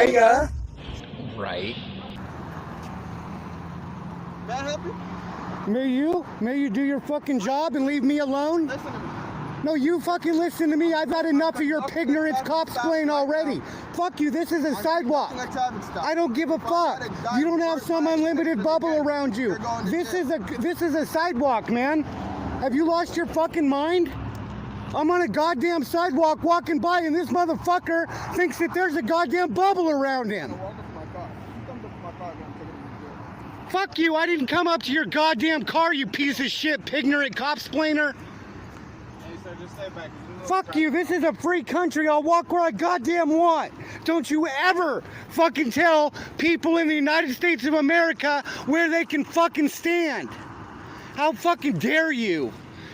Yeah. Right. May I help you? May you do your fucking job and leave me alone? Listen to me. No, you fucking listen to me. I've had enough of your ignorance cop-splain already. Fuck you, this is a sidewalk. I don't give a fuck. You don't have some unlimited bubble around you. This is a sidewalk, man. Have you lost your fucking mind? I'm on a goddamn sidewalk walking by and this motherfucker thinks that there's a goddamn bubble around him. Fuck you, I didn't come up to your goddamn car, you piece of shit, ignorant cop-splainer. Fuck you, this is a free country. I'll walk where I goddamn want. Don't you ever fucking tell people in the United States of America where they can fucking stand. How fucking dare you,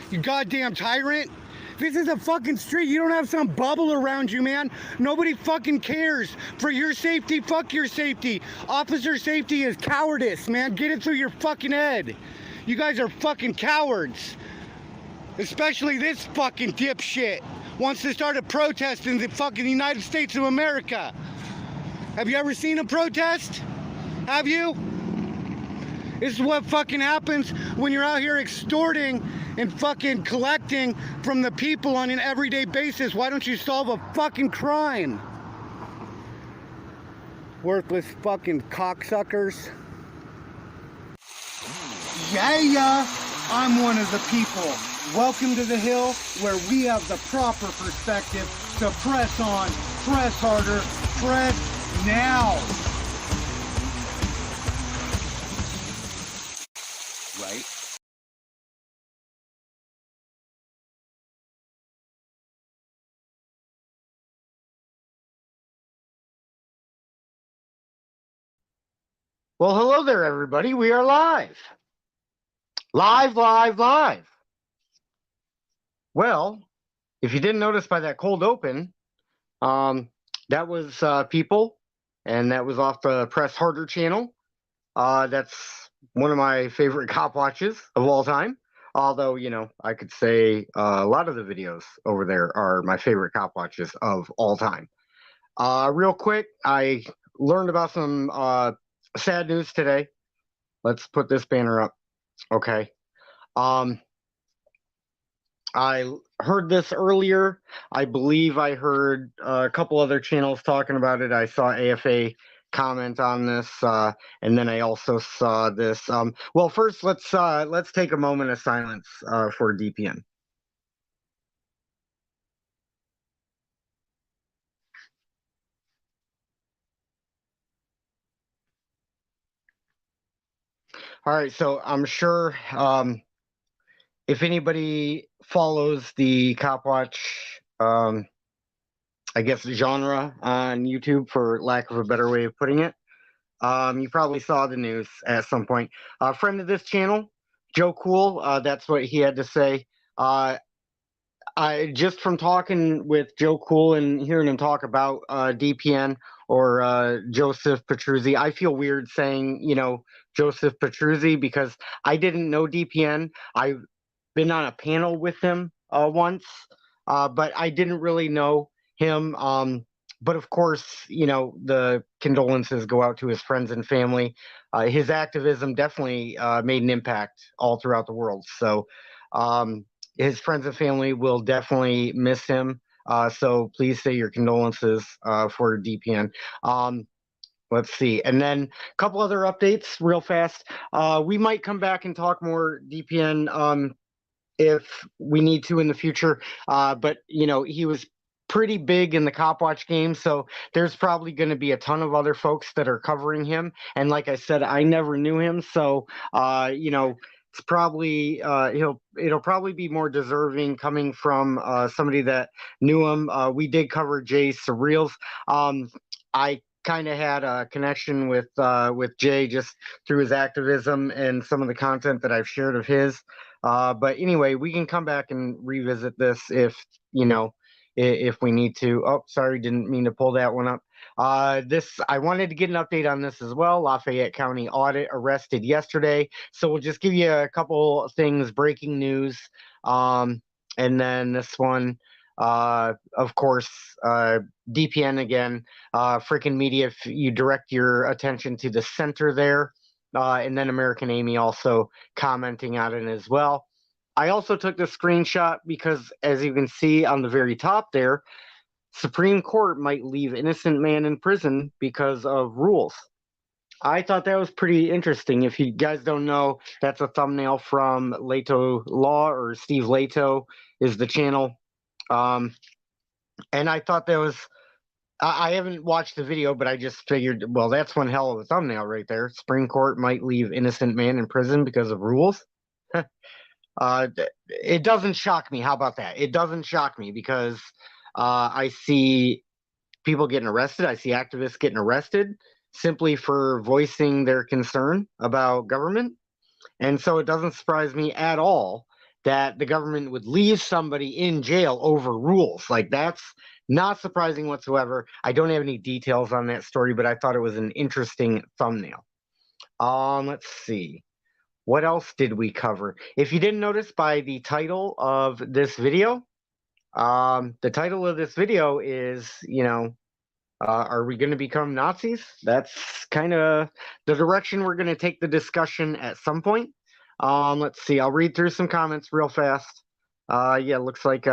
you goddamn tyrant. This is a fucking street. You don't have some bubble around you, man. Nobody fucking cares. For your safety, fuck your safety. Officer safety is cowardice, man. Get it through your fucking head. You guys are fucking cowards. Especially this fucking dipshit wants to start a protest in the fucking United States of America. Have you ever seen a protest? Have you? This is what fucking happens when you're out here extorting and fucking collecting from the people on an everyday basis. Why don't you solve a fucking crime? Worthless fucking cocksuckers. Yeah, I'm one of the people. Welcome to the hill where we have the proper perspective to press on, press harder, press now. Right? Well, hello there, everybody. We are live. Live. Well, if you didn't notice by that cold open, that was People, and that was off the Press Harder channel. That's one of my favorite cop watches of all time. Although, you know, I could say a lot of the videos over there are my favorite cop watches of all time. Real quick, I learned about some sad news today. Let's put this banner up. Okay. I heard this earlier. I believe I heard a couple other channels talking about it. I saw AFA comment on this, and then I also saw this. Well, first, let's take a moment of silence for DPN. All right, so I'm sure if anybody follows the cop watch, I guess, genre on YouTube, for lack of a better way of putting it, you probably saw the news at some point. A friend of this channel, Joe Cool, that's what he had to say. I just from talking with Joe Cool and hearing him talk about DPN or Joseph Petruzzi, I feel weird saying, you know, Joseph Petruzzi because I didn't know DPN. I've been on a panel with him once, but I didn't really know him. But of course, you know, the condolences go out to his friends and family. His activism definitely made an impact all throughout the world. So his friends and family will definitely miss him. So please say your condolences for DPN. Let's see. And then a couple other updates real fast. We might come back and talk more DPN if we need to in the future. But, you know, he was pretty big in the cop watch game, so there's probably going to be a ton of other folks that are covering him. And like I said, I never knew him, so you know, it's probably it'll probably be more deserving coming from somebody that knew him. We did cover Jay's Surreals. I kind of had a connection with Jay just through his activism and some of the content that I've shared of his. But anyway, we can come back and revisit this if, you know, if we need to. Oh, sorry, didn't mean to pull that one up. I wanted to get an update on this as well. Lafayette County audit arrested yesterday. So we'll just give you a couple things, breaking news. And then this one, Of course, DPN again, freaking media, if you direct your attention to the center there, and then American Amy also commenting on it as well. I also took the screenshot because, as you can see on the very top there, Supreme Court might leave innocent man in prison because of rules. I thought that was pretty interesting. If you guys don't know, that's a thumbnail from Leto Law, or Steve Leto is the channel. And I thought that was, I haven't watched the video, but I just figured, well, that's one hell of a thumbnail right there. Supreme Court might leave innocent man in prison because of rules. It doesn't shock me. How about that? It doesn't shock me because I see people getting arrested. I see activists getting arrested simply for voicing their concern about government. And so it doesn't surprise me at all that the government would leave somebody in jail over rules. Like, that's not surprising whatsoever. I don't have any details on that story, but I thought it was an interesting thumbnail. Let's see. What else did we cover? If you didn't notice by the title of this video, the title of this video is, are we going to become Nazis? That's kind of the direction we're going to take the discussion at some point. Let's see. I'll read through some comments real fast. Yeah, looks like,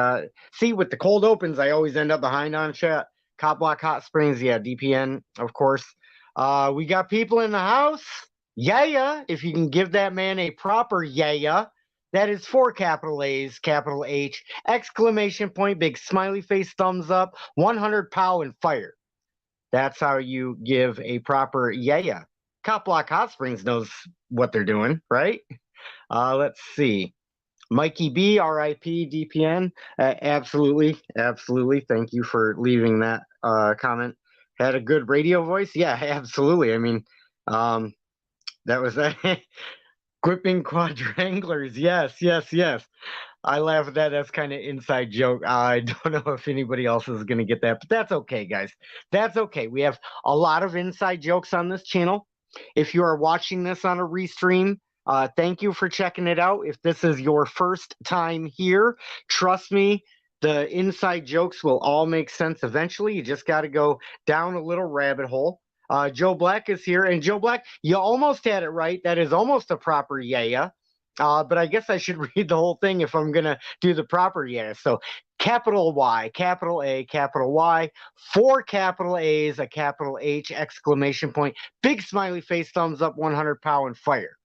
see, with the cold opens, I always end up behind on chat. Cop Block Hot Springs, yeah, DPN, of course. We got people in the house. Yeah, if you can give that man a proper yeah. That is 4 capital A's, capital H, exclamation point, big smiley face, thumbs up, 100 pow and fire. That's how you give a proper yeah. Cop Block Hot Springs knows what they're doing, right? Let's see. Mikey B, RIP, DPN. Absolutely. Thank you for leaving that comment. Had a good radio voice? Yeah, absolutely. I mean, that was that. Quipping quadranglers. Yes. I laugh at that. That's kind of inside joke. I don't know if anybody else is going to get that, but that's okay, guys. That's okay. We have a lot of inside jokes on this channel. If you are watching this on a restream, thank you for checking it out. If this is your first time here, trust me, the inside jokes will all make sense eventually. You just got to go down a little rabbit hole. Joe Black is here, and Joe Black, you almost had it right. That is almost a proper yeah. But I guess I should read the whole thing if I'm going to do the proper yeah. So capital Y, capital A, capital Y, 4 capital A's, a capital H, exclamation point, big smiley face, thumbs up, 100 pow and fire.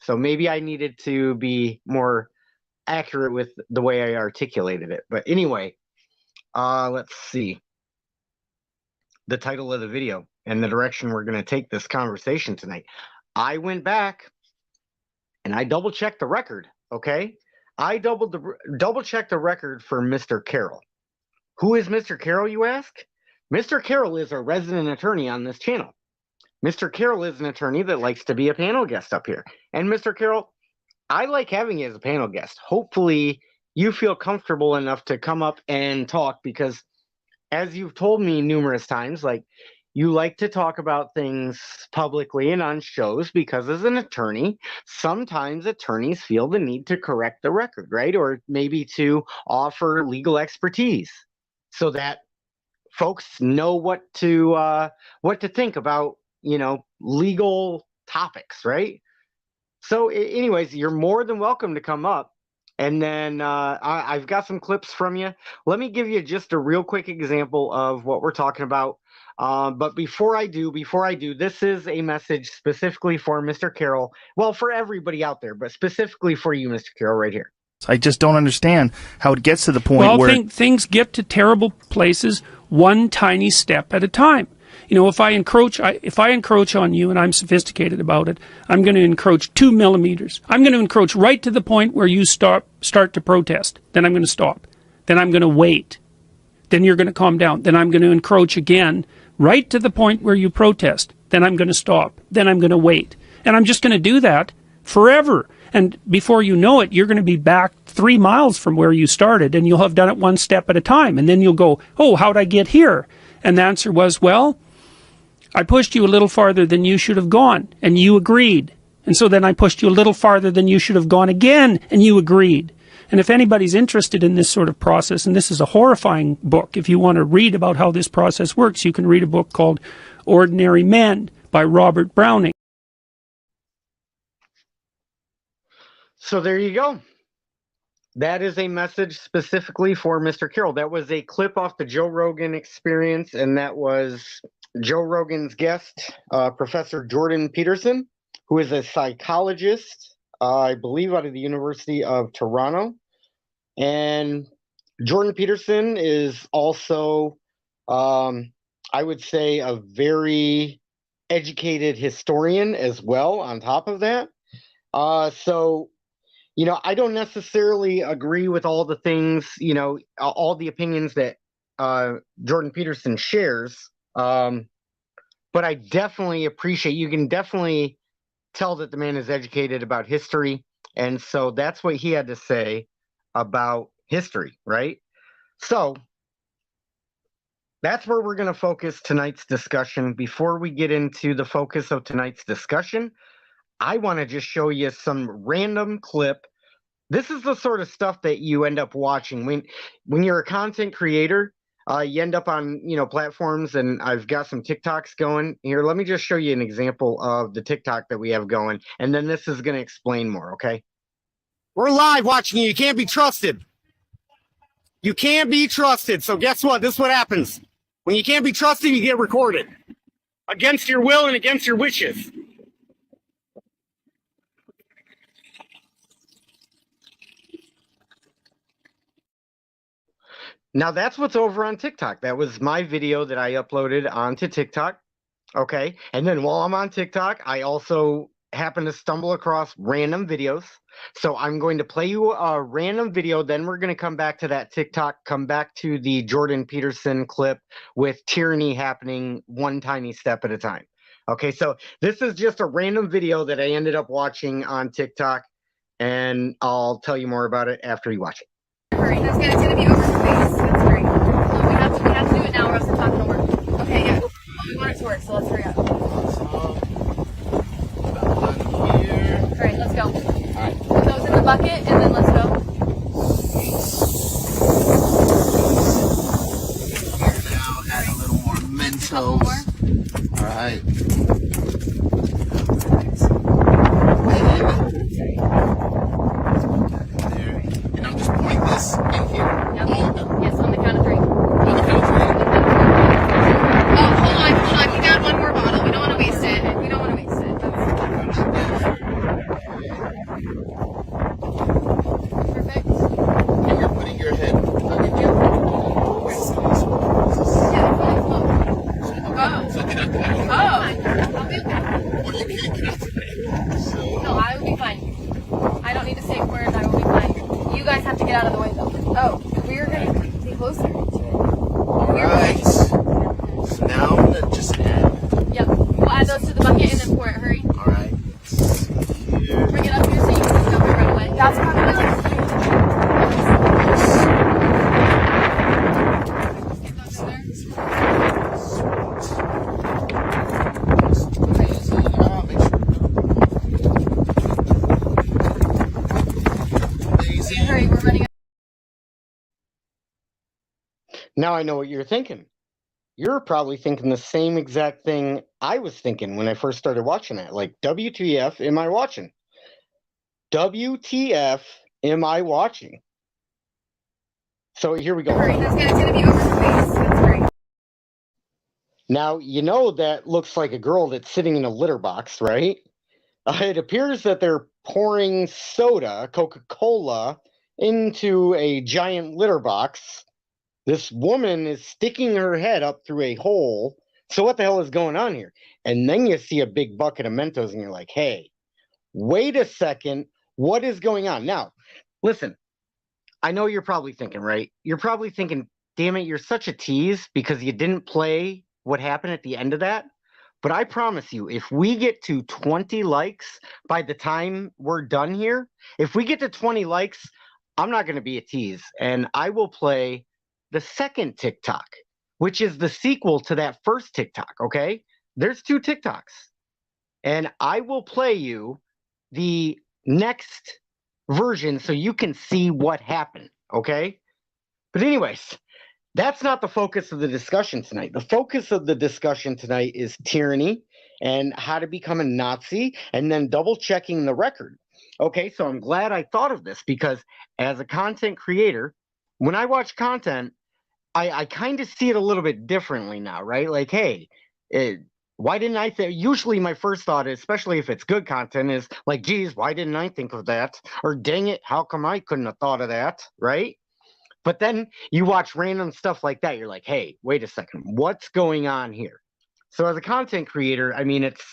So maybe I needed to be more accurate with the way I articulated it. But anyway, let's see. The title of the video and the direction we're going to take this conversation tonight. I went back and I double-checked the record, okay? I double-checked the record for Mr. Carroll. Who is Mr. Carroll, you ask? Mr. Carroll is a resident attorney on this channel. Mr. Carroll is an attorney that likes to be a panel guest up here. And Mr. Carroll, I like having you as a panel guest. Hopefully you feel comfortable enough to come up and talk, because as you've told me numerous times, like, you like to talk about things publicly and on shows because as an attorney, sometimes attorneys feel the need to correct the record, right? Or maybe to offer legal expertise so that folks know what to think about, legal topics, right? So anyways, you're more than welcome to come up. And then I've got some clips from you. Let me give you just a real quick example of what we're talking about. But before I do, this is a message specifically for Mr. Carroll. Well, for everybody out there, but specifically for you, Mr. Carroll, right here. I just don't understand how it gets to the point where things get to terrible places one tiny step at a time. If I encroach on you and I'm sophisticated about it, I'm going to encroach 2 millimeters. I'm going to encroach right to the point where you start to protest. Then I'm going to stop. Then I'm going to wait. Then you're going to calm down. Then I'm going to encroach again right to the point where you protest. Then I'm going to stop. Then I'm going to wait. And I'm just going to do that forever. And before you know it, you're going to be back 3 miles from where you started, and you'll have done it one step at a time. And then you'll go, oh, how'd I get here? And the answer was, well, I pushed you a little farther than you should have gone, and you agreed. And so then I pushed you a little farther than you should have gone again, and you agreed. And if anybody's interested in this sort of process, and this is a horrifying book, if you want to read about how this process works, you can read a book called Ordinary Men by Robert Browning. So there you go. That is a message specifically for Mr. Carroll. That was a clip off the Joe Rogan Experience, and that was Joe Rogan's guest, Professor Jordan Peterson, who is a psychologist, I believe out of the University of Toronto. And Jordan Peterson is also, I would say, a very educated historian as well on top of that. So, you know, I don't necessarily agree with all the things, you know, all the opinions that Jordan Peterson shares. But I definitely appreciate, you can definitely tell that the man is educated about history. And so that's what he had to say about history, right? So that's where we're going to focus tonight's discussion. Before we get into the focus of tonight's discussion, I want to just show you some random clip. This is the sort of stuff that you end up watching when you're a content creator. You end up on, you know, platforms, and I've got some TikToks going here. Let me just show you an example of the TikTok that we have going, and then this is going to explain more, okay? We're live watching you. You can't be trusted. You can't be trusted. So guess what? This is what happens. When you can't be trusted, you get recorded. Against your will and against your wishes. Now that's what's over on TikTok. That was my video that I uploaded onto TikTok. Okay. And then while I'm on TikTok, I also happen to stumble across random videos. So I'm going to play you a random video. Then we're going to come back to that TikTok, come back to the Jordan Peterson clip with tyranny happening one tiny step at a time. Okay. So this is just a random video that I ended up watching on TikTok, and I'll tell you more about it after you watch it. Hurry, it's gonna be over the face. Let's hurry. We have to do it now or else it's not gonna work. Okay, yeah. We want it to work, so let's hurry up. Alright, let's go. Alright. Put those in the bucket and then let's go. Here now, add a little more Mentos. Alright. And I'm just pouring this in here. Yep. Yes, on the count of three. On the count of three. Oh, hold on. We got one more bottle. We don't want to waste it. We don't want to waste it. Perfect. And you're putting your head under here. Yeah, fully float. Oh. So get out there. Oh. I'll be okay. Or you can't get out there. So. No, I will be fine. I don't need to say a word. I will be fine. You guys have to get out of the way, though. Oh, we're going to stay closer. Alright. So now I'm going to just add. Yep. We'll add those to the bucket and then pour it. Hurry. Alright. Here. Bring it up here so you can dump it right away. That's what I'm going to do. Get those in there. Hurry, we're running out. Now I know what you're thinking. You're probably thinking the same exact thing I was thinking when I first started watching it. Like, WTF am I watching? WTF am I watching? So here we go. Hurry, it's gonna be over the face. Let's hurry. Now, you know that looks like a girl that's sitting in a litter box, right? It appears that they're pouring soda, Coca-Cola, into a giant litter box. This woman is sticking her head up through a hole. So what the hell is going on here? And then you see a big bucket of Mentos and you're like, hey, wait a second. What is going on? Now, listen, I know you're probably thinking, right? You're probably thinking, damn it, you're such a tease because you didn't play what happened at the end of that. But I promise you, if we get to 20 likes by the time we're done here, if we get to 20 likes, I'm not going to be a tease. And I will play the second TikTok, which is the sequel to that first TikTok, okay? There's two TikToks. And I will play you the next version so you can see what happened, okay? But anyways, that's not the focus of the discussion tonight. The focus of the discussion tonight is tyranny and how to become a Nazi, and then double checking the record. Okay, so I'm glad I thought of this, because as a content creator, when I watch content, I kind of see it a little bit differently now, right? Like, hey, why didn't I think? Usually my first thought, especially if it's good content, is like, geez, why didn't I think of that? Or dang it, how come I couldn't have thought of that, right? But then you watch random stuff like that, you're like, hey, wait a second, what's going on here? So as a content creator, I mean, it's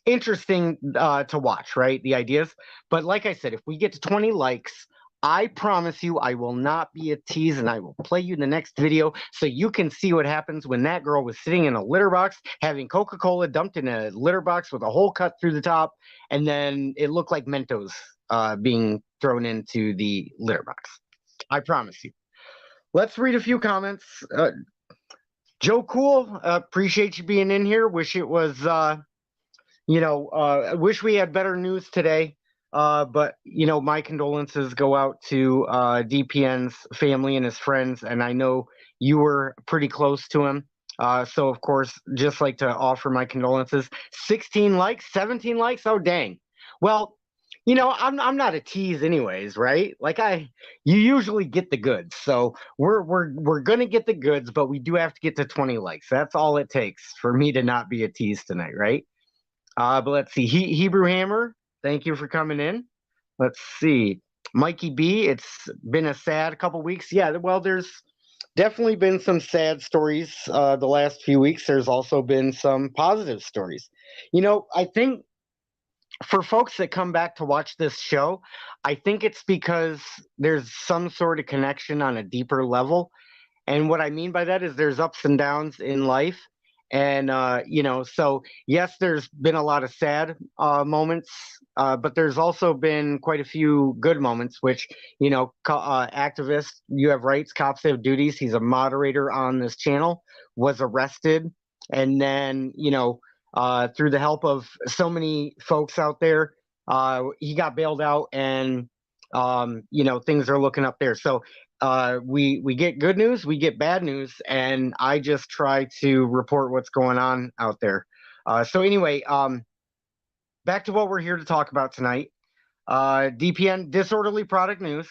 interesting to watch, right? The ideas. But like I said, if we get to 20 likes, I promise you I will not be a tease, and I will play you the next video so you can see what happens when that girl was sitting in a litter box having Coca-Cola dumped in a litter box with a hole cut through the top, and then it looked like Mentos being thrown into the litter box. I promise you. Let's read a few comments. Joe Cool, appreciate you being in here. Wish it was, wish we had better news today. But, my condolences go out to DPN's family and his friends, and I know you were pretty close to him. So, of course, just like to offer my condolences. 16 likes, 17 likes? Oh, dang. Well, I'm not a tease anyways, right? Like you usually get the goods. So we're gonna get the goods, but we do have to get to 20 likes. That's all it takes for me to not be a tease tonight, right? But let's see. Hebrew Hammer, thank you for coming in. Let's see. Mikey B, it's been a sad couple weeks. Yeah, well, there's definitely been some sad stories the last few weeks. There's also been some positive stories. I think for folks that come back to watch this show, I think it's because there's some sort of connection on a deeper level. And what I mean by that is there's ups and downs in life. And, so yes, there's been a lot of sad moments, but there's also been quite a few good moments, which, activists, you have rights, cops have duties. He's a moderator on this channel, was arrested. And then, through the help of so many folks out there, he got bailed out, and things are looking up there. So we get good news, we get bad news, and I just try to report what's going on out there. So anyway, back to what we're here to talk about tonight. DPN, disorderly product news.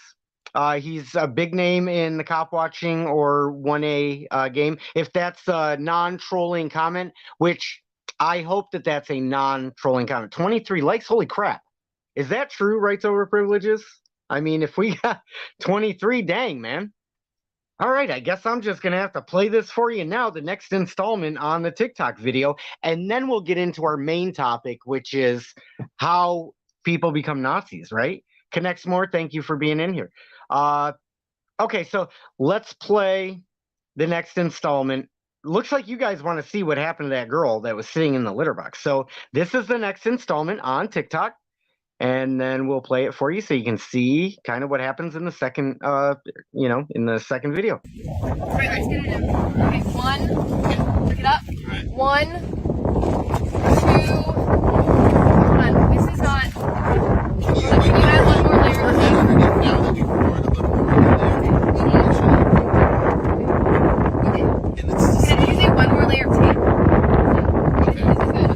He's a big name in the cop watching or 1A game. If that's a non-trolling comment, which I hope that that's a non-trolling comment. 23 likes, holy crap. Is that true, rights over privileges? I mean, if we got 23, dang, man. All right, I guess I'm just going to have to play this for you now, the next installment on the TikTok video, and then we'll get into our main topic, which is how people become Nazis, right? Connects more, thank you for being in here. Okay, so let's play the next installment. Looks like you guys want to see what happened to that girl that was sitting in the litter box. So this is the next installment on TikTok, and then we'll play it for you so you can see kind of what happens in the second, in the second video. Right, let's get it in. Okay, one, look it up. Right. 1, 2, come on, this is not, can you add one more layer? Yeah. Can you say one more layer of tape? Okay. This is good.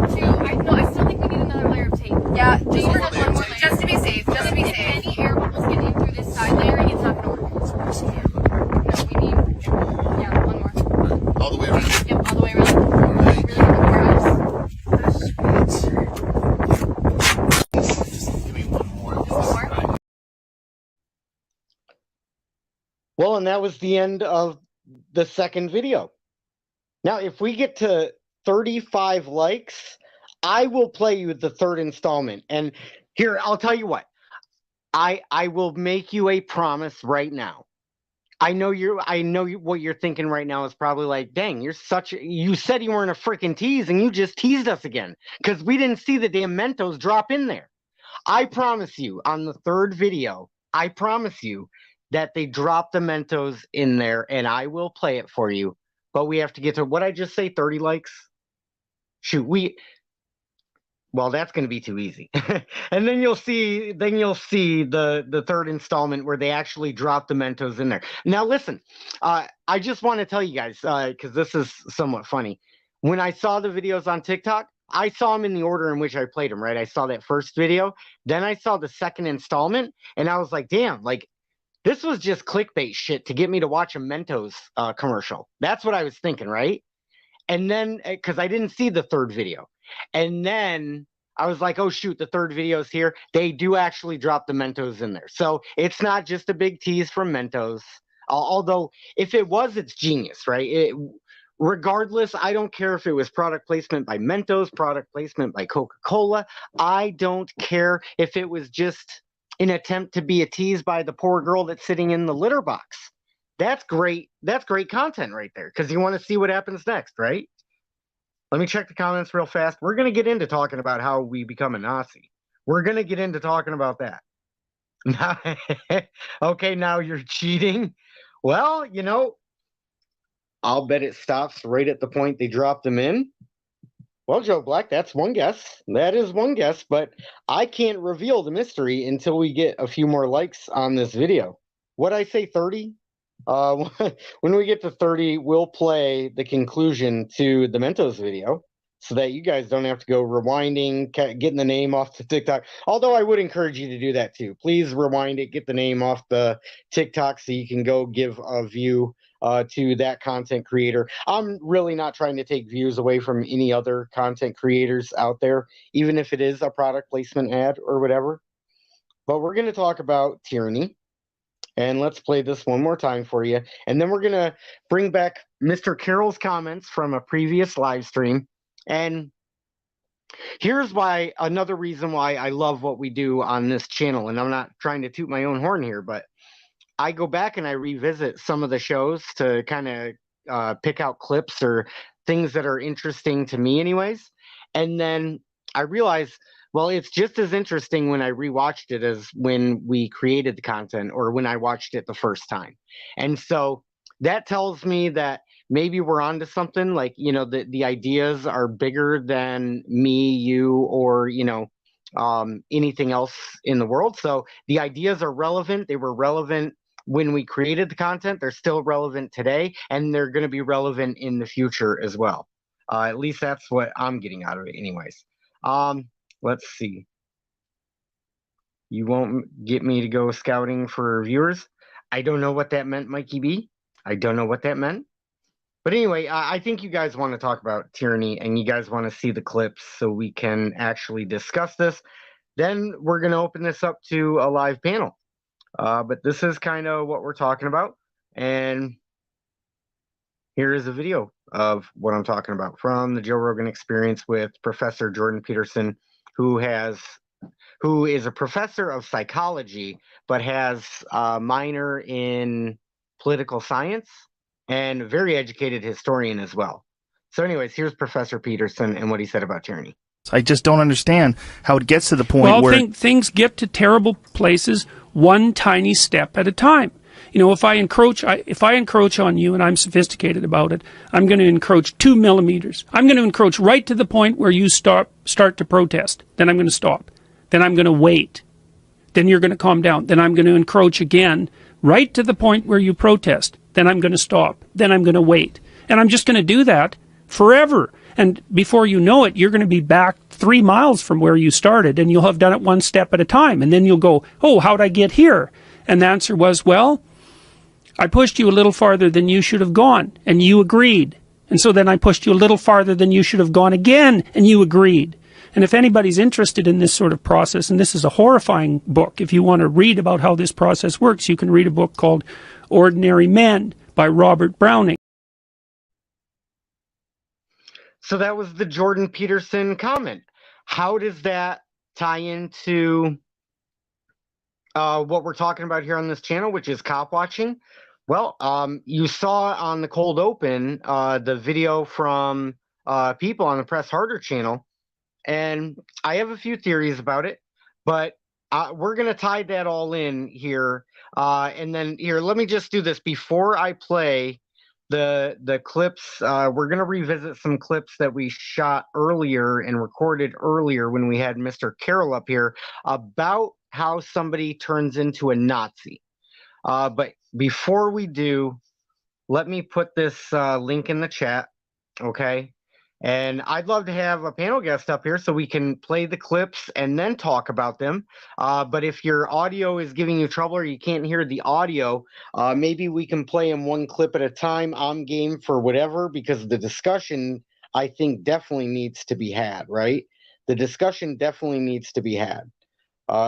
Okay, 1, 2, I still think we need another layer of tape. Yeah, just one more layer. Just to be safe, just to be safe. If any air bubbles get in through this side layering, it's not going to work. No, we need, one more. All the way around? Yep, all the way around. All right. Really good for us. Just give me one more. Just one more? Well, and that was the end of the second video. Now, if we get to 35 likes, I will play you the third installment. And here, I'll tell you what. I will make you a promise right now. I know what you're thinking right now is probably like, dang, you said you weren't a freaking tease, and you just teased us again because we didn't see the damn Mentos drop in there. I promise you on the third video, I promise you that they drop the Mentos in there, and I will play it for you. But we have to get to, what I just say, 30 likes? Shoot, well, that's going to be too easy. And then you'll see the third installment where they actually drop the Mentos in there. Now, listen, I just want to tell you guys, because this is somewhat funny. When I saw the videos on TikTok, I saw them in the order in which I played them, right? I saw that first video, then I saw the second installment, and I was like, damn, like, this was just clickbait shit to get me to watch a Mentos commercial. That's what I was thinking, right? And then, because I didn't see the third video. And then I was like, oh, shoot, the third video is here. They do actually drop the Mentos in there. So it's not just a big tease from Mentos. Although, if it was, it's genius, right? Regardless, I don't care if it was product placement by Mentos, product placement by Coca-Cola. I don't care if it was just an attempt to be a tease by the poor girl that's sitting in the litter box. That's great. That's great content right there, because you want to see what happens next, right? Let me check the comments real fast. We're going to get into talking about how we become a Nazi. We're going to get into talking about that. Okay, now you're cheating. Well, you know, I'll bet it stops right at the point they drop them in. Well, Joe Black, that's one guess. That is one guess, but I can't reveal the mystery until we get a few more likes on this video. What'd I say, 30? When we get to 30, we'll play the conclusion to the Mentos video so that you guys don't have to go rewinding, getting the name off the TikTok. Although I would encourage you to do that too. Please rewind it, get the name off the TikTok so you can go give a view to that content creator. I'm really not trying to take views away from any other content creators out there, even if it is a product placement ad or whatever. But we're going to talk about tyranny. And let's play this one more time for you. And then we're going to bring back Mr. Carroll's comments from a previous live stream. And here's why, another reason why I love what we do on this channel. And I'm not trying to toot my own horn here, but I go back and I revisit some of the shows to kind of pick out clips or things that are interesting to me anyways. And then I realize, well, it's just as interesting when I rewatched it as when we created the content or when I watched it the first time. And so that tells me that maybe we're onto something. Like, you know, the ideas are bigger than me, you, or, you know, anything else in the world. So the ideas are relevant. They were relevant when we created the content. They're still relevant today, and they're going to be relevant in the future as well. At least that's what I'm getting out of it anyways. Let's see. You won't get me to go scouting for viewers. I don't know what that meant, Mikey B. I don't know what that meant. But anyway, I think you guys want to talk about tyranny and you guys want to see the clips so we can actually discuss this. Then we're going to open this up to a live panel. But this is kind of what we're talking about. And here is a video of what I'm talking about from the Joe Rogan Experience with Professor Jordan Peterson, who is a professor of psychology, but has a minor in political science and a very educated historian as well. So anyways, here's Professor Peterson and what he said about tyranny. I just don't understand how it gets to the point where things get to terrible places one tiny step at a time. You know, if I encroach on you and I'm sophisticated about it, I'm going to encroach 2 millimeters. I'm going to encroach right to the point where you start to protest. Then I'm going to stop. Then I'm going to wait. Then you're going to calm down. Then I'm going to encroach again right to the point where you protest. Then I'm going to stop. Then I'm going to wait. And I'm just going to do that forever. And before you know it, you're going to be back 3 miles from where you started, and you'll have done it one step at a time. And then you'll go, oh, how'd I get here? And the answer was, well, I pushed you a little farther than you should have gone, and you agreed. And so then I pushed you a little farther than you should have gone again, and you agreed. And if anybody's interested in this sort of process, and this is a horrifying book, if you want to read about how this process works, you can read a book called Ordinary Men by Robert Browning. So that was the Jordan Peterson comment. How does that tie into what we're talking about here on this channel, which is cop watching? Well, you saw on the cold open the video from people on the Press Harder channel, and I have a few theories about it, but we're going to tie that all in here. And then here, let me just do this before I play the clips. We're gonna revisit some clips that we shot earlier and recorded earlier when we had Mr. Carroll up here about how somebody turns into a Nazi. But before we do, let me put this link in the chat, okay? And I'd love to have a panel guest up here so we can play the clips and then talk about them. But if your audio is giving you trouble or you can't hear the audio, maybe we can play them one clip at a time. I'm game for whatever, because the discussion, I think, definitely needs to be had, right? The discussion definitely needs to be had.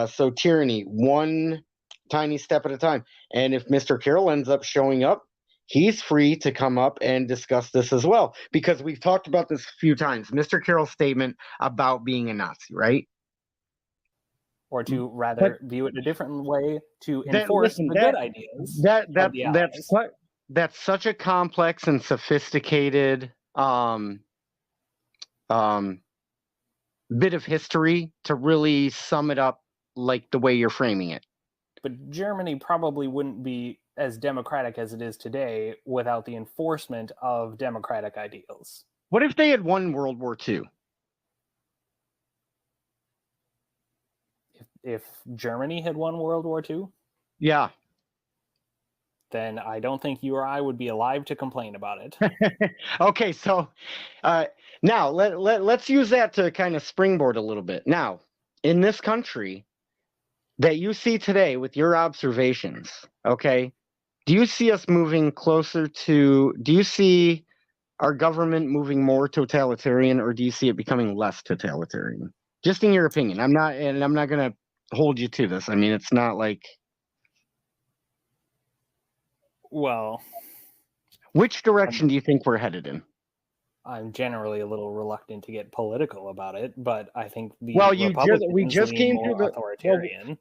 So tyranny, one tiny step at a time. And if Mr. Carroll ends up showing up, he's free to come up and discuss this as well, because we've talked about this a few times. Mr. Carroll's statement about being a Nazi, right? Or to rather view it a different way, to enforce the good ideas. That's such a complex and sophisticated bit of history to really sum it up like the way you're framing it. But Germany probably wouldn't be as democratic as it is today without the enforcement of democratic ideals. What if they had won World War II? If Germany had won World War II? Yeah. Then I don't think you or I would be alive to complain about it. Okay, so now let's use that to kind of springboard a little bit. Now, in this country that you see today with your observations, okay, do you see us moving closer to, do you see our government moving more totalitarian, or do you see it becoming less totalitarian? Just in your opinion. I'm not going to hold you to this. I mean, it's not like... Well... Which direction do you think we're headed in? I'm generally a little reluctant to get political about it, but I think the we just came through the authoritarian.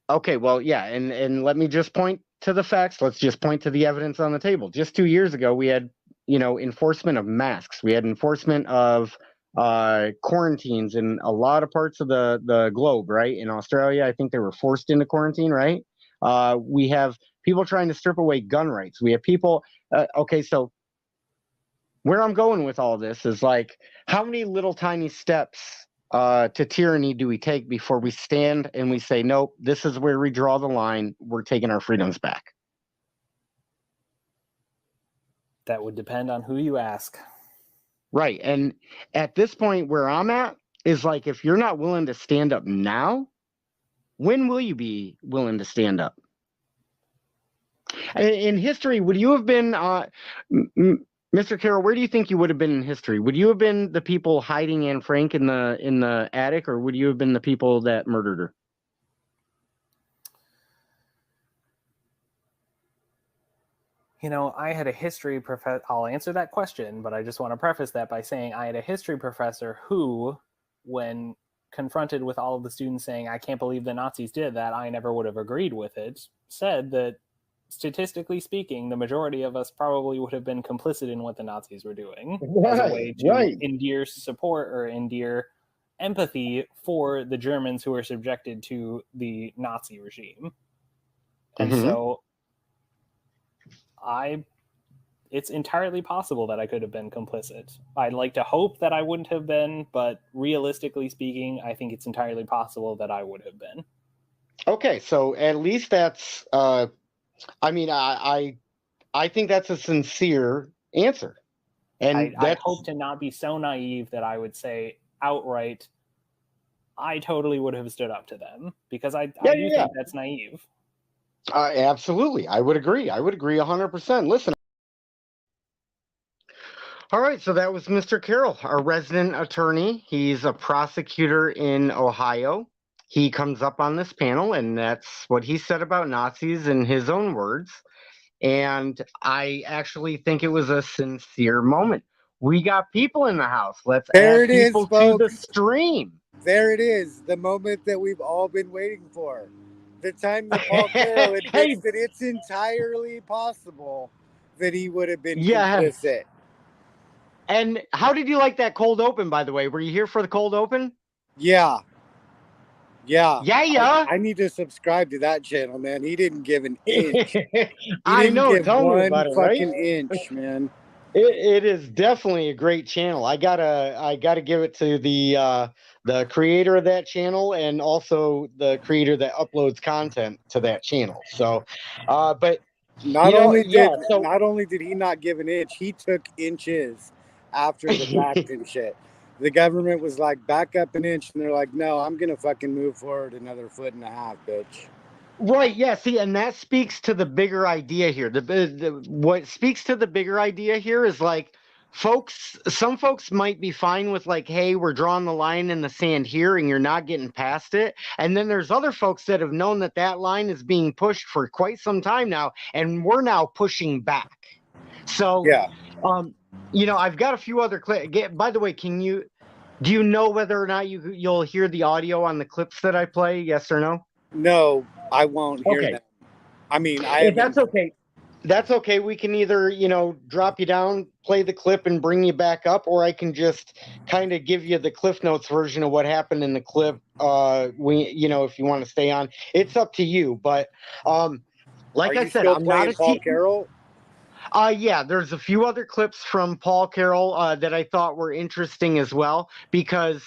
Okay, well, yeah, and let me just point to the facts. Let's just point to the evidence on the table. Just 2 years ago, we had, enforcement of masks. We had enforcement of quarantines in a lot of parts of the globe, right? In Australia, I think they were forced into quarantine, right? We have people trying to strip away gun rights. We have people, okay, so where I'm going with all this is like, how many little tiny steps to tyranny do we take before we stand and we say, nope, this is where we draw the line. We're taking our freedoms back. That would depend on who you ask. Right. And at this point where I'm at is like, if you're not willing to stand up now, when will you be willing to stand up? In history, would you have been, Mr. Carroll, where do you think you would have been in history? Would you have been the people hiding Anne Frank in the attic, or would you have been the people that murdered her? I had a history professor. I'll answer that question, but I just want to preface that by saying I had a history professor who, when confronted with all of the students saying, I can't believe the Nazis did that, I never would have agreed with it, said that statistically speaking, the majority of us probably would have been complicit in what the Nazis were doing as a way to endear support or endear empathy for the Germans who were subjected to the Nazi regime. And so it's entirely possible that I could have been complicit. I'd like to hope that I wouldn't have been, but realistically speaking, I think it's entirely possible that I would have been. Okay, so at least that's I think that's a sincere answer. And I hope to not be so naive that I would say outright, I totally would have stood up to them, because I do think that's naive. Absolutely. I would agree. 100%. Listen. All right. So that was Mr. Carroll, our resident attorney. He's a prosecutor in Ohio. He comes up on this panel, and that's what he said about Nazis in his own words. And I actually think it was a sincere moment. We got people in the house. Let's add people to the stream. There it is, the moment that we've all been waiting for. The time that Paul Carroll admits that it's entirely possible that he would have been complicit. And how did you like that cold open, by the way? Were you here for the cold open? Yeah. Yeah. Yeah. I need to subscribe to that channel, man. He didn't give an inch. I know. Give Tell me one about it, fucking right? inch, man. It is definitely a great channel. I gotta give it to the creator of that channel and also the creator that uploads content to that channel. So, but not only so did he not give an inch, he took inches after the fact and shit. The government was like, back up an inch, and they're like, no, I'm gonna fucking move forward another 1.5 feet, bitch. Right, yeah, see, and that speaks to the bigger idea here. What speaks to the bigger idea here is like some folks might be fine with like, hey, we're drawing the line in the sand here and you're not getting past it. And then there's other folks that have known that that line is being pushed for quite some time now, and we're now pushing back. So, yeah. I've got a few other clips. By the way, do you know whether or not you'll hear the audio on the clips that I play? Yes or no? No, I won't hear them. I mean, That's okay. That's okay. We can either, drop you down, play the clip, and bring you back up, or I can just kind of give you the Cliff Notes version of what happened in the clip. If you want to stay on, it's up to you. But, like I said, I'm not a Paul Carroll. Yeah, there's a few other clips from Paul Carroll that I thought were interesting as well, because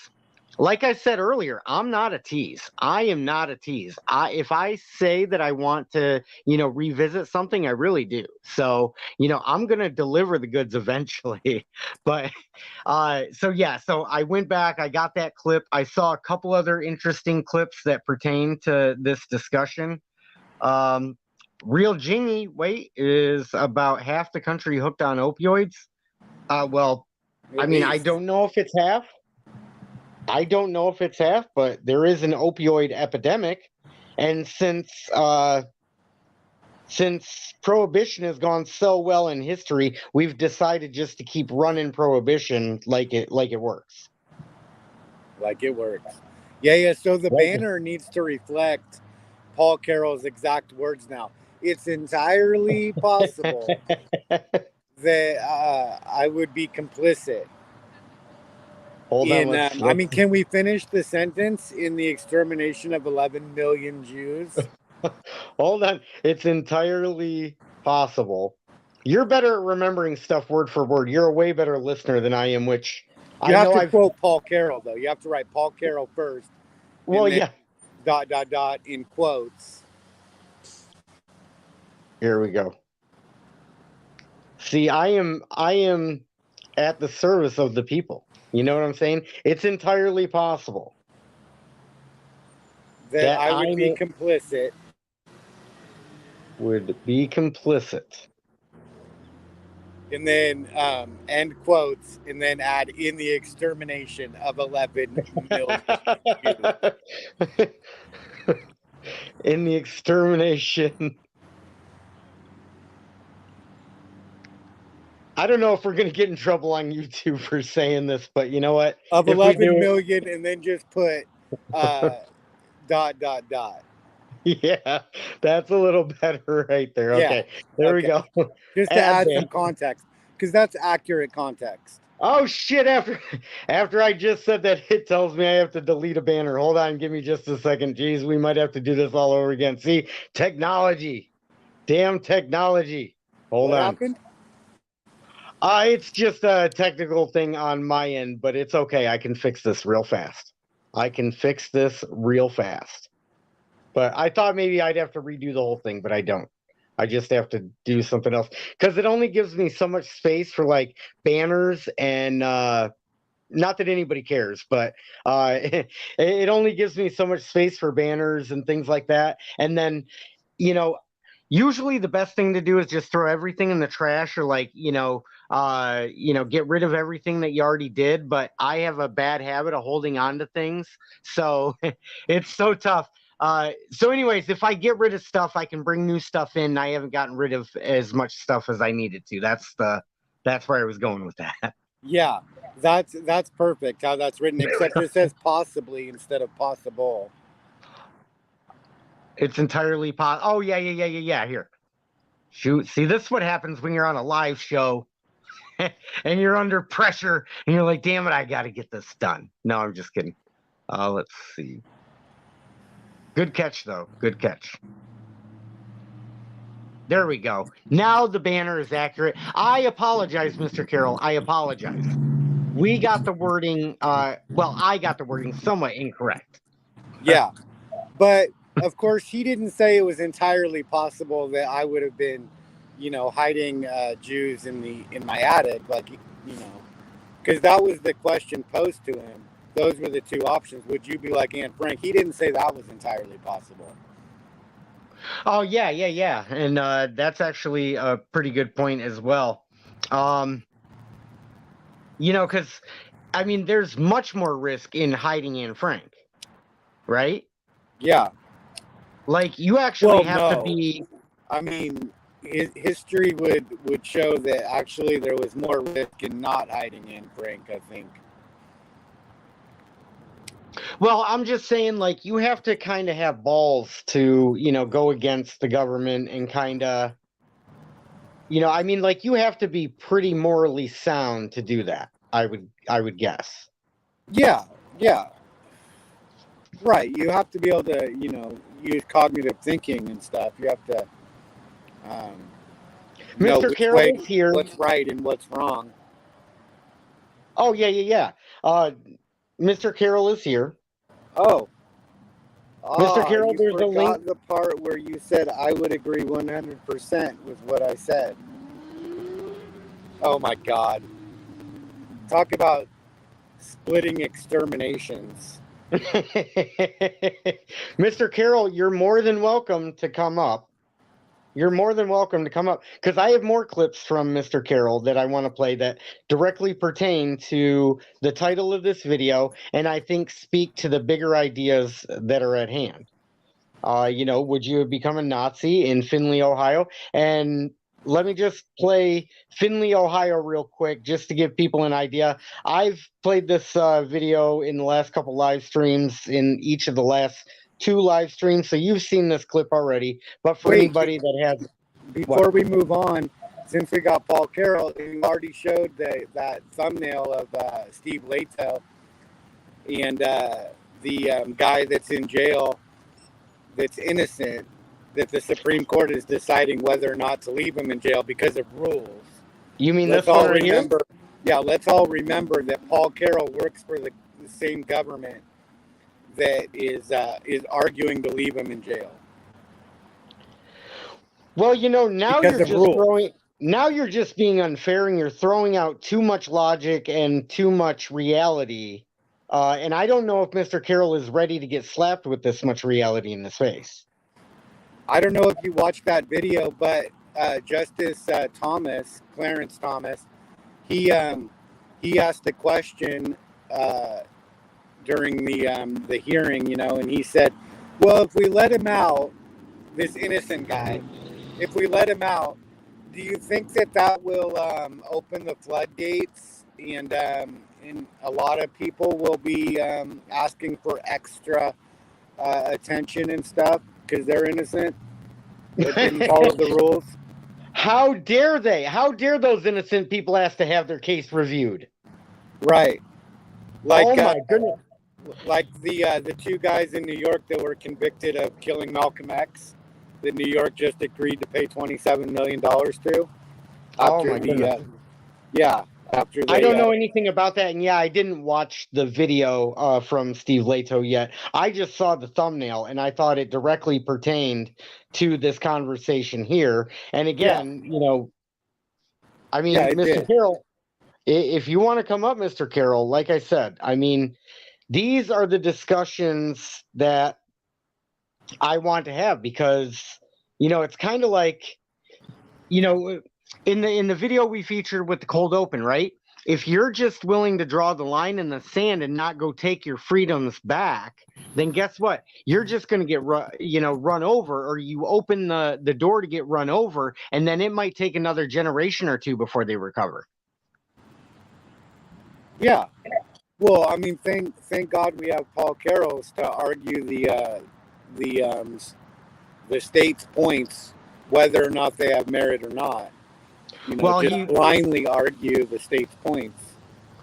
like I said earlier, I'm not a tease. I am not a tease. If I say that I want to, revisit something, I really do. So, I'm going to deliver the goods eventually. But so I went back, I got that clip. I saw a couple other interesting clips that pertain to this discussion. Real Genie is about half the country hooked on opioids. I don't know if it's half. But there is an opioid epidemic. And since prohibition has gone so well in history, we've decided just to keep running prohibition like it works. Like it works. Yeah. So the banner needs to reflect Paul Carroll's exact words now. It's entirely possible that I would be complicit. Hold on. Can we finish the sentence? In the extermination of 11 million Jews? Hold on. It's entirely possible. You're better at remembering stuff word for word. You're a way better listener than I am, which you have to quote Paul Carroll, though. You have to write Paul Carroll first. Well, yeah. ... in quotes. Here we go. See, I am at the service of the people. You know what I'm saying? It's entirely possible that I would be complicit. Would be complicit. And then end quotes, and then add in the extermination of 11 million. In the extermination. I don't know if we're going to get in trouble on YouTube for saying this, but you know what? Of 11 million, and then just put ... Yeah, that's a little better right there. Okay, there we go. Just to add some context, because that's accurate context. Oh shit! After I just said that, it tells me I have to delete a banner. Hold on, give me just a second. Jeez, we might have to do this all over again. See, technology, damn technology. Hold on. What happened? It's just a technical thing on my end, but it's okay. I can fix this real fast. But I thought maybe I'd have to redo the whole thing, but I don't. I just have to do something else because it only gives me so much space for like banners and not that anybody cares, but it only gives me so much space for banners and things like that. And then, usually the best thing to do is just throw everything in the trash or like, get rid of everything that you already did. But I have a bad habit of holding on to things. So it's so tough. So anyways, if I get rid of stuff, I can bring new stuff in. I haven't gotten rid of as much stuff as I needed to. That's where I was going with that. Yeah, that's perfect how that's written, except it says possibly instead of possible. It's entirely possible. Oh, yeah. Here. Shoot. See, this is what happens when you're on a live show and you're under pressure and you're like, damn it, I got to get this done. No, I'm just kidding. Let's see. Good catch, though. Good catch. There we go. Now the banner is accurate. I apologize, Mr. Carroll. I apologize. We got the wording, well, I got the wording somewhat incorrect. Yeah. But, of course, he didn't say it was entirely possible that I would have been, hiding Jews in my attic, because that was the question posed to him. Those were the two options. Would you be like Anne Frank? He didn't say that was entirely possible. Oh, yeah. And that's actually a pretty good point as well. Because, there's much more risk in hiding Anne Frank, right? Yeah. Like, you actually have to be... History would show that actually there was more risk in not hiding Anne Frank, I think. Well, I'm just saying, like, you have to kind of have balls to, go against the government and kind of, you have to be pretty morally sound to do that. I would guess. Yeah. Right. You have to be able to, use cognitive thinking and stuff. You have to know Mr. Carroll's here. What's right and what's wrong. Oh, yeah. Mr. Carroll is here. Oh. Mr. Carroll, there's a link. The part where you said I would agree 100% with what I said. Oh, my God. Talk about splitting exterminations. Mr. Carroll, you're more than welcome to come up. Because I have more clips from Mr. Carroll that I want to play that directly pertain to the title of this video, and I think speak to the bigger ideas that are at hand. Would you become a Nazi in Findlay, Ohio? And let me just play Findlay, Ohio real quick, just to give people an idea. I've played this video in the last couple live streams, in each of the last 2 live streams, so you've seen this clip already. But for anybody that has... Before we move on, since we got Paul Carroll, you already showed that thumbnail of Steve Leto and the guy that's in jail that's innocent, that the Supreme Court is deciding whether or not to leave him in jail because of rules. You mean this one right here? Yeah, let's all remember that Paul Carroll works for the same government that is arguing to leave him in jail. Well, now you're just being unfair, and you're throwing out too much logic and too much reality. And I don't know if Mr. Carroll is ready to get slapped with this much reality in his face. I don't know if you watched that video, but Justice Clarence Thomas, he asked a question during the hearing, and he said, well, if we let him out, this innocent guy, if we let him out, do you think that will open the floodgates, and a lot of people will be asking for extra attention and stuff because they're innocent? They didn't follow the rules. How dare they? How dare those innocent people ask to have their case reviewed? Right. Oh my goodness. Like the 2 guys in New York that were convicted of killing Malcolm X, that New York just agreed to pay $27 million to. Oh my goodness. After I don't know anything about that, and I didn't watch the video from Steve Leto yet. I just saw the thumbnail, and I thought it directly pertained to this conversation here. And again, Mr. Carroll, if you want to come up, Mr. Carroll, like I said, these are the discussions that I want to have, because, it's kind of like, in the video we featured with the cold open, right? If you're just willing to draw the line in the sand and not go take your freedoms back, then guess what? You're just going to get run over, or you open the door to get run over, and then it might take another generation or 2 before they recover. Yeah. Well, thank God we have Paul Carroll to argue the state's points, whether or not they have merit or not. Blindly argue the state's points.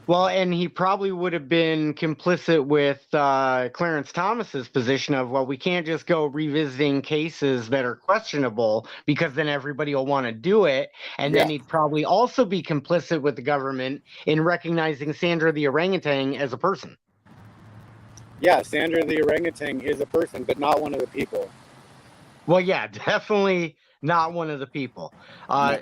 Well, and he probably would have been complicit with Clarence Thomas's position of, well, we can't just go revisiting cases that are questionable because then everybody will want to do it. And then he'd probably also be complicit with the government in recognizing Sandra the orangutan as a person. Yeah, Sandra the orangutan is a person, but not one of the people. Well, yeah, definitely not one of the people. No.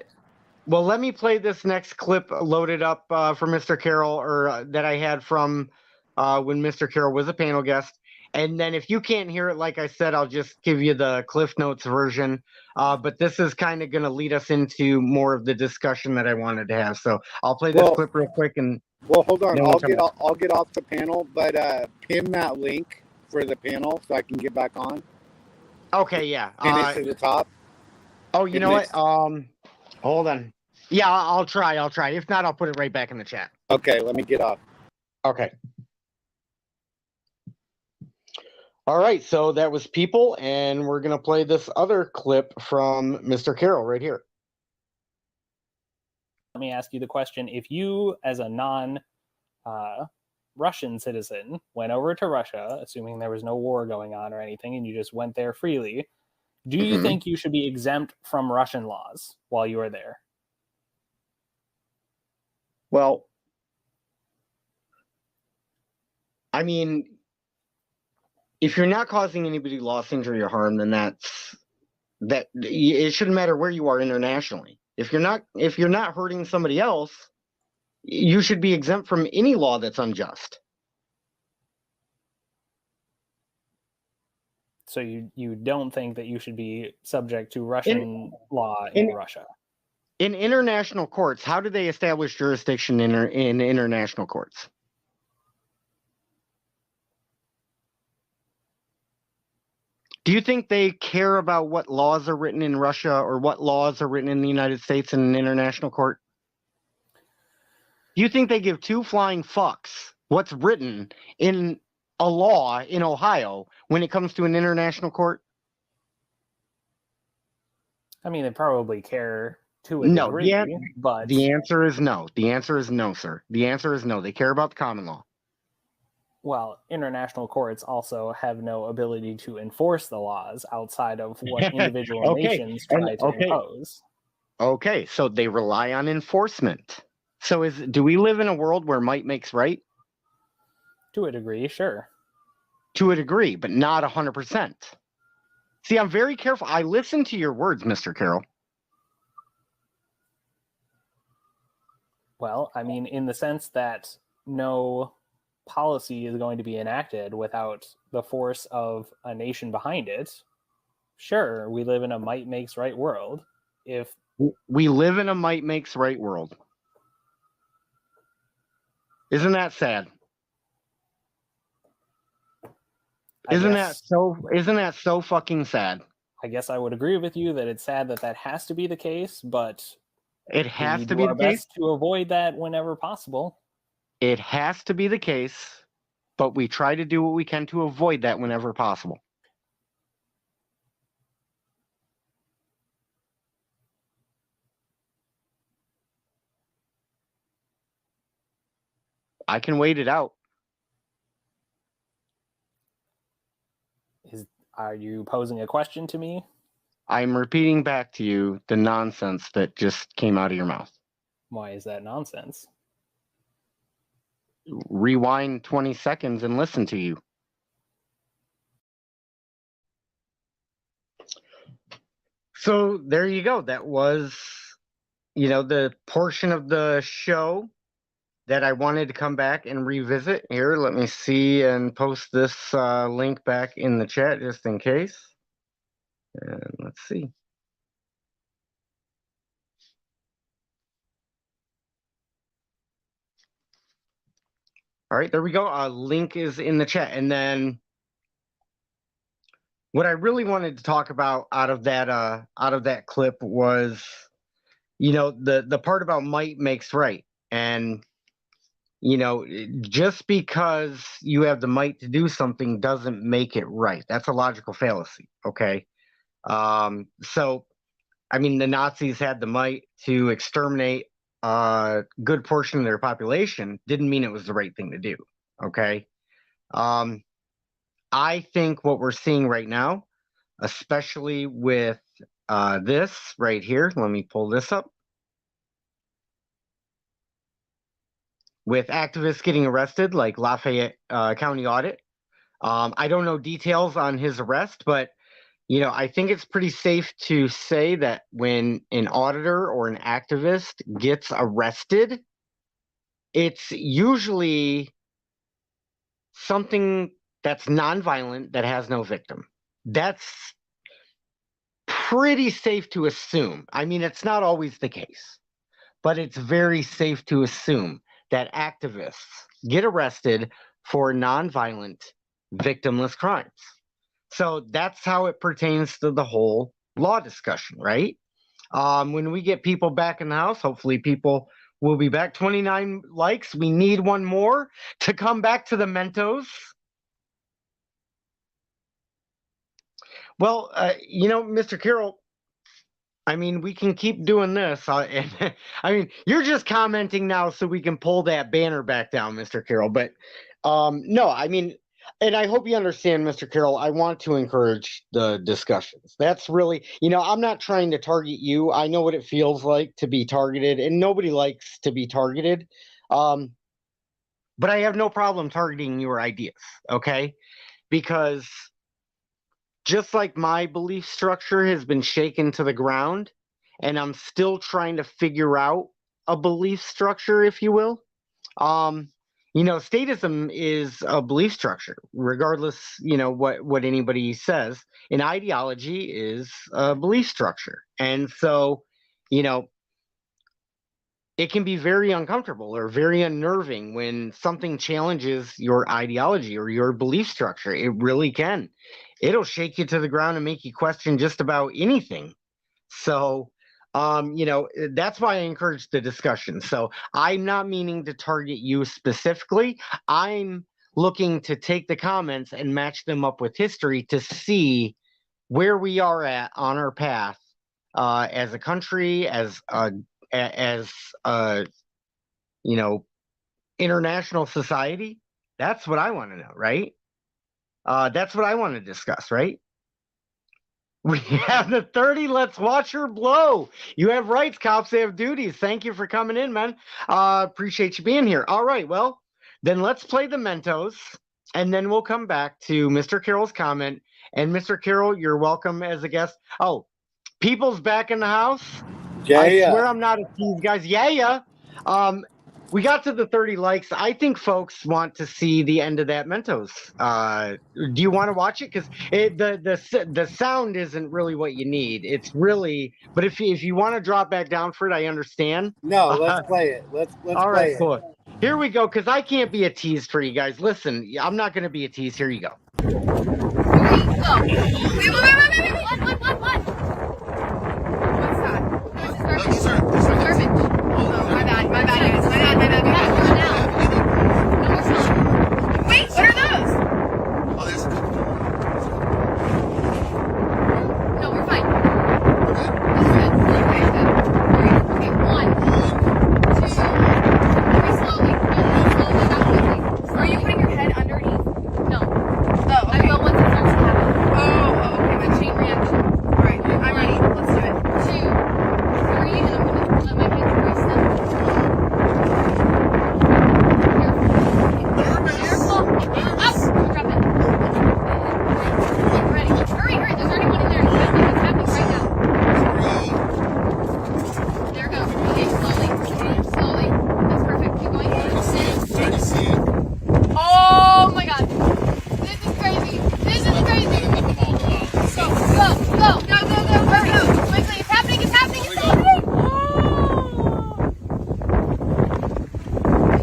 Well, let me play this next clip loaded up for Mr. Carroll, or that I had from when Mr. Carroll was a panel guest. And then if you can't hear it, like I said, I'll just give you the Cliff Notes version. But this is kind of going to lead us into more of the discussion that I wanted to have. So I'll play this clip real quick. And well, hold on, I'll get off the panel, but pin that link for the panel so I can get back on. Okay, yeah. Pin it to the top. Oh, you know what? Hold on. Yeah, I'll try. If not, I'll put it right back in the chat. Okay, let me get off. Okay. All right, so that was People, and we're going to play this other clip from Mr. Carroll right here. Let me ask you the question. If you, as a non-Russian citizen, went over to Russia, assuming there was no war going on or anything, and you just went there freely, do you think you should be exempt from Russian laws while you are there? Well, I mean, if you're not causing anybody loss, injury, or harm, then it shouldn't matter where you are internationally. If you're not hurting somebody else, you should be exempt from any law that's unjust. So you don't think that you should be subject to Russian law in Russia? In international courts, how do they establish jurisdiction in international courts? Do you think they care about what laws are written in Russia or what laws are written in the United States in an international court? Do you think they give two flying fucks what's written in a law in Ohio when it comes to an international court? I mean, they probably care to a degree, but the answer is no. The answer is no, sir. The answer is no. They care about the common law. Well, international courts also have no ability to enforce the laws outside of what individual nations try to impose. Okay, so they rely on enforcement. So do we live in a world where might makes right? To a degree, sure. To a degree, but not 100%. See, I'm very careful. I listen to your words, Mr. Carroll. Well, I mean, in the sense that no policy is going to be enacted without the force of a nation behind it. Sure, we live in a might makes right world. If we live in a might makes right world. Isn't that sad? Isn't that so fucking sad? I guess I would agree with you that it's sad that has to be the case, but it has to be the case to avoid that whenever possible. It has to be the case, but we try to do what we can to avoid that whenever possible. I can wait it out. Are you posing a question to me? I'm repeating back to you the nonsense that just came out of your mouth. Why is that nonsense? Rewind 20 seconds and listen to you. So there you go. That was, the portion of the show that I wanted to come back and revisit. Here, let me see and post this link back in the chat just in case. And let's see. All right, there we go. Link is in the chat. And then what I really wanted to talk about out of that clip was, the part about might makes right. And just because you have the might to do something doesn't make it right. That's a logical fallacy. Okay. So, I mean, the Nazis had the might to exterminate a good portion of their population didn't mean it was the right thing to do. Okay. I think what we're seeing right now, especially with this right here, let me pull this up. With activists getting arrested, like Lafayette County Audit. I don't know details on his arrest, but I think it's pretty safe to say that when an auditor or an activist gets arrested, it's usually something that's nonviolent that has no victim. That's pretty safe to assume. I mean, it's not always the case, but it's very safe to assume that activists get arrested for nonviolent, victimless crimes. So that's how it pertains to the whole law discussion, right? When we get people back in the house, hopefully people will be back. 29 likes. We need one more to come back to the Mentos. Well, Mr. Carroll, I mean, we can keep doing this. I mean, you're just commenting now so we can pull that banner back down, Mr. Carroll. But no, I mean, and I hope you understand, Mr. Carroll, I want to encourage the discussions. That's really, I'm not trying to target you. I know what it feels like to be targeted, and nobody likes to be targeted. But I have no problem targeting your ideas, okay? Because just like my belief structure has been shaken to the ground, and I'm still trying to figure out a belief structure, if you will. Statism is a belief structure, regardless, what anybody says. An ideology is a belief structure. And so, it can be very uncomfortable or very unnerving when something challenges your ideology or your belief structure. It really can. It'll shake you to the ground and make you question just about anything. So, that's why I encourage the discussion. So I'm not meaning to target you specifically. I'm looking to take the comments and match them up with history to see where we are at on our path as a country, as international society. That's what I want to know, right? That's what I want to discuss, right? We have the 30. Let's watch her blow. You have rights, cops. They have duties. Thank you for coming in, man. Appreciate you being here. All right. Well, then let's play the Mentos, and then we'll come back to Mr. Carroll's comment. And Mr. Carroll, you're welcome as a guest. Oh, people's back in the house. Yeah, I swear I'm not a tease, guys. Yeah. We got to the 30 likes. I think folks want to see the end of that Mentos. Do you want to watch it? Because the sound isn't really what you need. It's really, but if you want to drop back down for it, I understand. No, let's play it. Let's all right, play cool. it. Here we go. Because I can't be a tease for you guys. Listen, I'm not going to be a tease. Here you go. Here we go. Wait. What? What's that? This is garbage. Oh, my bad, guys. My bad. No more smelling. Wait, what are those? Oh, there's a good. No, we're fine. This is good. Okay, 1, 2, 3, slowly. No, slowly, not quickly. Are you putting your head underneath? No. Oh, okay. I will once it starts to happen. Oh, okay, my chain reaction. Alright, I'm ready. Let's do it. 2, 3, and I'm gonna let my hands brace them. Careful. Up! Drop it. Ready. Hurry. There's already one in there. It's happening right now. There it goes. Okay, slowly. That's perfect. Keep going. I can see it. Oh my god. This is crazy. Let them all go out. Go. Hurry. Quickly. It's happening. Oh.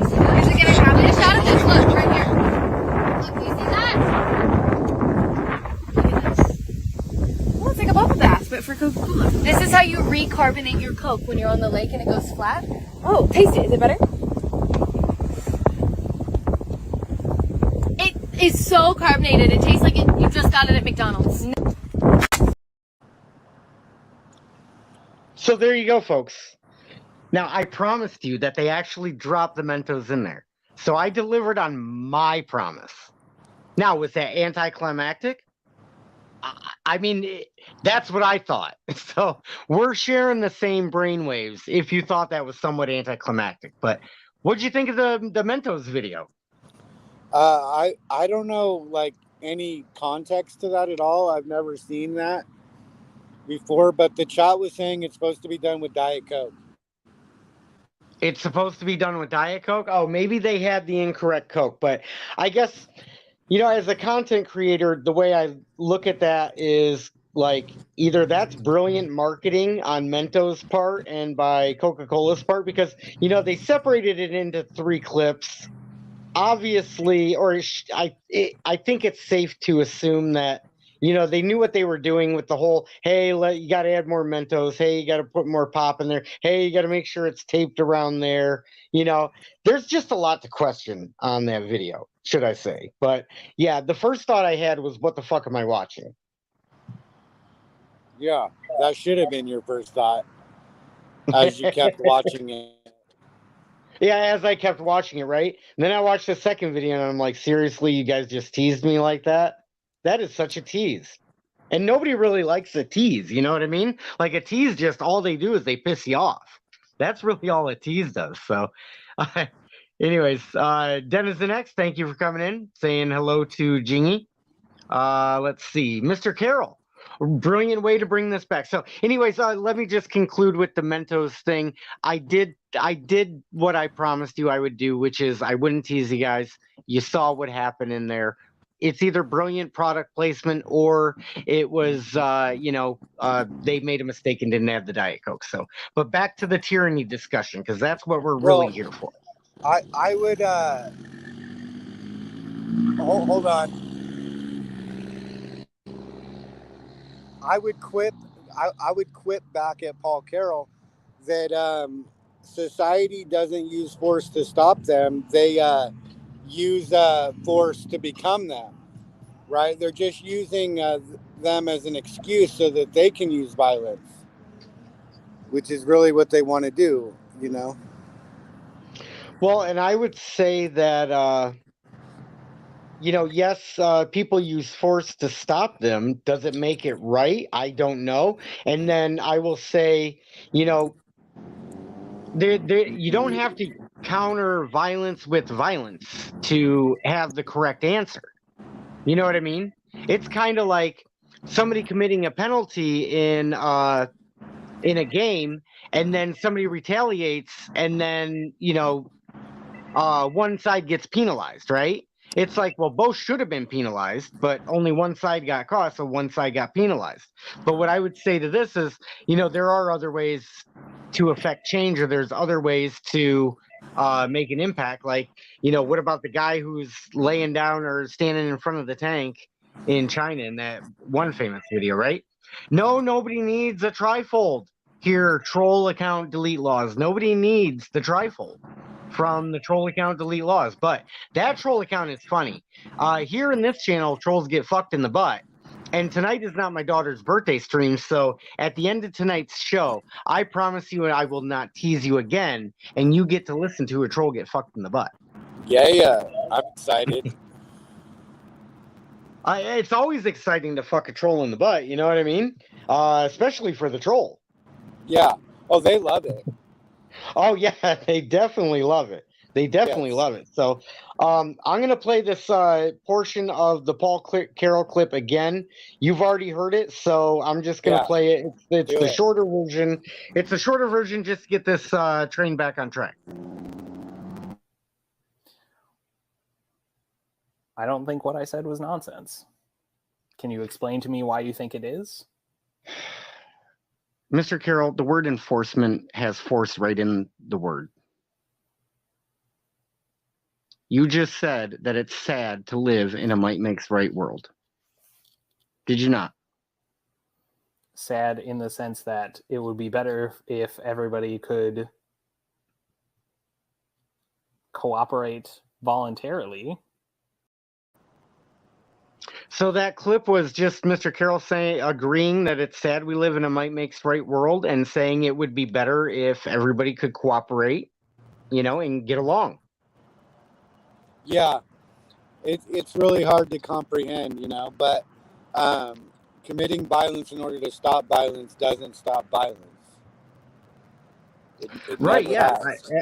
Is it gonna happen? A shot of this. Look, right here. Look, do you see that? Look at this. Well, it's like a bubble bath, but for Coca-Cola. This is how you recarbonate your Coke when you're on the lake and it goes flat. Oh, taste it. Is it better? It is so carbonated. It tastes like you just got it at McDonald's. So there you go, folks. Now, I promised you that they actually dropped the Mentos in there. So I delivered on my promise. Now, was that anticlimactic? I mean, that's what I thought. So we're sharing the same brainwaves if you thought that was somewhat anticlimactic. But what'd you think of the Mentos video? I don't know, like, any context to that at all. I've never seen that before, but the chat was saying it's supposed to be done with Diet Coke. It's supposed to be done with Diet Coke? Oh, maybe they had the incorrect Coke. But I guess, you know, as a content creator, the way I look at that is like either that's brilliant marketing on Mentos' part and by Coca-Cola's part, because, you know, they separated it into 3 clips. Obviously, or I think it's safe to assume that, you know, they knew what they were doing with the whole, hey, you got to add more Mentos. Hey, you got to put more pop in there. Hey, you got to make sure it's taped around there. You know, there's just a lot to question on that video, should I say. But yeah, the first thought I had was, what the fuck am I watching? Yeah, that should have been your first thought as you kept watching it. Yeah, as I kept watching it, right? And then I watched the second video and I'm like, seriously, you guys just teased me like that? That is such a tease. And nobody really likes a tease, you know what I mean? Like a tease, just all they do is they piss you off. That's really all a tease does. So, anyways, Denizen X, thank you for coming in, saying hello to Jingy. Let's see, Mr. Carroll. Brilliant way to bring this back. So, anyways, let me just conclude with the Mentos thing. I did what I promised you I would do, which is I wouldn't tease you guys. You saw what happened in there. It's either brilliant product placement or it was, they made a mistake and didn't have the Diet Coke. So, but back to the tyranny discussion, because that's what we're really here for. I would, hold on. I would quip back at Paul Carroll that society doesn't use force to stop them. They use force to become them, right? They're just using them as an excuse so that they can use violence, which is really what they want to do, you know? Well, and I would say that, yes, people use force to stop them. Does it make it right? I don't know. And then I will say, you don't have to counter violence with violence to have the correct answer. You know what I mean? It's kind of like somebody committing a penalty in a game, and then somebody retaliates, and then one side gets penalized, right? It's like, well, both should have been penalized, but only one side got caught, so one side got penalized. But what I would say to this is, there are other ways to affect change, or there's other ways to make an impact. Like, what about the guy who's laying down or standing in front of the tank in China in that one famous video, right? No, nobody needs a trifold. Here, troll account delete laws. Nobody needs the trifold from the troll account delete laws, but that troll account is funny. Here in this channel, trolls get fucked in the butt. And tonight is not my daughter's birthday stream, so at the end of tonight's show, I promise you I will not tease you again, and you get to listen to a troll get fucked in the butt. Yeah, I'm excited. It's always exciting to fuck a troll in the butt, you know what I mean? Especially for the troll. Yeah. Oh, they love it. Oh, yeah, they definitely love it. They definitely love it. So I'm going to play this portion of the Paul Carroll clip again. You've already heard it, so I'm just going to play it. It's the shorter version. It's a shorter version just to get this train back on track. I don't think what I said was nonsense. Can you explain to me why you think it is? Mr. Carroll, the word enforcement has force right in the word. You just said that it's sad to live in a might makes right world. Did you not? Sad in the sense that it would be better if everybody could cooperate voluntarily. So that clip was just Mr. Carroll agreeing that it's sad we live in a might makes right world, and saying it would be better if everybody could cooperate, and get along. Yeah, it's really hard to comprehend, but committing violence in order to stop violence doesn't stop violence. It Right? never Yeah. has.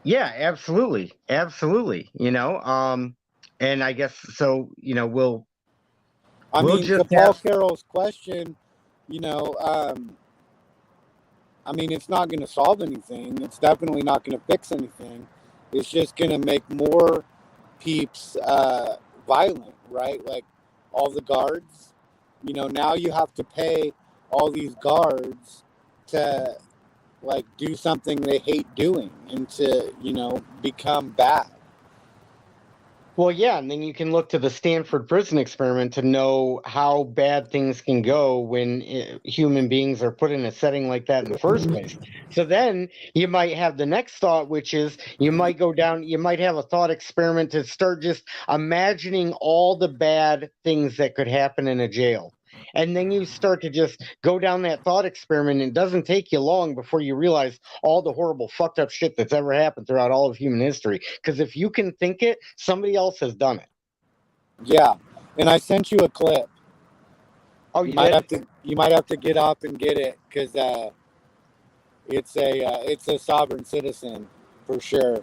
Yeah. Absolutely. Absolutely. And I guess so. We'll. I We'll mean, just to Paul have- Carroll's question, it's not going to solve anything. It's definitely not going to fix anything. It's just going to make more peeps violent, right? Like all the guards, now you have to pay all these guards to like do something they hate doing and to, become bad. Well, yeah, and then you can look to the Stanford prison experiment to know how bad things can go when human beings are put in a setting like that in the first place. So then you might have the next thought, which is you might have a thought experiment to start just imagining all the bad things that could happen in a jail. And then you start to just go down that thought experiment, and it doesn't take you long before you realize all the horrible fucked up shit that's ever happened throughout all of human history. Because if you can think it, somebody else has done it. Yeah, and I sent you a clip. Oh, you might have to get up and get it, because it's a sovereign citizen for sure.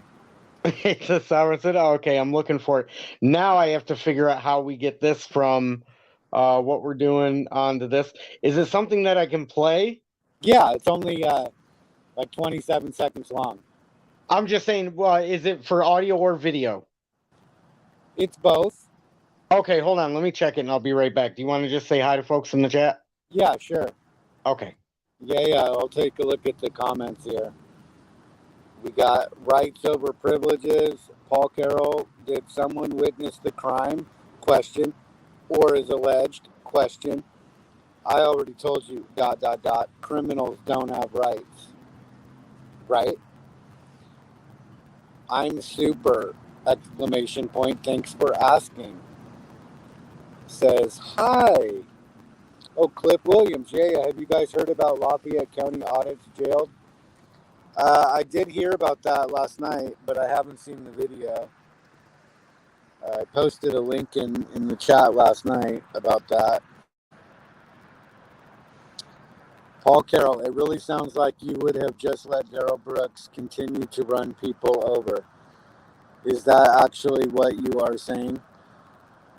It's a sovereign citizen. Oh, okay, I'm looking for it now. I have to figure out how we get this from what we're doing onto this. Is it something that I can play? Yeah, it's only like 27 seconds long. I'm just saying, is it for audio or video? It's both. Okay, hold on. Let me check it, and I'll be right back. Do you want to just say hi to folks in the chat? Yeah, sure. Okay. Yeah, I'll take a look at the comments here. We got rights over privileges. Paul Carroll, did someone witness the crime? Question. Or is alleged? Question. I already told you, ... Criminals don't have rights. Right? I'm super! ! Thanks for asking. Says, hi! Oh, Cliff Williams. Yeah, have you guys heard about Lafayette County audits jailed? I did hear about that last night, but I haven't seen the video. I posted a link in the chat last night about that. Paul Carroll, it really sounds like you would have just let Daryl Brooks continue to run people over. Is that actually what you are saying?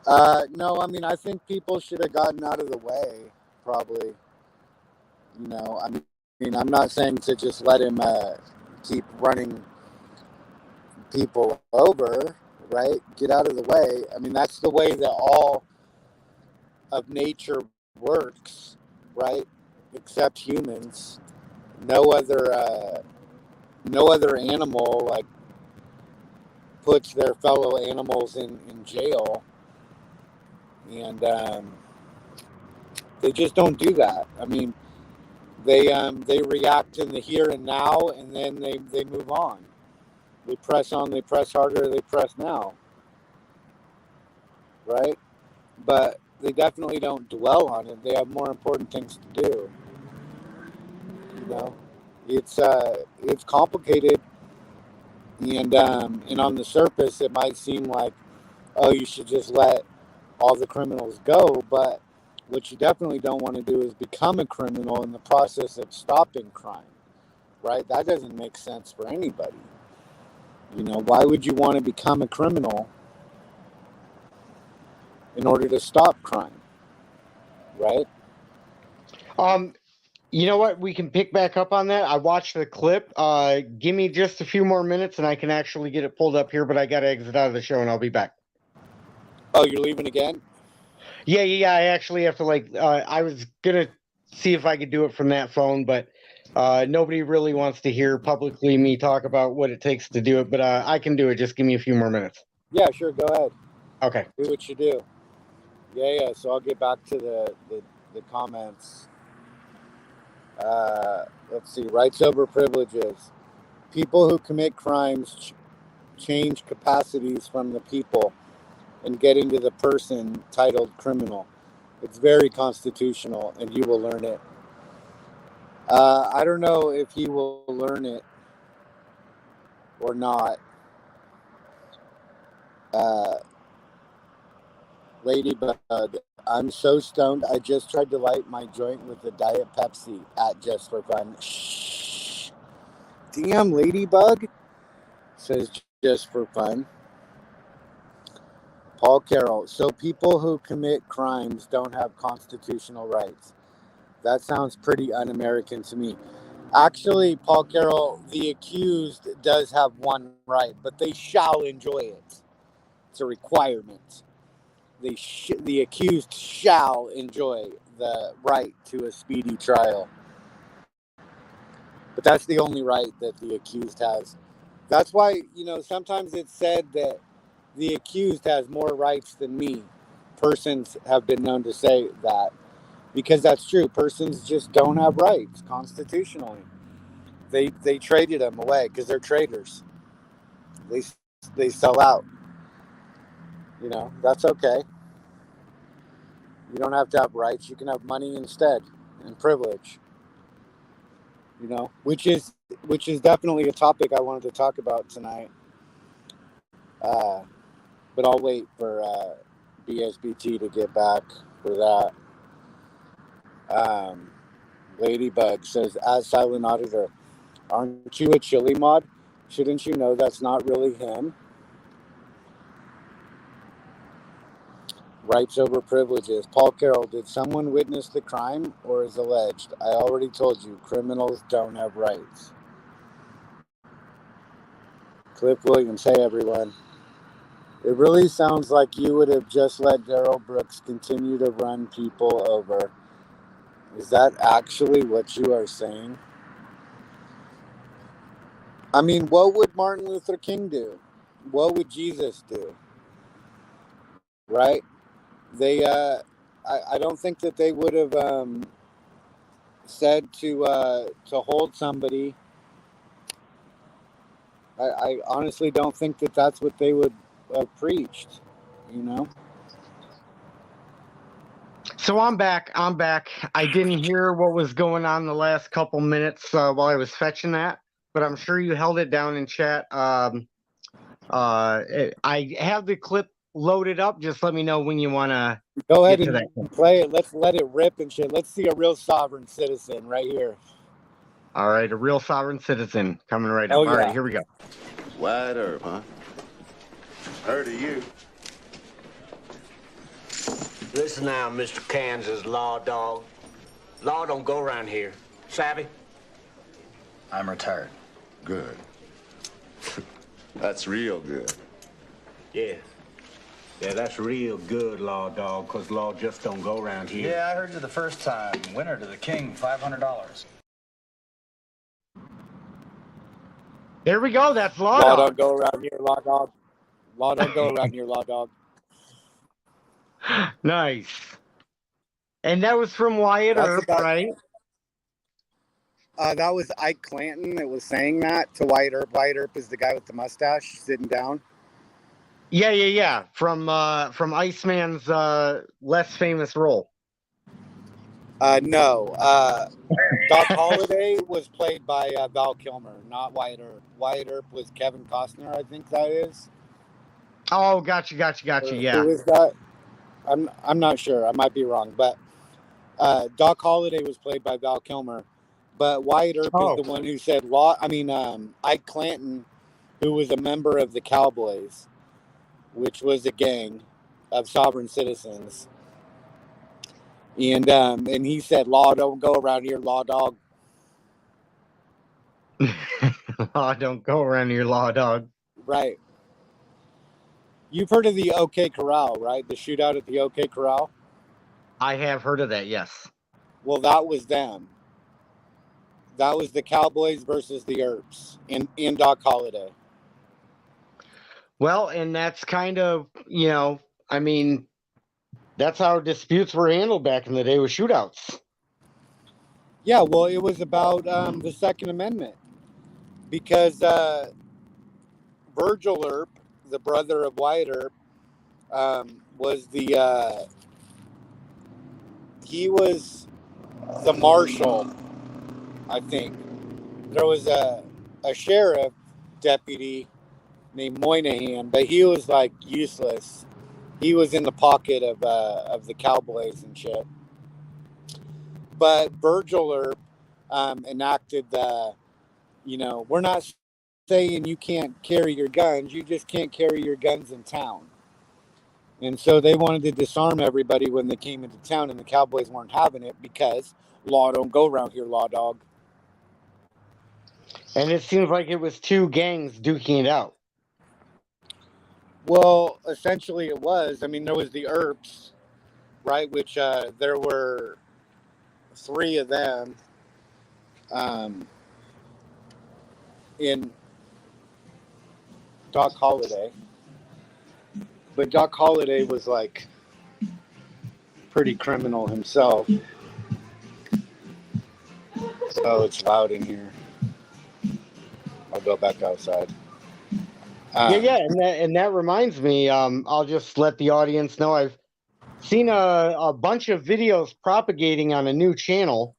No, I think people should have gotten out of the way, probably. I'm not saying to just let him keep running people over, right? Get out of the way. That's the way that all of nature works, right? Except humans. No other animal like puts their fellow animals in jail, and they just don't do that. They react in the here and now, and then they move on. They press on, they press harder, they press now. Right? But they definitely don't dwell on it. They have more important things to do. It's complicated, and on the surface it might seem like, oh, you should just let all the criminals go, but what you definitely don't want to do is become a criminal in the process of stopping crime, right? That doesn't make sense for anybody. Why would you want to become a criminal in order to stop crime, right? You know what? We can pick back up on that. I watched the clip. Give me just a few more minutes, and I can actually get it pulled up here, but I got to exit out of the show, and I'll be back. Oh, you're leaving again? Yeah. I actually have to, I was going to see if I could do it from that phone, but nobody really wants to hear publicly me talk about what it takes to do it, but I can do it. Just give me a few more minutes. Yeah, sure. Go ahead. Okay. Do what you do. Yeah. So I'll get back to the comments. Let's see. Rights over privileges. People who commit crimes change capacities from the people. and getting to the person titled criminal. It's very constitutional, and you will learn it. I don't know if he will learn it or not. Ladybug, I'm so stoned. I just tried to light my joint with a Diet Pepsi at Just for Fun. Shh. Damn, Ladybug, says Just for Fun. Paul Carroll. So people who commit crimes don't have constitutional rights. That sounds pretty un-American to me. Actually, Paul Carroll, the accused does have one right, but they shall enjoy it. It's a requirement. The accused shall enjoy the right to a speedy trial. But that's the only right that the accused has. That's why, sometimes it's said that the accused has more rights than me. Persons have been known to say that. Because that's true. Persons just don't have rights constitutionally. They traded them away because they're traitors. They sell out. That's okay. You don't have to have rights. You can have money instead and privilege. Which is definitely a topic I wanted to talk about tonight. But I'll wait for BSBT to get back for that. Ladybug says, as silent auditor, aren't you a chili mod? Shouldn't you know that's not really him? Rights over privileges. Paul Carroll, did someone witness the crime or is alleged? I already told you, criminals don't have rights. Cliff Williams, hey everyone. It really sounds like you would have just let Daryl Brooks continue to run people over. Is that actually what you are saying? I mean, what would Martin Luther King do? What would Jesus do? Right? I don't think that they would have said to hold somebody. I honestly don't think that that's what they would have preached. So I'm back. I didn't hear what was going on the last couple minutes while I was fetching that, but I'm sure you held it down in chat. I have the clip loaded up. Just let me know when you want to go ahead and play it. Let's let it rip and shit. Let's see a real sovereign citizen right here. All right, a real sovereign citizen coming right up. All right, here we go. Wide Earp, huh? Heard of you. Listen now, Mr. Kansas law dog. Law don't go around here. Savvy? I'm retired. Good. That's real good. Yeah. Yeah, that's real good, law dog, because law just don't go around here. Yeah, I heard you the first time. Winner to the king, $500. There we go. That's law dog. Law don't go around here, law dog. Law don't go around here, law dog. Nice. And that was from Wyatt Earp, right? That was Ike Clanton that was saying that to Wyatt Earp. Wyatt Earp is the guy with the mustache sitting down. Yeah. From Iceman's less famous role. No. Doc Holliday was played by Val Kilmer, not Wyatt Earp. Wyatt Earp was Kevin Costner, I think that is. Oh, gotcha. Yeah. Who is that? I'm not sure. I might be wrong, but Doc Holliday was played by Val Kilmer, but Wyatt Earp is the one who said Ike Clanton, who was a member of the Cowboys, which was a gang of sovereign citizens, and he said, "Law don't go around here, law dog." Law don't go around here, law dog. Right. You've heard of the OK Corral, right? The shootout at the OK Corral? I have heard of that, yes. Well, that was them. That was the Cowboys versus the Earps in Doc Holliday. Well, and that's kind of, that's how disputes were handled back in the day with shootouts. Yeah, well, it was about the Second Amendment. Because Virgil Earp, the brother of Wyatt Earp, was he was the marshal, I think. There was a sheriff deputy named Moynihan, but he was like useless. He was in the pocket of the cowboys and shit. But Virgil enacted the, we're not saying you can't carry your guns, you just can't carry your guns in town. And so they wanted to disarm everybody when they came into town, and the cowboys weren't having it because law don't go around here, law dog. And it seems like it was two gangs duking it out. Well, essentially it was. I mean, there was the Earps, right, which there were 3 of them in Doc Holliday. But Doc Holliday was like pretty criminal himself. Oh, it's loud in here. I'll go back outside. Yeah, and that reminds me. I'll just let the audience know I've seen a bunch of videos propagating on a new channel,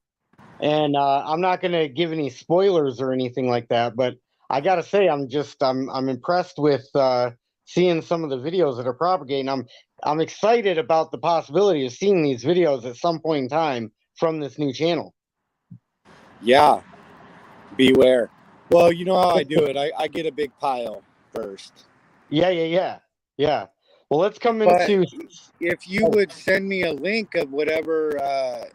and I'm not going to give any spoilers or anything like that. But I got to say, I'm impressed with seeing some of the videos that are propagating. I'm excited about the possibility of seeing these videos at some point in time from this new channel. Yeah, beware. Well, you know how I do it. I get a big pile first. Yeah. Well, let's come into. If you would send me a link of whatever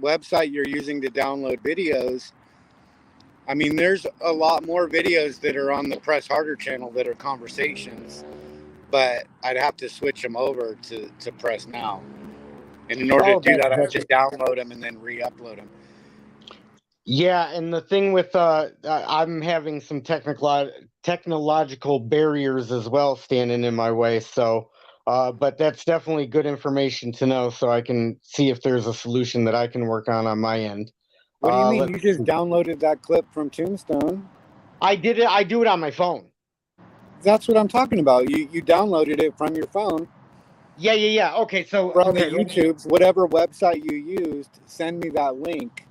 website you're using to download videos, I mean, there's a lot more videos that are on the Press Harder channel that are conversations, but I'd have to switch them over to Press Now. And in order to do that, I have to download them and then re-upload them. Yeah, and the thing with I'm having some technological barriers as well standing in my way. So, but that's definitely good information to know, so I can see if there's a solution that I can work on my end. What do you mean? You just downloaded that clip from Tombstone? I did it. I do it on my phone. That's what I'm talking about. You downloaded it from your phone. Yeah. Okay, so from the YouTubes, whatever website you used, send me that link.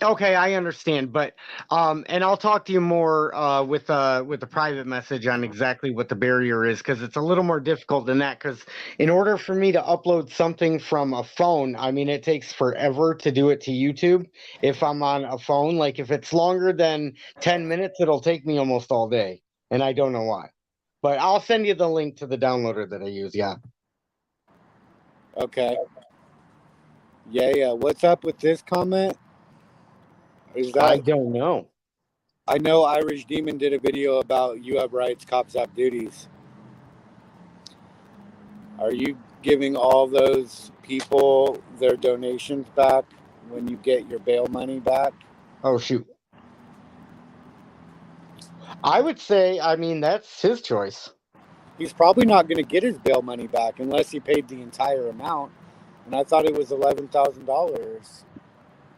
Okay, I understand, but and I'll talk to you more with a private message on exactly what the barrier is, because it's a little more difficult than that. Because in order for me to upload something from a phone, I mean, it takes forever to do it to YouTube. If I'm on a phone, like if it's longer than 10 minutes, it'll take me almost all day, and I don't know why. But I'll send you the link to the downloader that I use. Yeah. Okay. Yeah. What's up with this comment? I don't know. I know Irish Demon did a video about you have rights, cops have duties. Are you giving all those people their donations back when you get your bail money back? Oh, shoot. I would say, I mean, that's his choice. He's probably not going to get his bail money back unless he paid the entire amount. And I thought it was $11,000.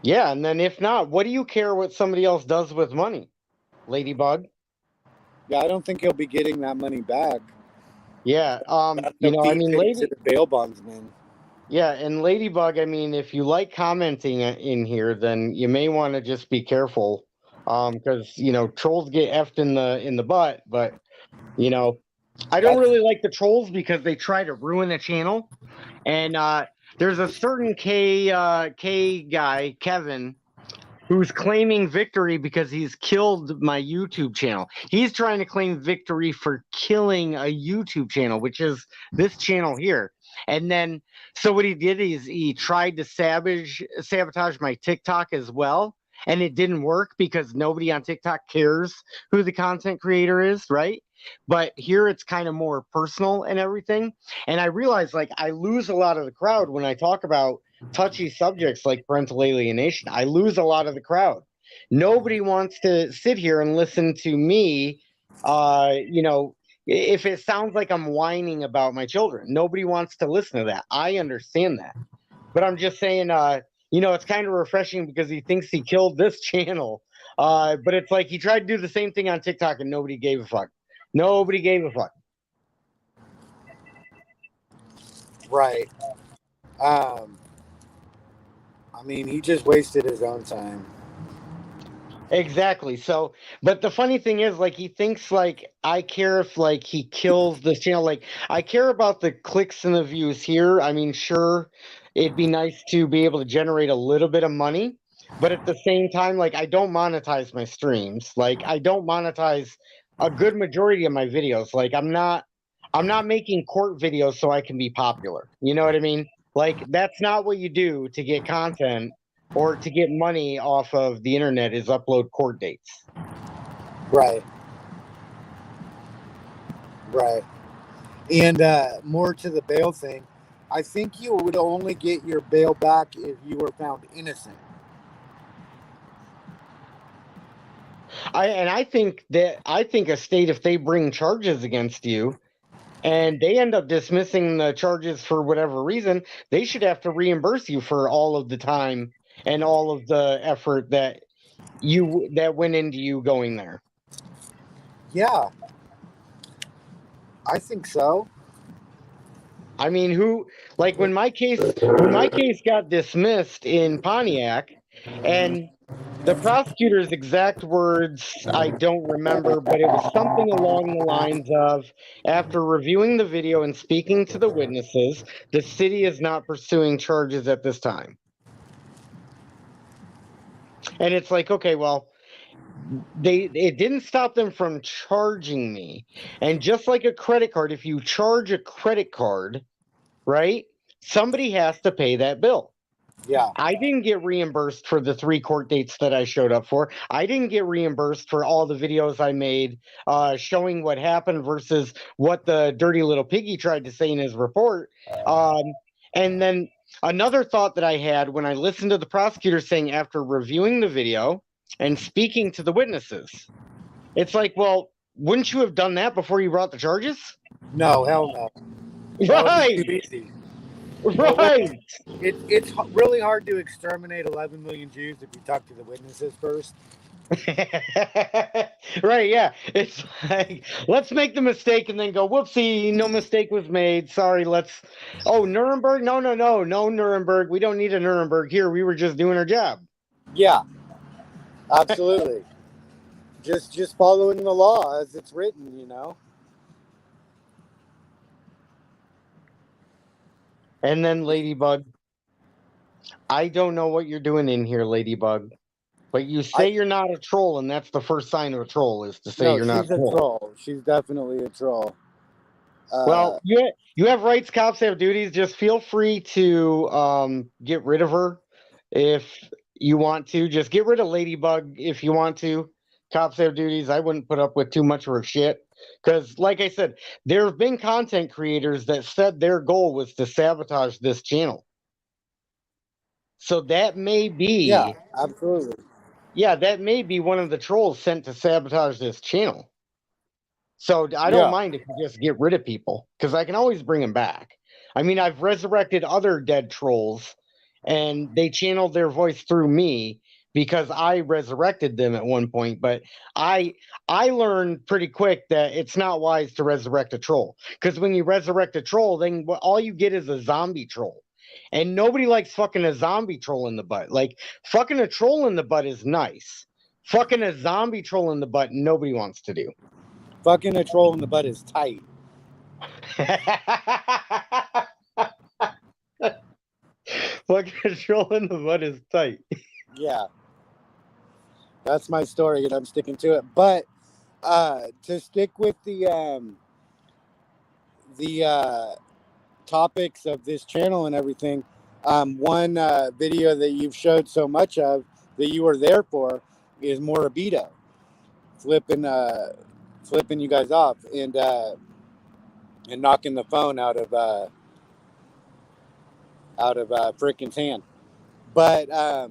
Yeah, and then if not, what do you care what somebody else does with money, Ladybug? Yeah, I don't think he'll be getting that money back. Yeah, I mean, the bail bondsman. Yeah, and Ladybug, I mean, if you like commenting in here, then you may want to just be careful, because trolls get effed in the butt. But I don't really like the trolls because they try to ruin the channel, and there's a certain K guy, Kevin, who's claiming victory because he's killed my YouTube channel. He's trying to claim victory for killing a YouTube channel, which is this channel here. And then, so what he did is he tried to sabotage my TikTok as well. And it didn't work because nobody on TikTok cares who the content creator is, right? But here it's kind of more personal and everything. And I realize, like, I lose a lot of the crowd when I talk about touchy subjects like parental alienation. I lose a lot of the crowd. Nobody wants to sit here and listen to me, if it sounds like I'm whining about my children. Nobody wants to listen to that. I understand that. But I'm just saying, it's kind of refreshing because he thinks he killed this channel. But it's like he tried to do the same thing on TikTok and nobody gave a fuck. Nobody gave a fuck. Right. I mean, he just wasted his own time. Exactly. So, but the funny thing is, like, he thinks like I care if like he kills this channel. Like, I care about the clicks and the views here. I mean, sure, it'd be nice to be able to generate a little bit of money, but at the same time, like, I don't monetize my streams. Like, I don't monetize a good majority of my videos. Like, I'm not making court videos so I can be popular. You know what I mean? Like, that's not what you do to get content or to get money off of the internet is upload court dates. Right. Right. And more to the bail thing, I think you would only get your bail back if you were found innocent. I think a state, if they bring charges against you and they end up dismissing the charges for whatever reason, they should have to reimburse you for all of the time and all of the effort that went into you going there. Yeah, I think so. I mean, when my case got dismissed in Pontiac, and the prosecutor's exact words I don't remember, but it was something along the lines of, after reviewing the video and speaking to the witnesses, the city is not pursuing charges at this time. And it's like, okay, well, it didn't stop them from charging me. And just like a credit card, if you charge a credit card, right, somebody has to pay that bill. Yeah. I didn't get reimbursed for the 3 court dates that I showed up for. I didn't get reimbursed for all the videos I made showing what happened versus what the dirty little piggy tried to say in his report. And then another thought that I had when I listened to the prosecutor saying, after reviewing the video and speaking to the witnesses, it's like, well, wouldn't you have done that before you brought the charges? No, hell no. Right. Too easy. Right. It's really hard to exterminate 11 million Jews if you talk to the witnesses first. Right, yeah. It's like, let's make the mistake and then go, whoopsie, no mistake was made. Sorry, Nuremberg? No, Nuremberg. We don't need a Nuremberg here. We were just doing our job. Yeah, absolutely. just following the law as it's written, you know? And then Ladybug, I don't know what you're doing in here, Ladybug, but you say you're not a troll, and that's the first sign of a troll, is to say you're not a troll. She's a troll. She's definitely a troll. Well, you have rights, cops have duties. Just feel free to get rid of her if you want to. Just get rid of Ladybug if you want to. Cops have duties. I wouldn't put up with too much of her shit. Because, like I said, there have been content creators that said their goal was to sabotage this channel. So that may be... Yeah, absolutely. Yeah, that may be one of the trolls sent to sabotage this channel. So I don't mind if you just get rid of people, because I can always bring them back. I mean, I've resurrected other dead trolls, and they channeled their voice through me because I resurrected them at one point. But I learned pretty quick that it's not wise to resurrect a troll, because when you resurrect a troll, then all you get is a zombie troll. And nobody likes fucking a zombie troll in the butt. Like, fucking a troll in the butt is nice. Fucking a zombie troll in the butt, nobody wants to do. Fucking a troll in the butt is tight. Fucking a troll in the butt is tight. Yeah. That's my story, and I'm sticking to it. But to stick with the topics of this channel and everything, one video that you've showed so much of that you were there for is Morabito flipping you guys off and knocking the phone out of Frickin's hand. But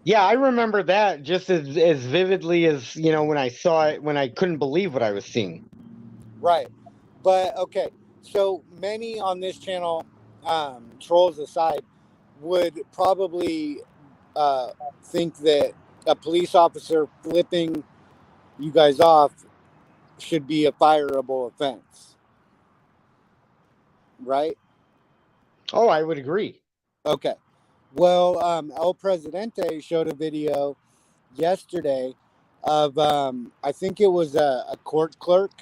yeah, I remember that just as vividly as, you know, when I saw it, when I couldn't believe what I was seeing. Right. But okay, so many on this channel, trolls aside, would probably think that a police officer flipping you guys off should be a fireable offense. Right? Oh, I would agree. Okay. Well, El Presidente showed a video yesterday of, I think it was a court clerk,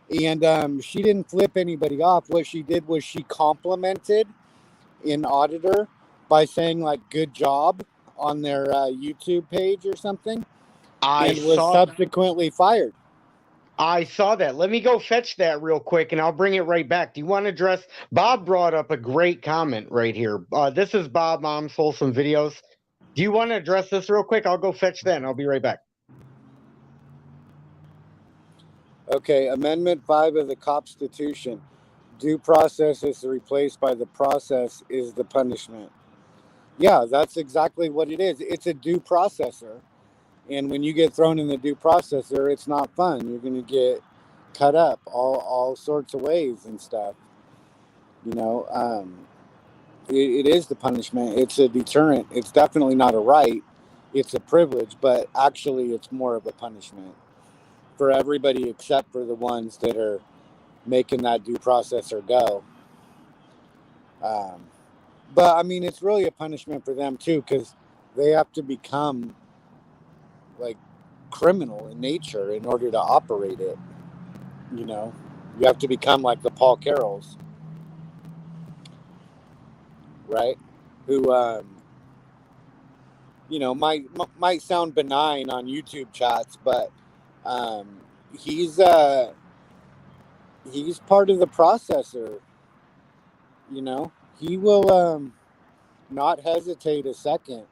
and she didn't flip anybody off. What she did was she complimented an auditor by saying, like, good job on their YouTube page or something, and was subsequently fired. I saw that. Let me go fetch that real quick, and I'll bring it right back. Do you want to address? Bob brought up a great comment right here. This is Bob Mom's Wholesome Videos. Do you want to address this real quick? I'll go fetch that, and I'll be right back. Okay, Amendment 5 of the Constitution. Due process is replaced by the process is the punishment. Yeah, that's exactly what it is. It's a due processor. And when you get thrown in the due processor, it's not fun. You're going to get cut up all sorts of ways and stuff. You know, it is the punishment. It's a deterrent. It's definitely not a right. It's a privilege, but actually it's more of a punishment for everybody except for the ones that are making that due processor go. But I mean, it's really a punishment for them too, because they have to become like criminal in nature in order to operate it. You know, you have to become like the Paul Carrolls, right? Who, you know, might sound benign on YouTube chats, but he's part of the processor. You know, he will not hesitate a second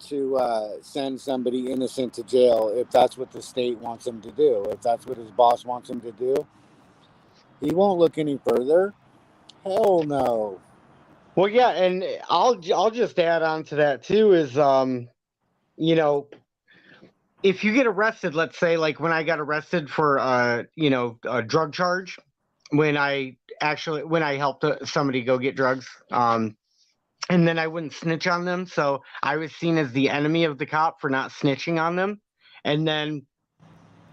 to send somebody innocent to jail if that's what the state wants him to do. If that's what his boss wants him to do, he won't look any further. Hell no. Well, yeah, and I'll just add on to that too is you know, if you get arrested, let's say like when I got arrested for you know, a drug charge, when I helped somebody go get drugs, and then I wouldn't snitch on them, so I was seen as the enemy of the cop for not snitching on them. And then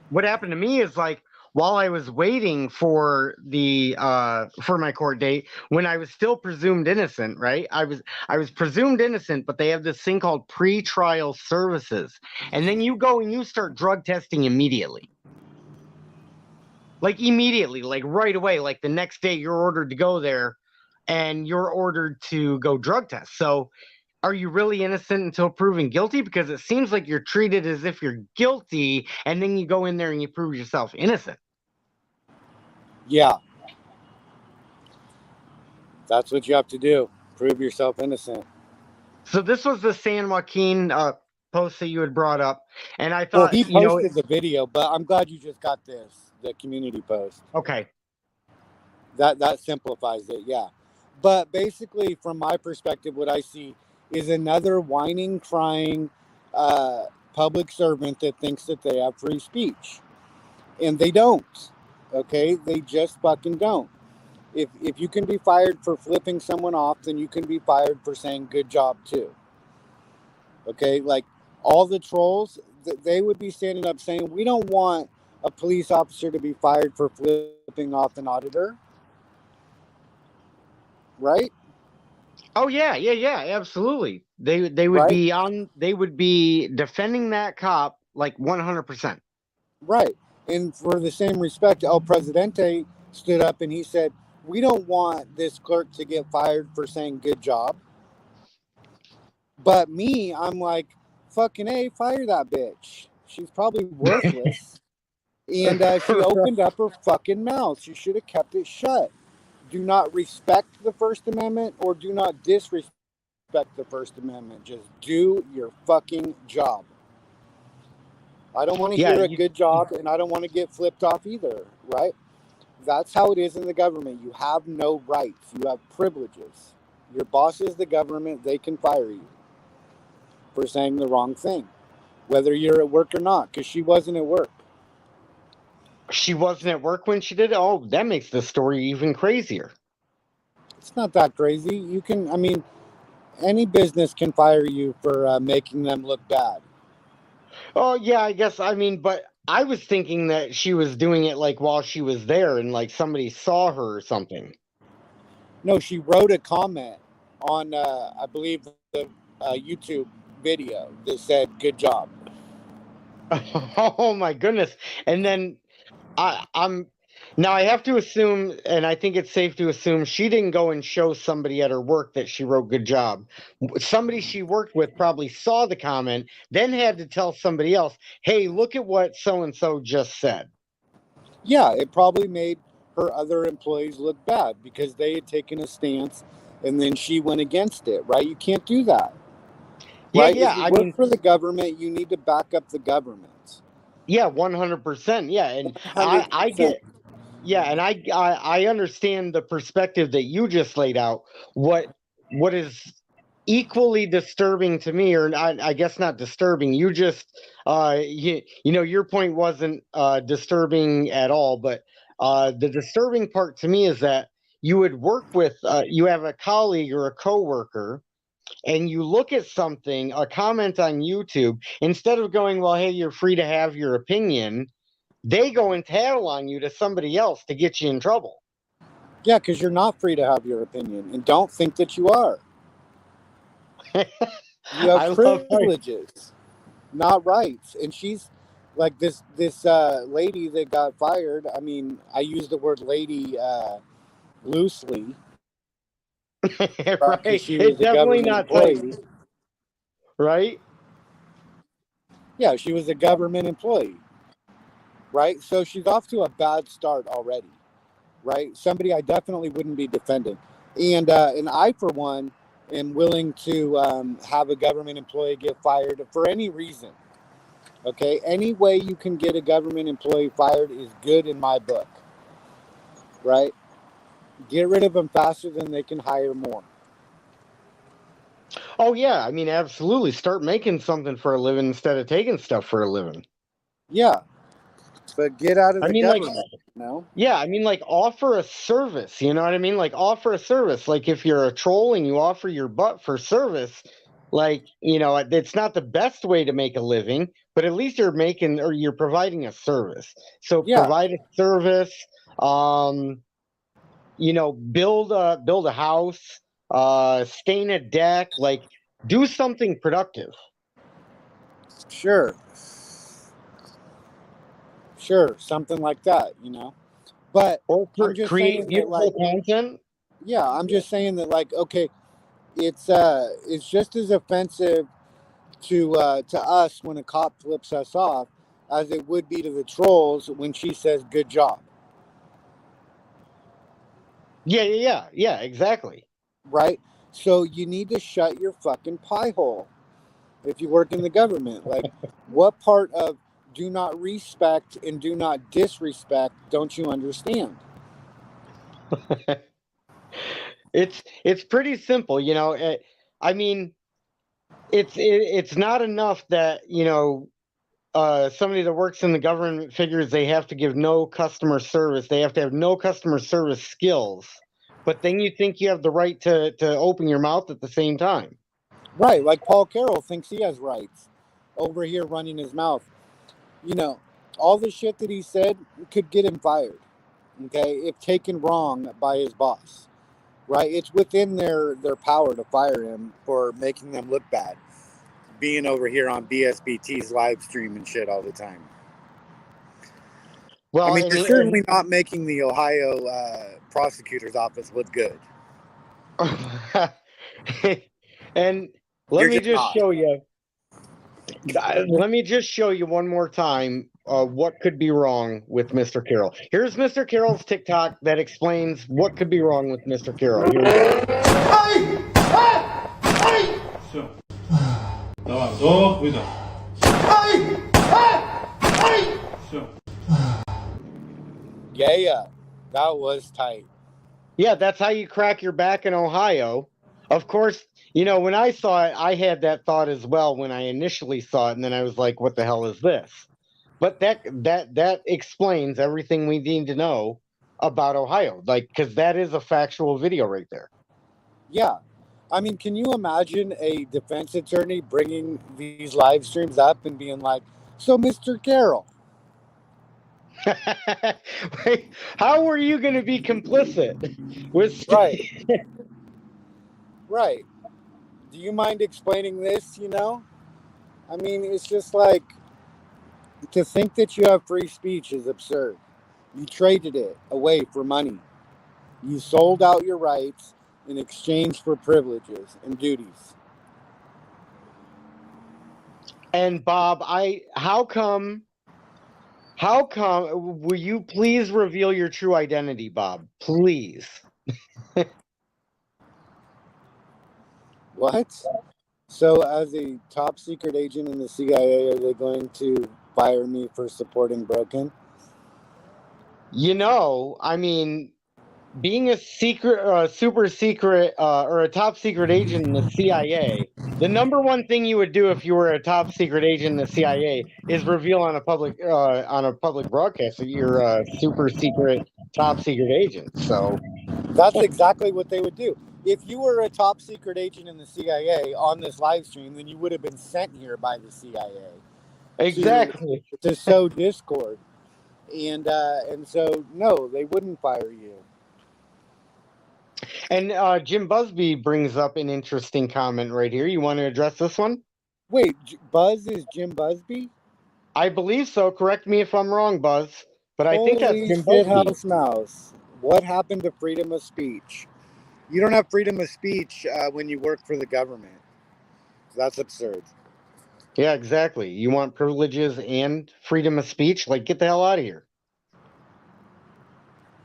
what happened to me is like while I was waiting for my court date, when I was still presumed innocent, right? I was presumed innocent, but they have this thing called pretrial services, and then you go and you start drug testing immediately. Like immediately, like right away, like the next day you're ordered to go there and you're ordered to go drug test. So are you really innocent until proven guilty? Because it seems like you're treated as if you're guilty, and then you go in there and you prove yourself innocent. Yeah. That's what you have to do. Prove yourself innocent. So this was the San Joaquin post that you had brought up. And I thought, well, he posted the video, but I'm glad you just got this, the community post. Okay. That simplifies it, yeah. But basically, from my perspective, what I see is another whining, crying public servant that thinks that they have free speech. And they don't. Okay? They just fucking don't. If you can be fired for flipping someone off, then you can be fired for saying good job too. Okay? Like all the trolls, they would be standing up saying, we don't want a police officer to be fired for flipping off an auditor. Right? Oh yeah, absolutely. They would right? They would be defending that cop like 100%. Right. And for the same respect, El Presidente stood up and he said, we don't want this clerk to get fired for saying good job. But me, I'm like, fucking A, fire that bitch. She's probably worthless. And she opened up her fucking mouth. She should have kept it shut. Do not respect the First Amendment or do not disrespect the First Amendment. Just do your fucking job. I don't want to hear a good job, and I don't want to get flipped off either, right? That's how it is in the government. You have no rights. You have privileges. Your boss is the government. They can fire you for saying the wrong thing, whether you're at work or not, because she wasn't at work. She wasn't at work when she did it? Oh, that makes the story even crazier. It's not that crazy. You can, I mean, any business can fire you for making them look bad. Oh, yeah, I guess. I mean, but I was thinking that she was doing it like while she was there and like somebody saw her or something. No, she wrote a comment on, I believe, the YouTube video that said, "Good job." Oh my goodness! And then I'm now I have to assume, and I think it's safe to assume, she didn't go and show somebody at her work that she wrote "good job." Somebody she worked with probably saw the comment, then had to tell somebody else, "Hey, look at what so and so just said." Yeah, it probably made her other employees look bad because they had taken a stance, and then she went against it. Right? You can't do that. Yeah, Right? yeah. If you I work mean, for the government, you need to back up the government. yeah, 100%. Yeah, and I 100%. get. Yeah, and I understand the perspective that you just laid out. What is equally disturbing to me, or I guess not disturbing, you just you know, your point wasn't disturbing at all, but the disturbing part to me is that you would work with you have a colleague or a coworker, and you look at something, a comment on YouTube, instead of going, well, hey, you're free to have your opinion, they go and tattle on you to somebody else to get you in trouble. Yeah, because you're not free to have your opinion, and don't think that you are. You I have love privileges, not rights. And she's like this lady that got fired. I mean, I use the word lady loosely, right? right. Because she It's was a definitely government not tight, employee. right? Yeah, she was a government employee, right? So she's off to a bad start already, right? Somebody I definitely wouldn't be defending. And I, for one, am willing to have a government employee get fired for any reason. Okay, any way you can get a government employee fired is good in my book, right? Get rid of them faster than they can hire more. Oh yeah, I mean, absolutely. Start making something for a living instead of taking stuff for a living. Yeah, but get out of I the mean, like, government, no? yeah, I mean, like, offer a service. You know what I mean? Like, offer a service. Like, if you're a troll and you offer your butt for service, like, you know, it's not the best way to make a living, but at least you're making, or you're providing a service. So Yeah, provide a service. You know, build a house, stain a deck, like, do something productive. sure, something like that, you know. But Or I'm just create saying that, beautiful like, content. yeah, I'm just saying that, like, okay, it's just as offensive to us when a cop flips us off as it would be to the trolls when she says "good job." Yeah, exactly. Right? So you need to shut your fucking pie hole if you work in the government. Like, what part of do not respect and do not disrespect don't you understand? It's pretty simple, you know. I mean, it's not enough that, you know, somebody that works in the government figures they have to give no customer service, they have to have no customer service skills, but then you think you have the right to open your mouth at the same time. Right, like Paul Carroll thinks he has rights over here running his mouth. You know, all the shit that he said could get him fired, okay, if taken wrong by his boss. Right? It's within their power to fire him for making them look bad, being over here on BSBT's live stream and shit all the time. Well, I mean, you're certainly not making the Ohio prosecutor's office look good. and let You're me just just not. show you. Let me just show you one more time what could be wrong with Mr. Carroll. Here's Mr. Carroll's TikTok that explains what could be wrong with Mr. Carroll. Here we go. Yeah, that was tight. Yeah, that's how you crack your back in Ohio. Of course, you know, when I saw it, I had that thought as well when I initially saw it, and then I was like, what the hell is this? But that explains everything we need to know about Ohio, like, because that is a factual video right there. Yeah. I mean, can you imagine a defense attorney bringing these live streams up and being like, so Mr. Carroll, Wait, how were you going to be complicit with Right. Right. Do you mind explaining this, you know? I mean, it's just like, to think that you have free speech is absurd. You traded it away for money. You sold out your rights in exchange for privileges and duties. And Bob, how come will you please reveal your true identity, Bob? Please. What? So, as a top secret agent in the CIA, are they going to fire me for supporting Broken? I mean, being a secret, super secret, or a top secret agent in the CIA, the number one thing you would do if you were a top secret agent in the CIA is reveal on a public broadcast that you're a super secret, top secret agent. So that's exactly what they would do. If you were a top secret agent in the CIA on this live stream, then you would have been sent here by the CIA. Exactly. To sow discord. And so, no, they wouldn't fire you. And Jim Busby brings up an interesting comment right here. You want to address this one? Wait, Buzz is Jim Busby? I believe so. Correct me if I'm wrong, Buzz. But I think that's Jim Holy Busby. shit, mouse. What happened to freedom of speech? You don't have freedom of speech when you work for the government. That's absurd. Yeah, exactly. You want privileges and freedom of speech? Like, get the hell out of here.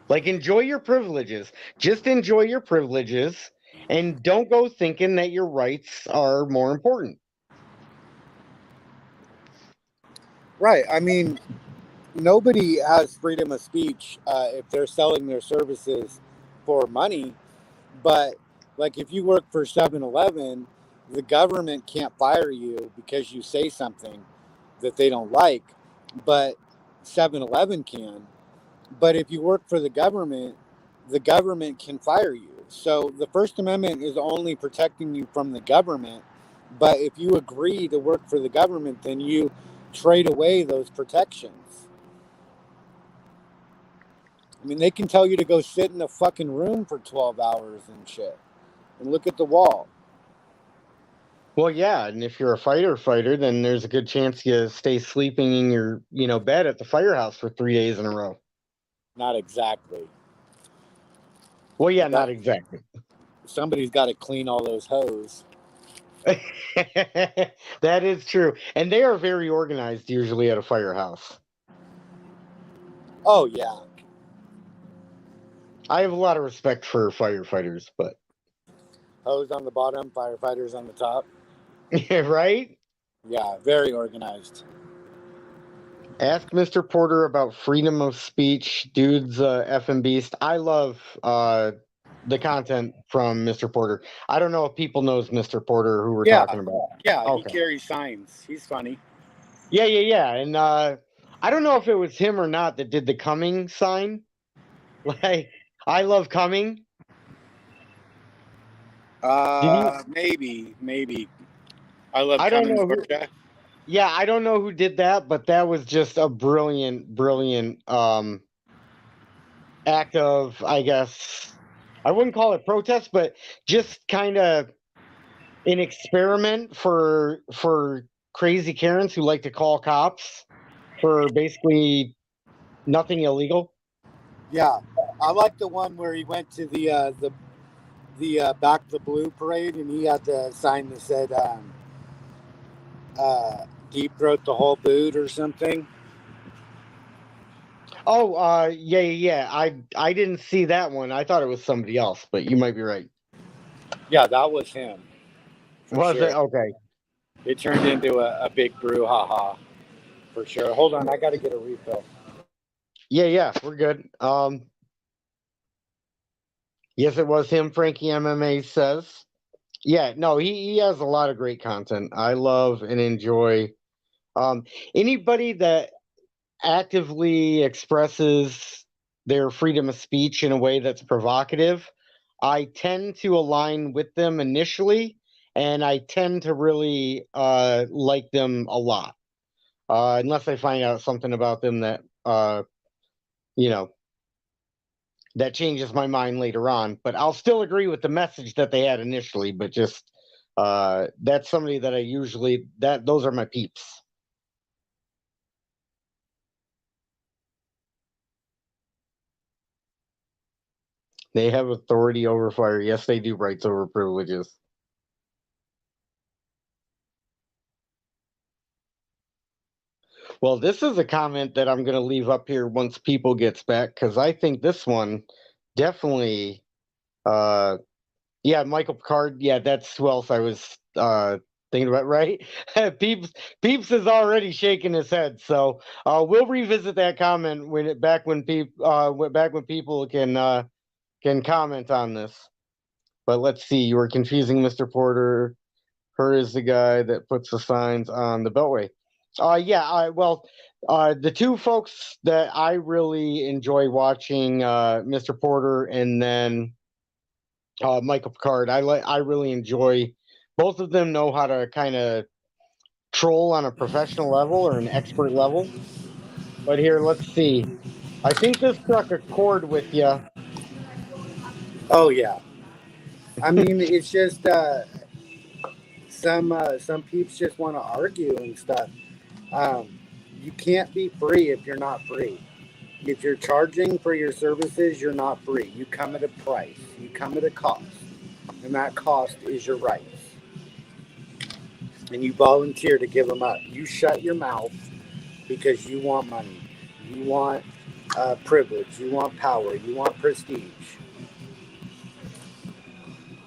Like, enjoy your privileges. Just enjoy your privileges and don't go thinking that your rights are more important. Right. I mean, nobody has freedom of speech if they're selling their services for money. But, like, if you work for 7-Eleven, the government can't fire you because you say something that they don't like, but 7-Eleven can. But if you work for the government can fire you. So the First Amendment is only protecting you from the government. But if you agree to work for the government, then you trade away those protections. I mean, they can tell you to go sit in a fucking room for 12 hours and shit and look at the wall. Well, yeah, and if you're a fighter, then there's a good chance you stay sleeping in your, bed at the firehouse for 3 days in a row. Not exactly. Well, yeah, not exactly. Somebody's got to clean all those hose. That is true. And they are very organized usually at a firehouse. Oh, yeah. I have a lot of respect for firefighters, but... Hose on the bottom, firefighters on the top. Right? Yeah, very organized. Ask Mr. Porter about freedom of speech. Dude's effing beast. I love the content from Mr. Porter. I don't know if people knows Mr. Porter who we're talking about. Yeah, okay. He carries signs. He's funny. Yeah. And I don't know if it was him or not that did the coming sign. Like, I love coming. Maybe. I love coming, Georgia. Yeah, I don't know who did that, but that was just a brilliant act of, I guess, I wouldn't call it protest, but just kind of an experiment for crazy Karens who like to call cops for basically nothing illegal. Yeah, I like the one where he went to the Back the Blue parade and he had the sign that said deep throat the whole boot or something. Oh, yeah. I didn't see that one. I thought it was somebody else, but you might be right. Yeah, that was him. Was it? Okay. It turned into a big brouhaha, for sure. Hold on, I got to get a refill. Yeah, we're good. Yes, it was him. Frankie MMA says. Yeah, no, he has a lot of great content. I love and enjoy anybody that actively expresses their freedom of speech in a way that's provocative. I tend to align with them initially, and I tend to really like them a lot, unless I find out something about them that that changes my mind later on. But I'll still agree with the message that they had initially. But just that's somebody that I usually those are my peeps. They have authority over fire. Yes, they do. Rights over privileges. Well, this is a comment that I'm going to leave up here once people gets back, because I think this one definitely, yeah, Michael Picard. Yeah, that's who else I was thinking about, right? Peeps is already shaking his head, so we'll revisit that comment when people can comment on this. But let's see. You were confusing Mr. Porter. Her is the guy that puts the signs on the Beltway. The two folks that I really enjoy watching, Mr. Porter and then Michael Picard. I really enjoy. Both of them know how to kind of troll on a professional level or an expert level. But here, let's see. I think this struck a chord with you. Oh yeah. I mean, it's just some peeps just want to argue and stuff. You can't be free if you're not free. If you're charging for your services, you're not free. You come at a price. You come at a cost. And that cost is your rights. And you volunteer to give them up. You shut your mouth because you want money. You want privilege. You want power. You want prestige.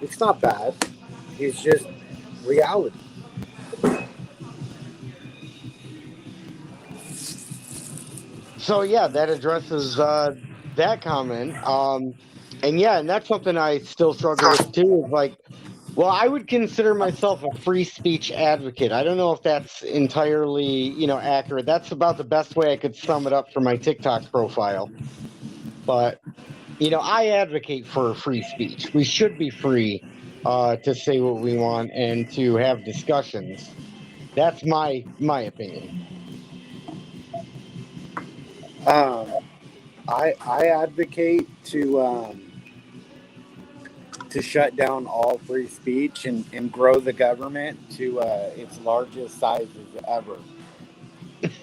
It's not bad. It's just reality. So yeah, that addresses that comment. And that's something I still struggle with too. Is like, well, I would consider myself a free speech advocate. I don't know if that's entirely, accurate. That's about the best way I could sum it up for my TikTok profile. But I advocate for free speech. We should be free to say what we want and to have discussions. That's my opinion. I advocate to shut down all free speech and grow the government to its largest sizes ever.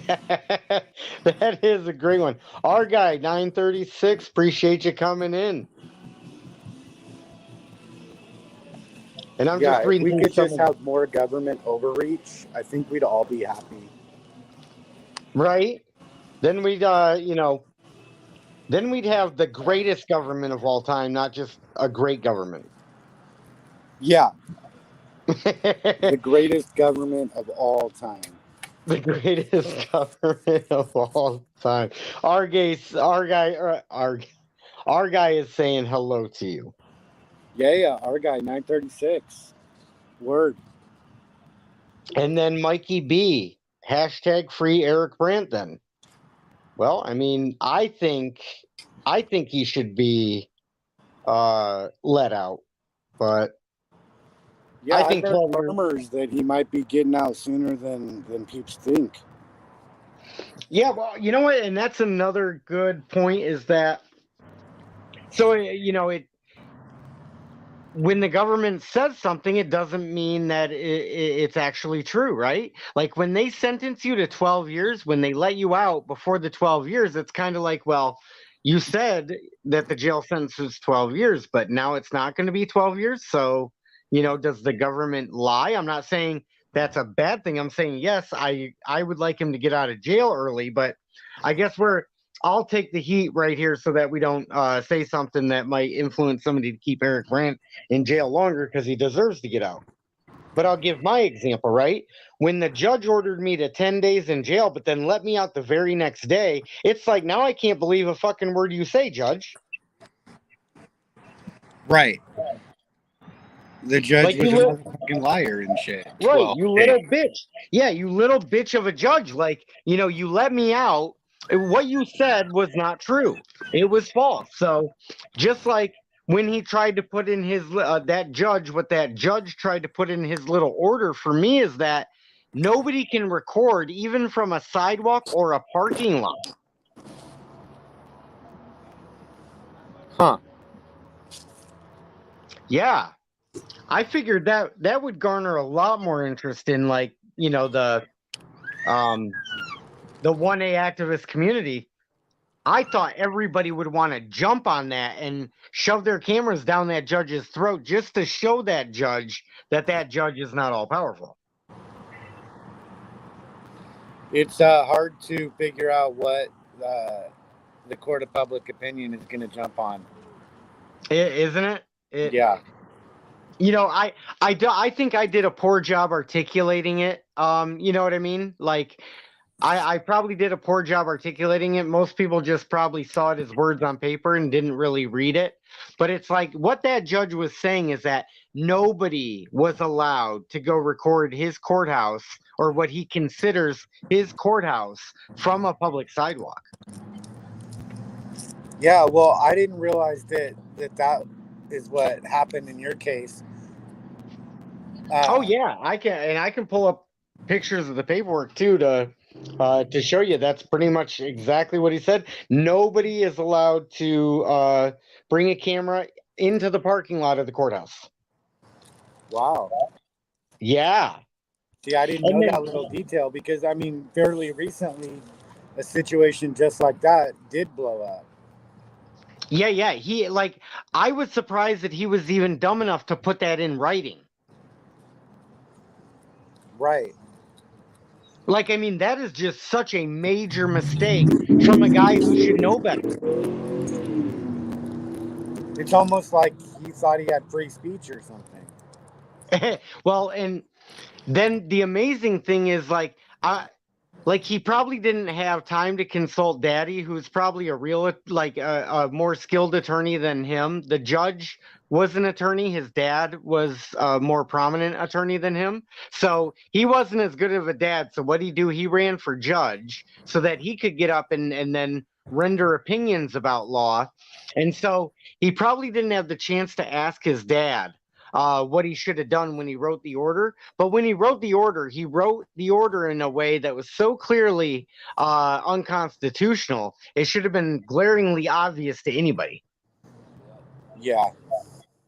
That is a great one. Our guy 936, appreciate you coming in. And I'm just reading. If we could just have more government overreach, I think we'd all be happy. Right? Then we'd then we'd have the greatest government of all time, not just a great government. Yeah. The greatest government of all time. The greatest government of all time. Our guy is saying hello to you. Yeah, our guy 936. Word. And then Mikey B, hashtag free Eric Brandt then. Well, I mean, I think he should be let out, but yeah, I think rumors that he might be getting out sooner than peeps think. Yeah, well, you know what, and that's another good point is that. So when the government says something, it doesn't mean that it's actually true, right? Like when they sentence you to 12 years, when they let you out before the 12 years, it's kind of like, well, you said that the jail sentence is 12 years, but now it's not going to be 12 years. So, does the government lie? I'm not saying that's a bad thing. I'm saying, yes, I would like him to get out of jail early, but I guess I'll take the heat right here so that we don't say something that might influence somebody to keep Eric Brandt in jail longer because he deserves to get out. But I'll give my example, right? When the judge ordered me to 10 days in jail, but then let me out the very next day, it's like, now I can't believe a fucking word you say, Judge. Right. The judge was a fucking liar and shit. Right, you little bitch. Yeah, you little bitch of a judge. Like, you let me out. What you said was not true. It was false. So just like when he tried to put in his what that judge tried to put in his little order for me is that nobody can record even from a sidewalk or a parking lot. Huh. Yeah. I figured that would garner a lot more interest in, like, the 1A activist community. I thought everybody would want to jump on that and shove their cameras down that judge's throat just to show that judge that judge is not all powerful. It's hard to figure out what the court of public opinion is going to jump on. Isn't it? Yeah. I think I did a poor job articulating it. You know what I mean? Like, I probably did a poor job articulating it. Most people just probably saw it as words on paper and didn't really read it. But it's like what that judge was saying is that nobody was allowed to go record his courthouse or what he considers his courthouse from a public sidewalk. Yeah, well, I didn't realize that is what happened in your case. Oh yeah, I can pull up pictures of the paperwork too to show you. That's pretty much exactly what he said. Nobody is allowed to bring a camera into the parking lot of the courthouse. Wow. Yeah. See, I didn't know that little detail because, I mean, fairly recently, a situation just like that did blow up. Yeah. I was surprised that he was even dumb enough to put that in writing. Right. Like, I mean, that is just such a major mistake from a guy who should know better. It's almost like he thought he had free speech or something. Well, and then the amazing thing is, like he probably didn't have time to consult Daddy, who's probably a more skilled attorney than him. The judge was an attorney. His dad was a more prominent attorney than him. So he wasn't as good of a dad. So what did he do? He ran for judge so that he could get up and then render opinions about law. And so he probably didn't have the chance to ask his dad what he should have done when he wrote the order. But when he wrote the order in a way that was so clearly unconstitutional, it should have been glaringly obvious to anybody. Yeah,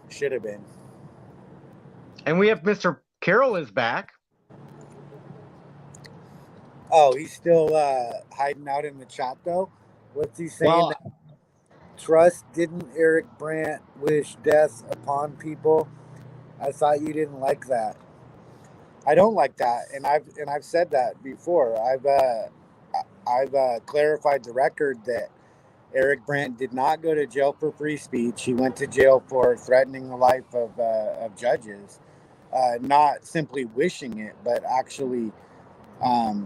should have been. And we have Mr. Carroll is back. Oh, he's still hiding out in the chat, though? What's he saying? Well, Trust, didn't Eric Brandt wish death upon people? I thought you didn't like that. I don't like that, and I've said that before. I've clarified the record that Eric Brandt did not go to jail for free speech. He went to jail for threatening the life of judges, not simply wishing it, but actually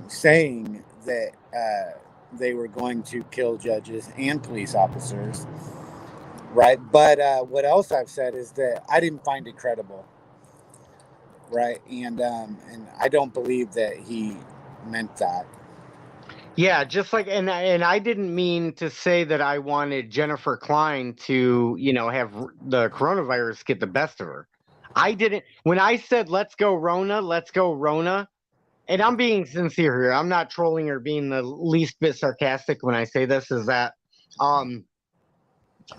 saying that they were going to kill judges and police officers. Right. But what else I've said is that I didn't find it credible. Right. And I don't believe that he meant that. Yeah, just like, and I didn't mean to say that I wanted Jennifer Klein to, have the coronavirus get the best of her. I didn't. When I said, let's go Rona, and I'm being sincere here. I'm not trolling or being the least bit sarcastic when I say this, is that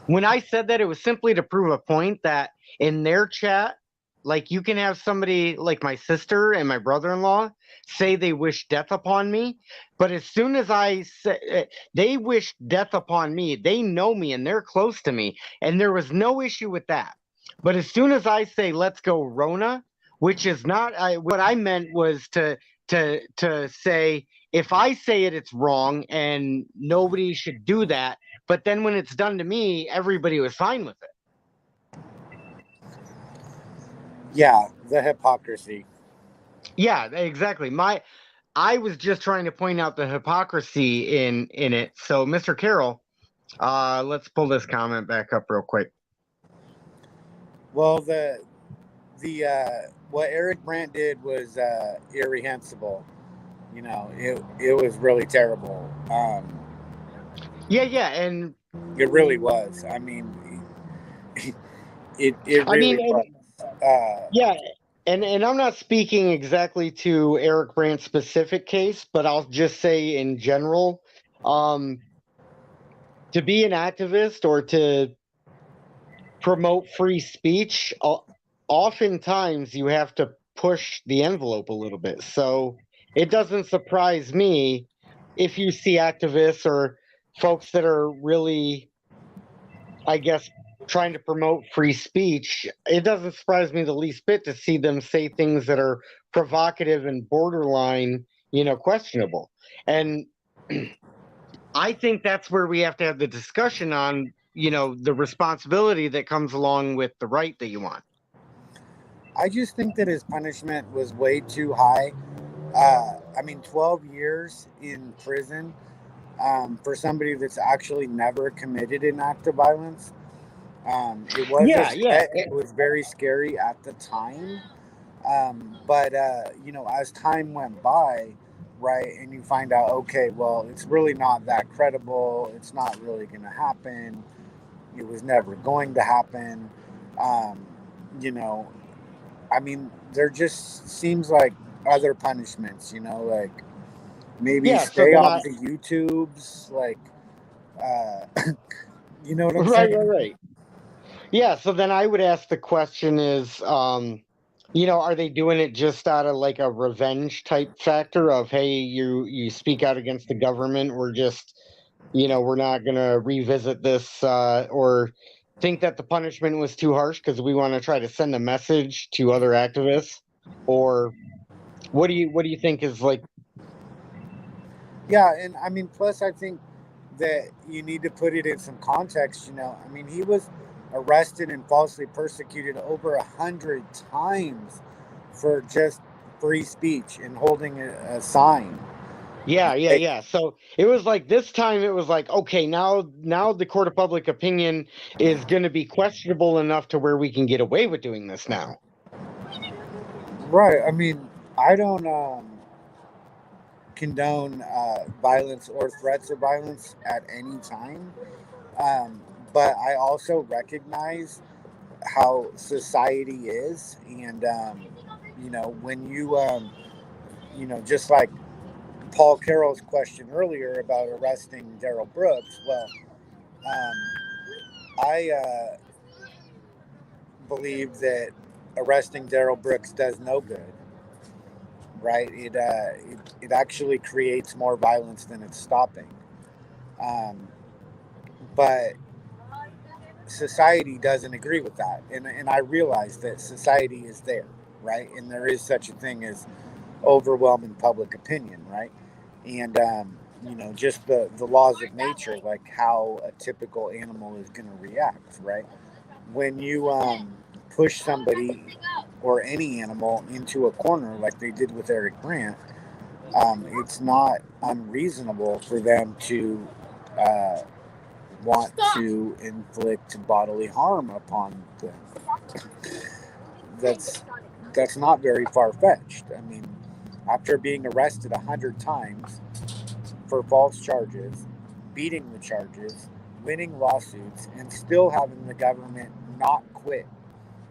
when I said that, it was simply to prove a point that in their chat, like, you can have somebody like my sister and my brother-in-law say they wish death upon me, but as soon as I say they wish death upon me, they know me and they're close to me, and there was no issue with that. But as soon as I say let's go Rona, which is not what I meant was to say, if I say it, it's wrong and nobody should do that. But then when it's done to me, everybody was fine with it. Yeah, the hypocrisy. Yeah, exactly. I was just trying to point out the hypocrisy in it. So, Mr. Carroll, let's pull this comment back up real quick. Well, the what Eric Brandt did was irreprehensible. It was really terrible. Yeah, and it really was. I mean, it really was. Yeah, and I'm not speaking exactly to Eric Brandt's specific case, but I'll just say in general, to be an activist or to promote free speech, oftentimes you have to push the envelope a little bit. So it doesn't surprise me if you see activists or folks that are really, I guess, trying to promote free speech. It doesn't surprise me the least bit to see them say things that are provocative and borderline, questionable. And I think that's where we have to have the discussion on, the responsibility that comes along with the right that you want. I just think that his punishment was way too high. 12 years in prison for somebody that's actually never committed an act of violence. It was it was very scary at the time. But as time went by, right, and you find out, okay, well, it's really not that credible. It's not really going to happen. It was never going to happen. There just seems like other punishments, like maybe stay off the YouTubes, like, you know what I'm saying? Right. Yeah, so then I would ask the question is, are they doing it just out of like a revenge type factor of, hey, you speak out against the government, we're just, we're not going to revisit this or think that the punishment was too harsh because we want to try to send a message to other activists? Or what do you think is like? Yeah, and plus I think that you need to put it in some context. He was arrested and falsely persecuted over 100 times for just free speech and holding a sign. Yeah. So it was like this time it was like, okay, now the court of public opinion is going to be questionable enough to where we can get away with doing this now. Right. I don't condone violence or threats of violence at any time. But I also recognize how society is. And, when you, just like Paul Carroll's question earlier about arresting Darrell Brooks, well, I believe that arresting Darrell Brooks does no good, right? It actually creates more violence than it's stopping. But society doesn't agree with that. And I realize that society is there, right? And there is such a thing as overwhelming public opinion, right? And, just the laws of nature, like how a typical animal is going to react, right? When you push somebody or any animal into a corner like they did with Eric Grant, it's not unreasonable for them to want to inflict bodily harm upon them. That's not very far-fetched. After being arrested 100 times for false charges, beating the charges, winning lawsuits, and still having the government not quit,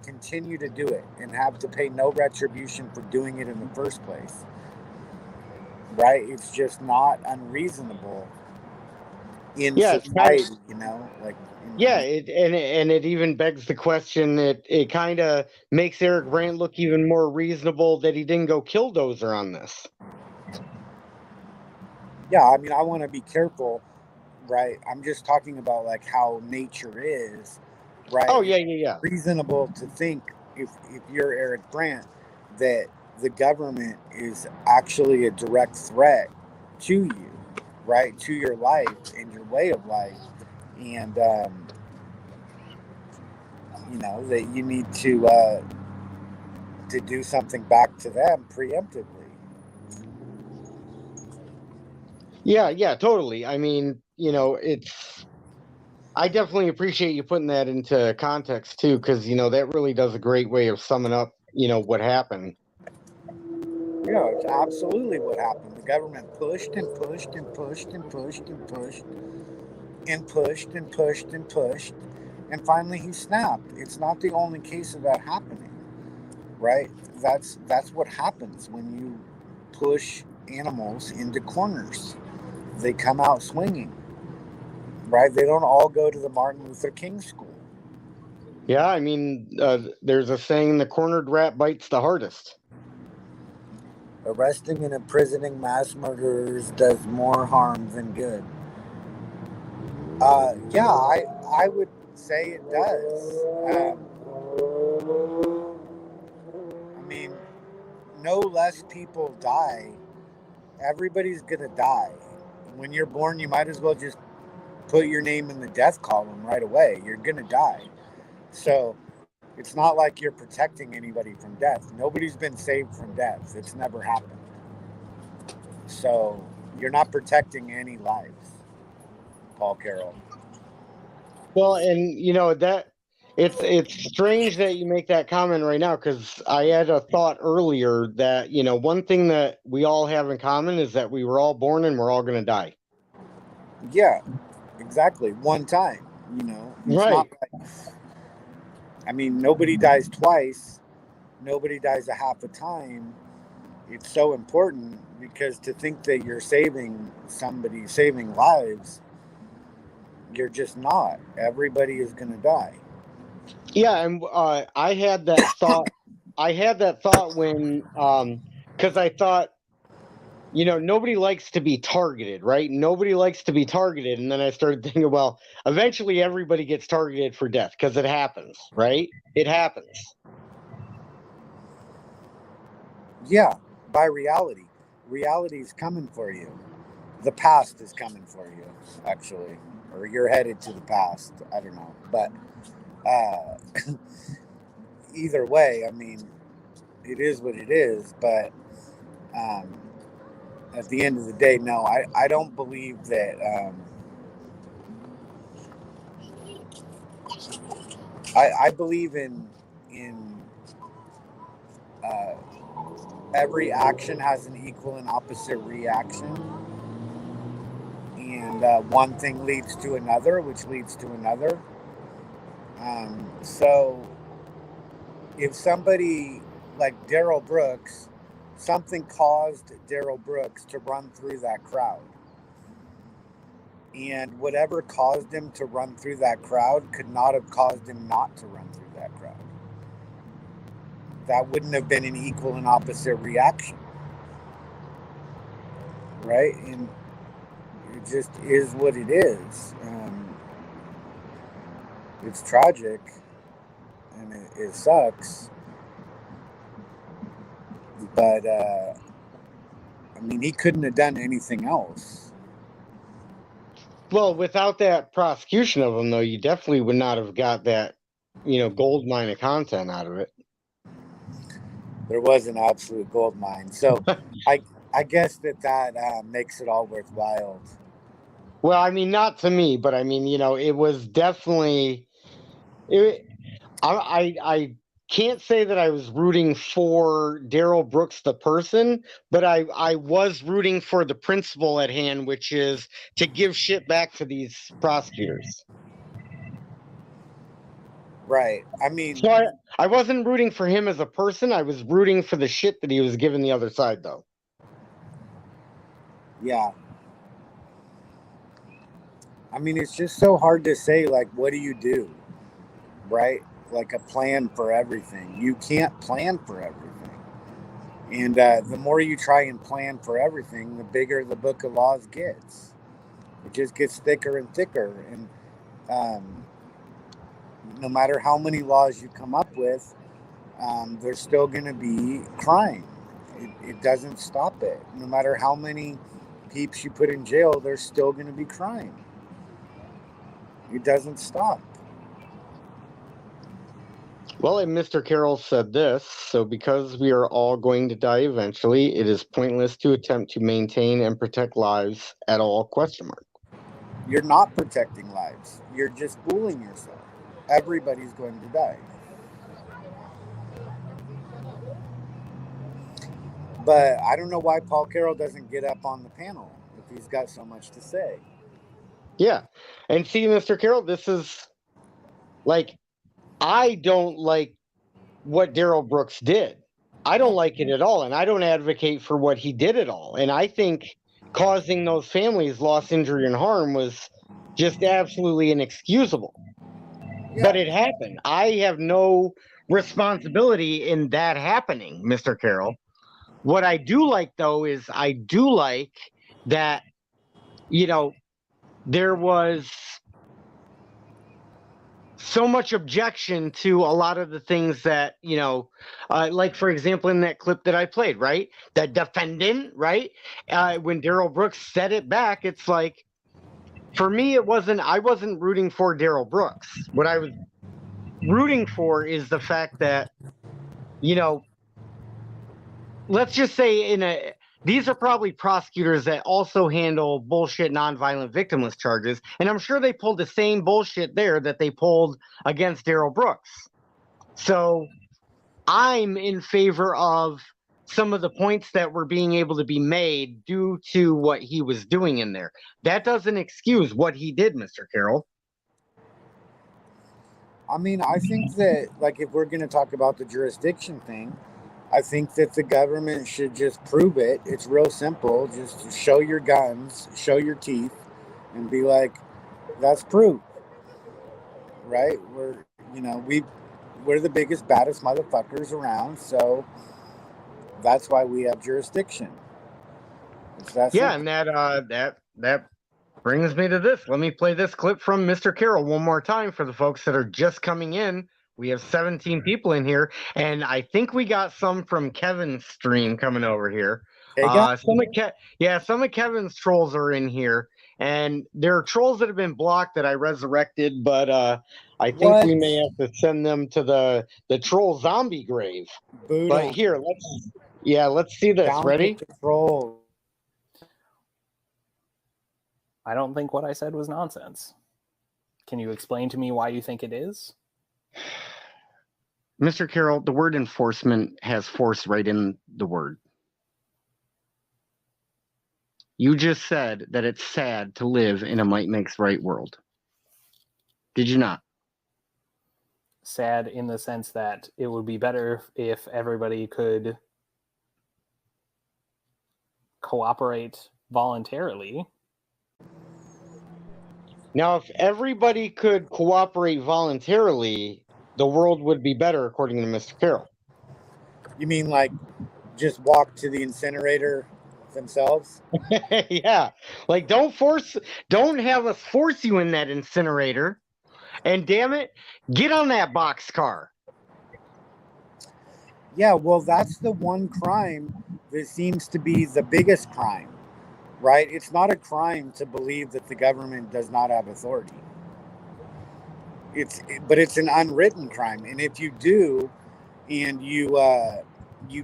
continue to do it, and have to pay no retribution for doing it in the first place, right? It's just not unreasonable in society, it even begs the question. It kind of makes Eric Grant look even more reasonable that he didn't go killdozer on this. Yeah, I want to be careful, right? I'm just talking about like how nature is, right? Oh yeah. It's reasonable to think if you're Eric Grant that the government is actually a direct threat to you, right? To your life and your way of life. And, that you need to do something back to them preemptively. Yeah, totally. I definitely appreciate you putting that into context too, because, that really does a great way of summing up, what happened. It's absolutely what happened. The government pushed and pushed and pushed and pushed and pushed and pushed and pushed and pushed, and finally he snapped. It's not the only case of that happening, right? That's what happens when you push animals into corners. They come out swinging, right? They don't all go to the Martin Luther King School. Yeah, I mean, there's a saying: the cornered rat bites the hardest. Arresting and imprisoning mass murderers does more harm than good. Yeah, I would say it does. I mean, no less people die. Everybody's gonna die. When you're born, you might as well just put your name in the death column right away. You're gonna die. So it's not like you're protecting anybody from death. Nobody's been saved from death. It's never happened. So you're not protecting any lives, Paul Carroll. Well, and you know that it's strange that you make that comment right now, because I had a thought earlier that, you know, one thing that we all have in common is that we were all born and we're all going to die. Yeah, exactly. One time, you know. It's Right. not like, I mean, nobody dies twice. Nobody dies a half a time. It's so important, because to think that you're saving somebody, saving lives, you're just not. Everybody is going to die. Yeah, and I had that thought. I had that thought when, because I thought, you know, nobody likes to be targeted, right? Nobody likes to be targeted, and then I started thinking, well, eventually everybody gets targeted for death, because it happens, right? It happens. Yeah, by reality. Reality is coming for you. The past is coming for you, actually. Or you're headed to the past. I don't know. But either way, I mean, it is what it is. But at the end of the day, no, I don't believe that. I believe in every action has an equal and opposite reaction, and one thing leads to another, which leads to another. So if somebody like Daryl Brooks, something caused Daryl Brooks to run through that crowd. And whatever caused him to run through that crowd could not have caused him not to run through that crowd. That wouldn't have been an equal and opposite reaction. Right? And it just is what it is. It's tragic, and it sucks. But, I mean, he couldn't have done anything else. Well, without that prosecution of him, though, you definitely would not have got that, you know, gold mine of content out of it. There was an absolute gold mine. So I guess that makes it all worthwhile. Well, I mean, not to me, but I mean, you know, it was definitely. I can't say that I was rooting for Daryl Brooks the person, but I was rooting for the principle at hand, which is to give shit back to these prosecutors. Right. I mean, so I wasn't rooting for him as a person. I was rooting for the shit that he was giving the other side, though. Yeah. I mean, it's just so hard to say, like, what do you do? Right? Like a plan for everything. You can't plan for everything. And the more you try and plan for everything, the bigger the book of laws gets. It just gets thicker and thicker. And no matter how many laws you come up with, there's still going to be crime. It doesn't stop it. No matter how many peeps you put in jail, there's still going to be crime. It doesn't stop. Well, and Mr. Carroll said this: so because we are all going to die eventually, it is pointless to attempt to maintain and protect lives at all, ? You're not protecting lives. You're just fooling yourself. Everybody's going to die. But I don't know why Paul Carroll doesn't get up on the panel if he's got so much to say. Yeah. And see, Mr. Carroll, this is like, I don't like what Daryl Brooks did. I don't like it at all. And I don't advocate for what he did at all. And I think causing those families loss, injury, and harm was just absolutely inexcusable. but it happened. I have no responsibility in that happening, Mr. Carroll. What I do like, though, is I do like that, there was so much objection to a lot of the things that, like, for example, in that clip that I played, right? The defendant, right? When Daryl Brooks said it back, it's like, for me, I wasn't rooting for Daryl Brooks. What I was rooting for is the fact that, let's just say these are probably prosecutors that also handle bullshit nonviolent victimless charges, and I'm sure they pulled the same bullshit there that they pulled against Daryl Brooks. So I'm in favor of some of the points that were being able to be made due to what he was doing in there. That doesn't excuse what he did, Mr. Carroll. I mean, I think that, like, if we're going to talk about the jurisdiction thing, I think that the government should just prove it. It's real simple. Just show your guns, show your teeth, and be like, that's proof. Right? We're the biggest, baddest motherfuckers around, so that's why we have jurisdiction. Yeah, and that brings me to this. Let me play this clip from Mr. Carroll one more time for the folks that are just coming in. We have 17 people in here, and I think we got some from Kevin's stream coming over here. Some of Kevin's trolls are in here, and there are trolls that have been blocked that I resurrected, but I think we may have to send them to the troll zombie grave. But here, let's see this. Ready? I don't think what I said was nonsense. Can you explain to me why you think it is? Mr. Carroll, the word enforcement has force right in the word. You just said that it's sad to live in a might makes right world. Did you not? Sad in the sense that it would be better if everybody could cooperate voluntarily. Now, if everybody could cooperate voluntarily, the world would be better, according to Mr. Carroll. You mean like just walk to the incinerator themselves? Yeah. Like, don't have us force you in that incinerator. And damn it, get on that boxcar. Yeah, well, that's the one crime that seems to be the biggest crime, right? It's not a crime to believe that the government does not have authority. But it's an unwritten crime, and if you do, and you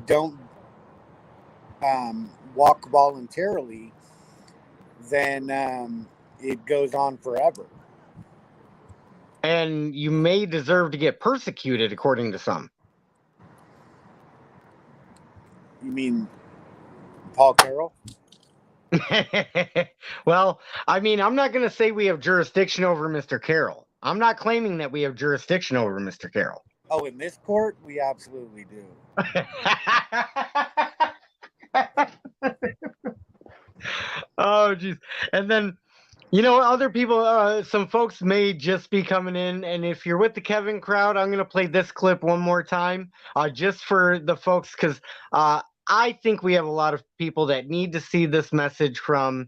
don't walk voluntarily, then it goes on forever. And you may deserve to get persecuted, according to some. You mean Paul Carroll? Well, I mean, I'm not going to say we have jurisdiction over Mr. Carroll. I'm not claiming that we have jurisdiction over Mr. Carroll. Oh, in this court, we absolutely do. Oh, geez. And then, other people, some folks may just be coming in. And if you're with the Kevin crowd, I'm going to play this clip one more time, just for the folks, because I think we have a lot of people that need to see this message from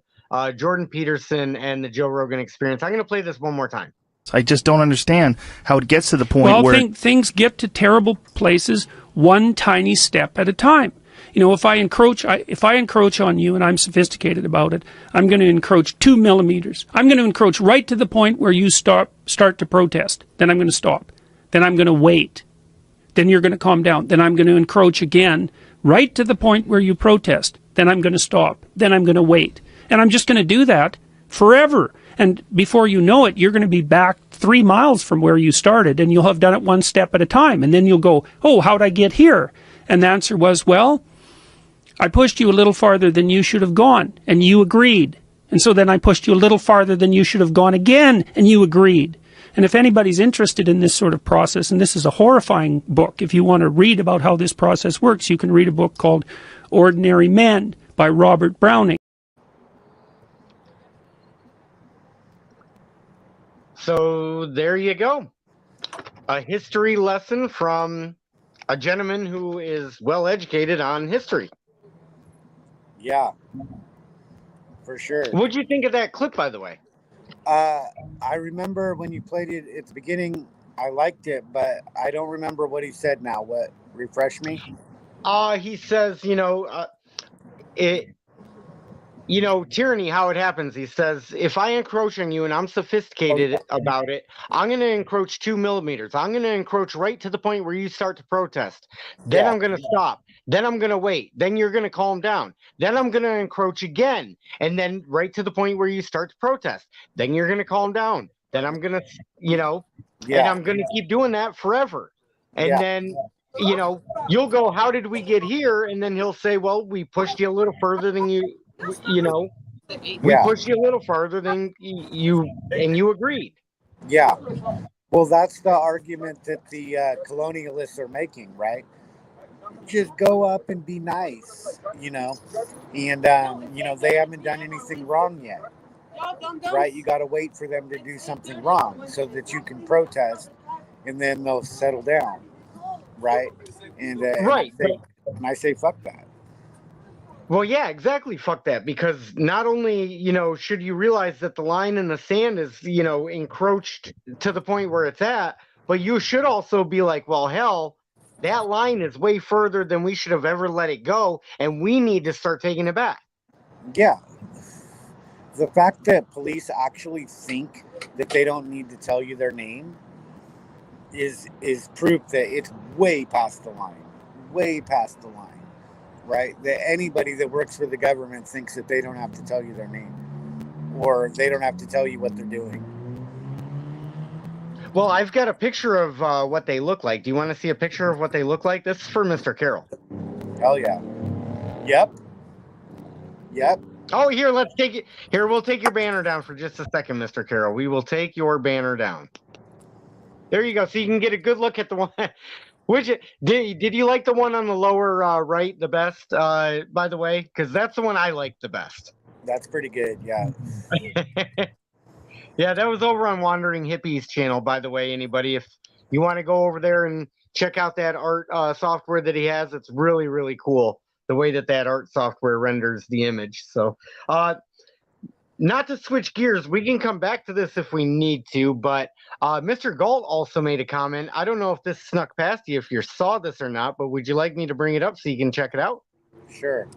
Jordan Peterson and the Joe Rogan Experience. I'm going to play this one more time. I just don't understand how it gets to the point where things get to terrible places one tiny step at a time. If I encroach on you and I'm sophisticated about it, I'm going to encroach 2 millimeters. I'm going to encroach right to the point where you start to protest. Then I'm going to stop. Then I'm going to wait. Then you're going to calm down. Then I'm going to encroach again right to the point where you protest. Then I'm going to stop. Then I'm going to wait. And I'm just going to do that forever. And before you know it, you're going to be back 3 miles from where you started, and you'll have done it one step at a time. And then you'll go, oh, how'd I get here? And the answer was, well, I pushed you a little farther than you should have gone, and you agreed. And so then I pushed you a little farther than you should have gone again, and you agreed. And if anybody's interested in this sort of process, and this is a horrifying book, if you want to read about how this process works, you can read a book called Ordinary Men by Robert Browning. So there you go. a history lesson from a gentleman who is well educated on history. Yeah, for sure. What'd you think of that clip, by the way? I remember when you played it at the beginning, I liked it, but I don't remember what he said now. What? Refresh me? He says, tyranny, how it happens. He says, if I encroach on you and I'm sophisticated about it, I'm going to encroach 2 millimeters. I'm going to encroach right to the point where you start to protest. Then I'm going to stop. Then I'm going to wait. Then you're going to calm down. Then I'm going to encroach again. And then right to the point where you start to protest. Then you're going to calm down. Then I'm going to, and I'm going to keep doing that forever. And then, you'll go, how did we get here? And then he'll say, well, we pushed you a little further than we pushed you a little farther than you agreed. Yeah. Well, that's the argument that the colonialists are making, right? Just go up and be nice, and, they haven't done anything wrong yet, right? You got to wait for them to do something wrong so that you can protest, and then they'll settle down, right? And, right. And I say, fuck that. Well, yeah, exactly. Fuck that. Because not only, should you realize that the line in the sand is, encroached to the point where it's at, but you should also be like, well, hell, that line is way further than we should have ever let it go. And we need to start taking it back. Yeah. The fact that police actually think that they don't need to tell you their name is proof that it's way past the line. Way past the line. Right? That anybody that works for the government thinks that they don't have to tell you their name or they don't have to tell you what they're doing. Well, I've got a picture of what they look like. Do you want to see a picture of what they look like? This is for Mr. Carroll. Hell yeah. Yep. Oh, here, let's take it. Here, we'll take your banner down for just a second, Mr. Carroll. We will take your banner down. There you go. So you can get a good look at the one. Did you like the one on the lower right the best, by the way? Because that's the one I like the best. That's pretty good, yeah. Yeah, that was over on Wandering Hippies channel, by the way. Anybody, if you want to go over there and check out that art software that he has, it's really, really cool, the way that art software renders the image. So, not to switch gears, we can come back to this if we need to, but Mr. Galt also made a comment. I don't know if this snuck past you, if you saw this or not, but would you like me to bring it up so you can check it out? Sure.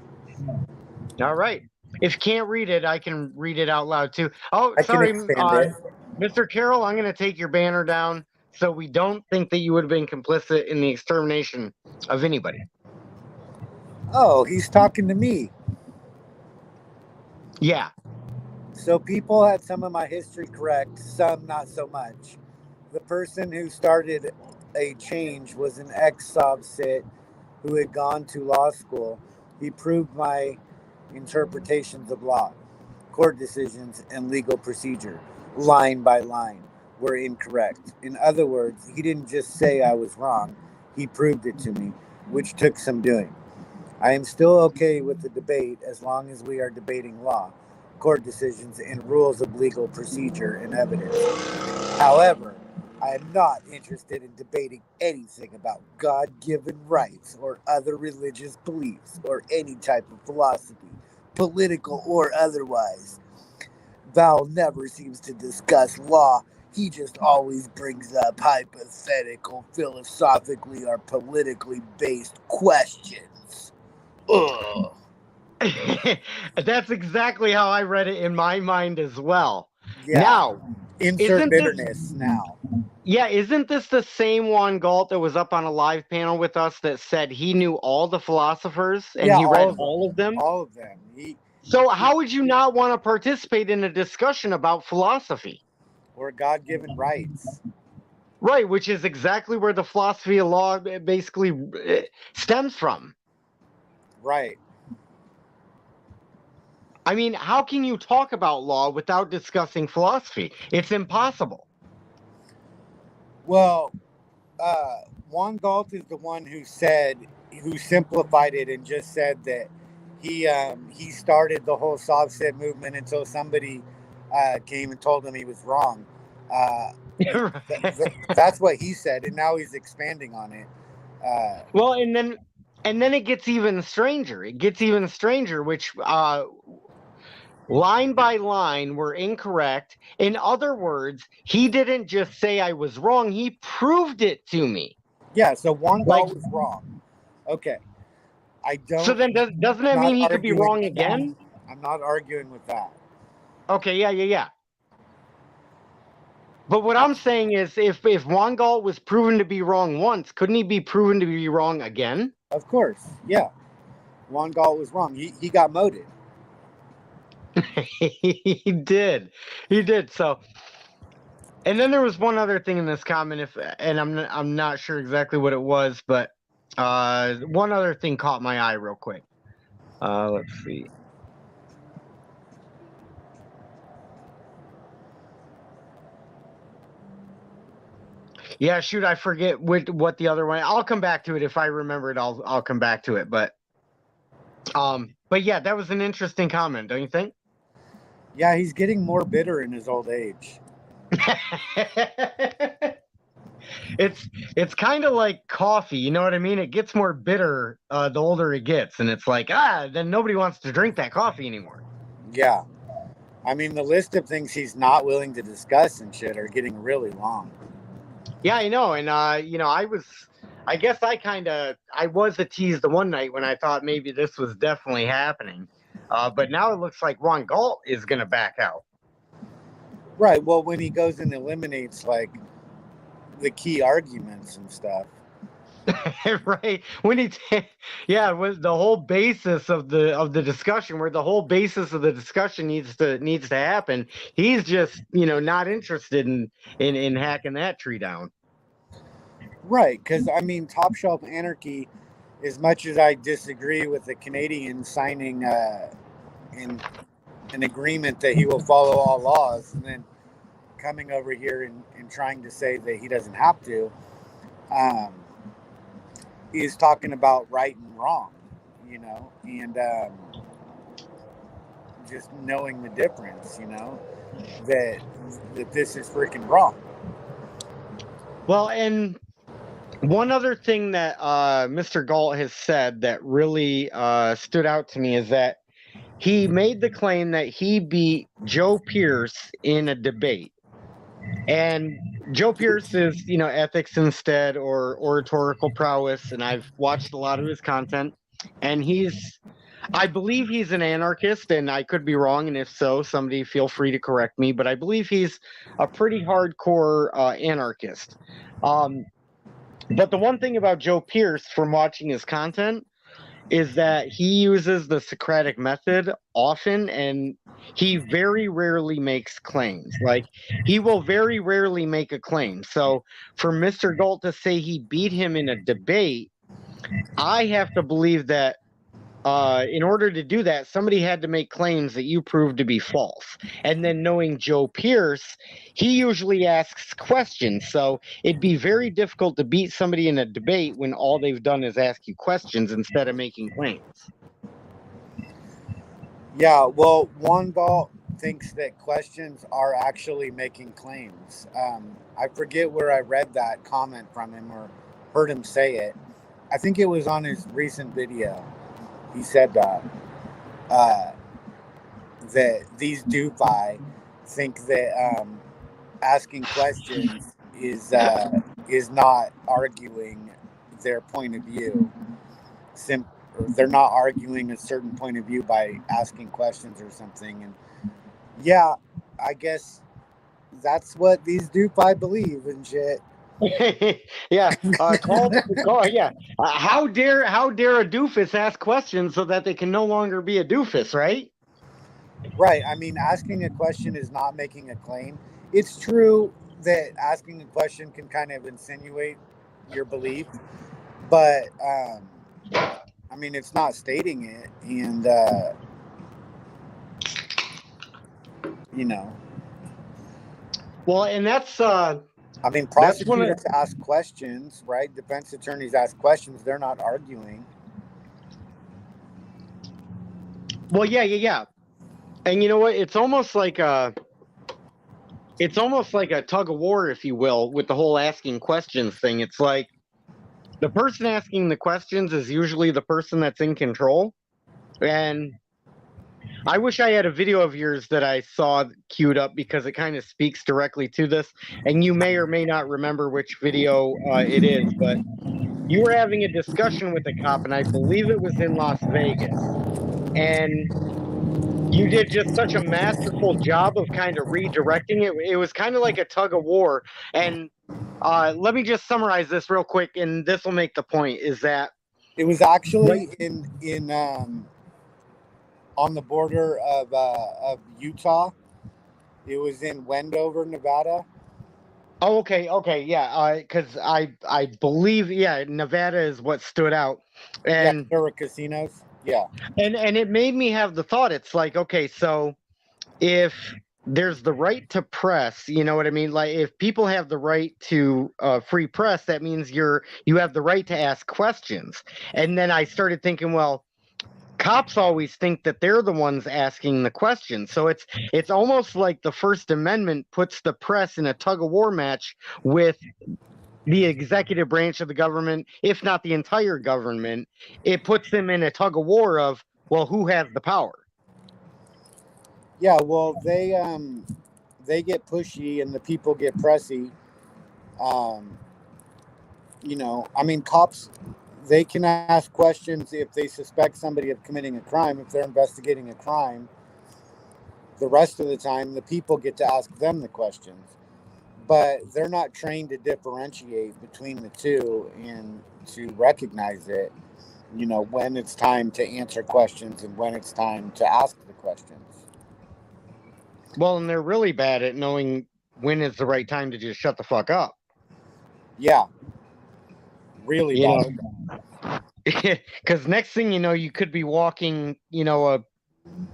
All right. If you can't read it, I can read it out loud too. Oh, sorry, Mr. Carroll, I'm going to take your banner down so we don't think that you would have been complicit in the extermination of anybody. Oh, he's talking to me. Yeah. So people had some of my history correct, some not so much. The person who started a change was an ex-Sovcit who had gone to law school. He proved my interpretations of law, court decisions, and legal procedure, line by line, were incorrect. In other words, he didn't just say I was wrong, he proved it to me, which took some doing. I am still okay with the debate as long as we are debating law, court decisions, and rules of legal procedure and evidence. However, I am not interested in debating anything about God-given rights or other religious beliefs or any type of philosophy, political or otherwise. Val never seems to discuss law. He just always brings up hypothetical, philosophically or politically based questions. Ugh. That's exactly how I read it in my mind as well. Yeah. Now, insert bitterness now. Yeah, isn't this the same Juan Galt that was up on a live panel with us that said he knew all the philosophers and he read all of them? All of them. So how would you not want to participate in a discussion about philosophy? Or God-given rights. Right, which is exactly where the philosophy of law basically stems from. Right. I mean, how can you talk about law without discussing philosophy? It's impossible. Well, Juan Galt is the one who simplified it and just said that he started the whole Sovcit movement until somebody came and told him he was wrong. That's what he said, and now he's expanding on it. Well, and then it gets even stranger. It gets even stranger, which line by line were incorrect. In other words, he didn't just say I was wrong; he proved it to me. Yeah, so Juan Galt was wrong. Okay, I don't. So then, doesn't that mean he could be wrong again? I'm not arguing with that. Okay, yeah. But what I'm saying is, if Juan Galt was proven to be wrong once, couldn't he be proven to be wrong again? Of course, yeah. Juan Galt was wrong. He got moted. He did. So, and then there was one other thing in this comment, and I'm not sure exactly what it was, but one other thing caught my eye real quick. Let's see. Yeah, shoot, I forget what the other one. I'll come back to it if I remember it. I'll come back to it, but yeah, that was an interesting comment, don't you think? Yeah, he's getting more bitter in his old age. It's kind of like coffee, you know what I mean? It gets more bitter the older it gets, and it's like, then nobody wants to drink that coffee anymore. Yeah. I mean, the list of things he's not willing to discuss and shit are getting really long. Yeah, I know. And, I was a tease the one night when I thought maybe this was definitely happening. But now it looks like Juan Galt is going to back out. Right. Well, when he goes and eliminates, like, the key arguments and stuff. Right. When was the whole basis of the discussion, where the whole basis of the discussion needs to happen. He's just, not interested in hacking that tree down. Right. Because, I mean, Top Shelf Anarchy, as much as I disagree with the Canadian signing in an agreement that he will follow all laws, and then coming over here and trying to say that he doesn't have to, is talking about right and wrong, and just knowing the difference, that this is freaking wrong. Well, and one other thing that Mr. Galt has said that really stood out to me is that he made the claim that he beat Joe Pierce in a debate. And Joe Pierce is, ethics instead or oratorical prowess, and I've watched a lot of his content. And I believe he's an anarchist, and I could be wrong, and if so, somebody feel free to correct me, but I believe he's a pretty hardcore anarchist. But the one thing about Joe Pierce from watching his content is that he uses the Socratic method often, and he very rarely makes claims. Like, he will very rarely make a claim. So for Mr. Galt to say he beat him in a debate, I have to believe that in order to do that, somebody had to make claims that you proved to be false. And then knowing Joe Pierce, he usually asks questions. So it'd be very difficult to beat somebody in a debate when all they've done is ask you questions instead of making claims. Yeah, well, Juan Galt thinks that questions are actually making claims. I forget where I read that comment from him or heard him say it. I think it was on his recent video. He said that these doofi think that asking questions is not arguing their point of view. They're not arguing a certain point of view by asking questions or something. And yeah, I guess that's what these doofi believe and shit. Yeah. Yeah. How dare a doofus ask questions so that they can no longer be a doofus, right? Right. I mean, asking a question is not making a claim. It's true that asking a question can kind of insinuate your belief, but I mean, it's not stating it, and Well, and that's I mean, prosecutors ask questions, right? Defense attorneys ask questions. They're not arguing. Well, yeah. And you know what? It's almost like it's almost like a tug of war, if you will, with the whole asking questions thing. It's like the person asking the questions is usually the person that's in control. And I wish I had a video of yours that I saw queued up because it kind of speaks directly to this. And you may or may not remember which video it is, but you were having a discussion with a cop, and I believe it was in Las Vegas. And you did just such a masterful job of kind of redirecting it. It was kind of like a tug of war. And let me just summarize this real quick, and this will make the point, is that it was actually in on the border of Utah. It was in Wendover, Nevada. Oh, okay, yeah. Because I believe, yeah, Nevada is what stood out, and there were casinos. Yeah, and it made me have the thought. It's like, okay, so if there's the right to press, you know what I mean? Like, if people have the right to free press, that means you have the right to ask questions. And then I started thinking, well, cops always think that they're the ones asking the questions. So it's almost like the First Amendment puts the press in a tug of war match with the executive branch of the government, if not the entire government. It puts them in a tug of war of, well, who has the power? Yeah, well, they get pushy and the people get pressy. You know, I mean, cops, they can ask questions if they suspect somebody of committing a crime, if they're investigating a crime. The rest of the time, the people get to ask them the questions. But they're not trained to differentiate between the two and to recognize it, you know, when it's time to answer questions and when it's time to ask the questions. Well, and they're really bad at knowing when is the right time to just shut the fuck up. Yeah. Really bad. Because next thing you know, you could be walking, you know, a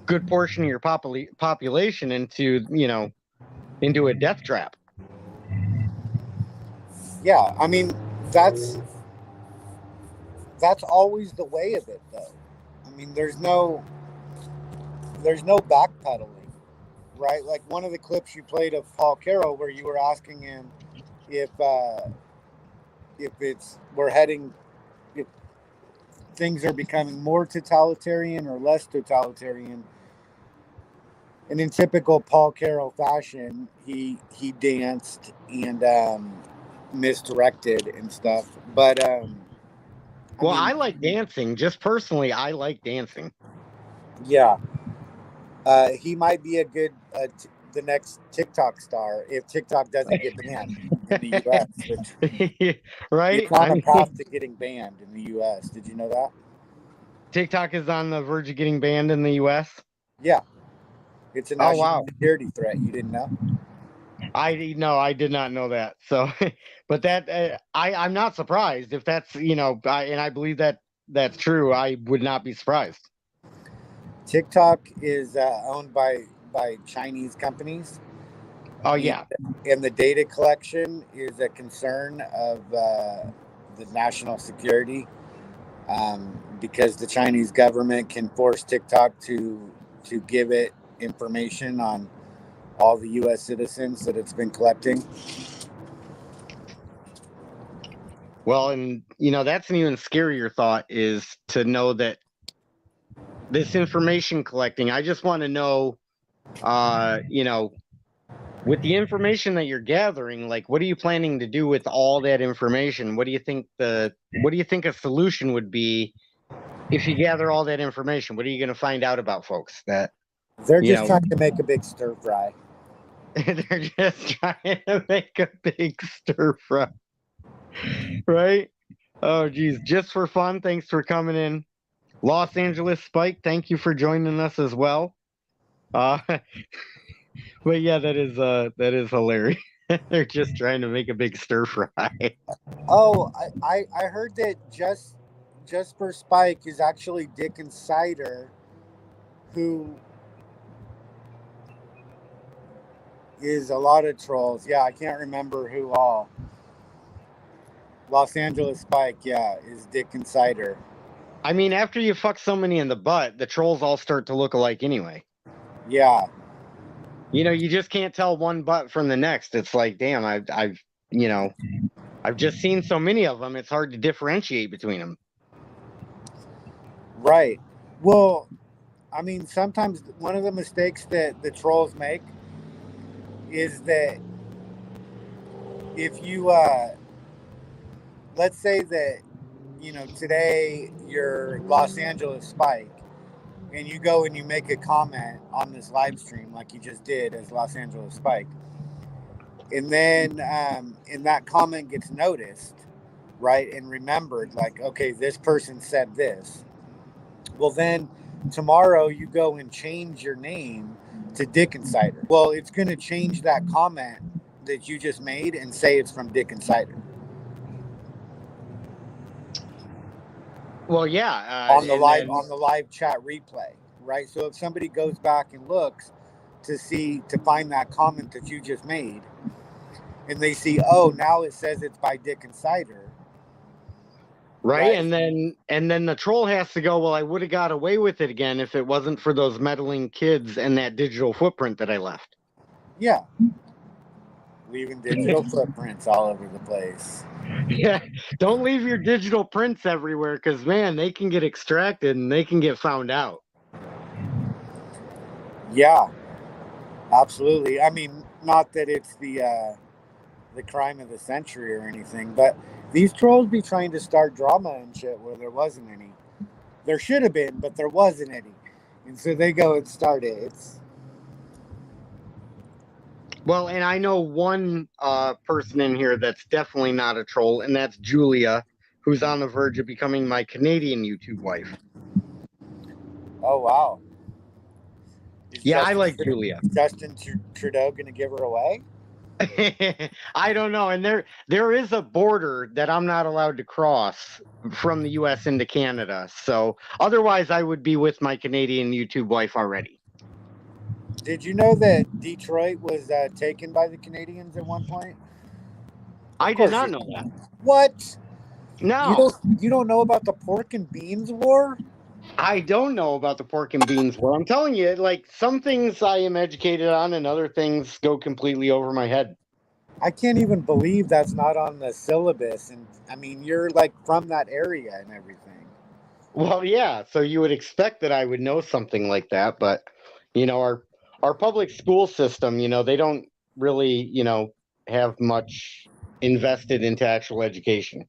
good portion of your population into, you know, into a death trap. Yeah, I mean, that's always the way of it, though. I mean, there's no backpedaling, right? Like one of the clips you played of Paul Carroll, where you were asking him if things are becoming more totalitarian or less totalitarian. And in typical Paul Carroll fashion, he danced and misdirected and stuff. But I like dancing. Just personally, I like dancing. Yeah. He might be a good the next TikTok star if TikTok doesn't get banned in the U.S. Which right? It's on a path to getting banned in the U.S. Did you know that? TikTok is on the verge of getting banned in the U.S.? Yeah. It's a national security threat. You didn't know? I did not know that. So, but that I'm not surprised if that's, you know, and I believe that that's true. I would not be surprised. TikTok is owned by Chinese companies. Oh, yeah. And the data collection is a concern of the national security because the Chinese government can force TikTok to give it information on all the U.S. citizens that it's been collecting. Well, and, you know, that's an even scarier thought, is to know that this information collecting, I just want to know, you know, with the information that you're gathering, like, what are you planning to do with all that information? What do you think a solution would be if you gather all that information? What are you going to find out about folks? That they're just trying to make a big stir fry. They're just trying to make a big stir fry. Right? Oh, geez. Just for fun. Thanks for coming in. Los Angeles Spike, thank you for joining us as well. But yeah, that is hilarious. They're just trying to make a big stir fry. Oh, I heard that just for Spike is actually Dick Insider, who is a lot of trolls. Yeah, I can't remember who all. Los Angeles Spike, yeah, is Dick Insider. I mean, after you fuck so many in the butt, the trolls all start to look alike anyway. Yeah. You just can't tell one butt from the next. It's like, damn, I've just seen so many of them. It's hard to differentiate between them. Right. Well, I mean, sometimes one of the mistakes that the trolls make is that if you, let's say that, today you're Los Angeles Spike, and you go and you make a comment on this live stream like you just did as Los Angeles Spike, and then and that comment gets noticed, right, and remembered, like, okay, this person said this. Well, then tomorrow you go and change your name to Dick Insider. Well, it's going to change that comment that you just made and say it's from Dick Insider. Well, yeah, on the live chat replay, right? So if somebody goes back and looks to find that comment that you just made, and they see, oh, now it says it's by Dick Insider, right? And then the troll has to go, well, I would have got away with it again if it wasn't for those meddling kids and that digital footprint that I left. Yeah, leaving digital footprints all over the place. Yeah, don't leave your digital prints everywhere, because, man, they can get extracted and they can get found out. Yeah, absolutely. I mean, not that it's the crime of the century or anything, but these trolls be trying to start drama and shit where there wasn't any. There should have been, but there wasn't any. And so they go and start it. Well, and I know one person in here that's definitely not a troll, and that's Julia, who's on the verge of becoming my Canadian YouTube wife. Oh, wow. I like Julia. Justin Trudeau going to give her away? I don't know. And there is a border that I'm not allowed to cross from the U.S. into Canada. So otherwise, I would be with my Canadian YouTube wife already. Did you know that Detroit was taken by the Canadians at one point? I did not know that. What? No. You don't know about the pork and beans war? I don't know about the pork and beans war. I'm telling you, like, some things I am educated on and other things go completely over my head. I can't even believe that's not on the syllabus. And I mean, you're like from that area and everything. Well, yeah. So you would expect that I would know something like that. But, our public school system, they don't really, have much invested into actual education.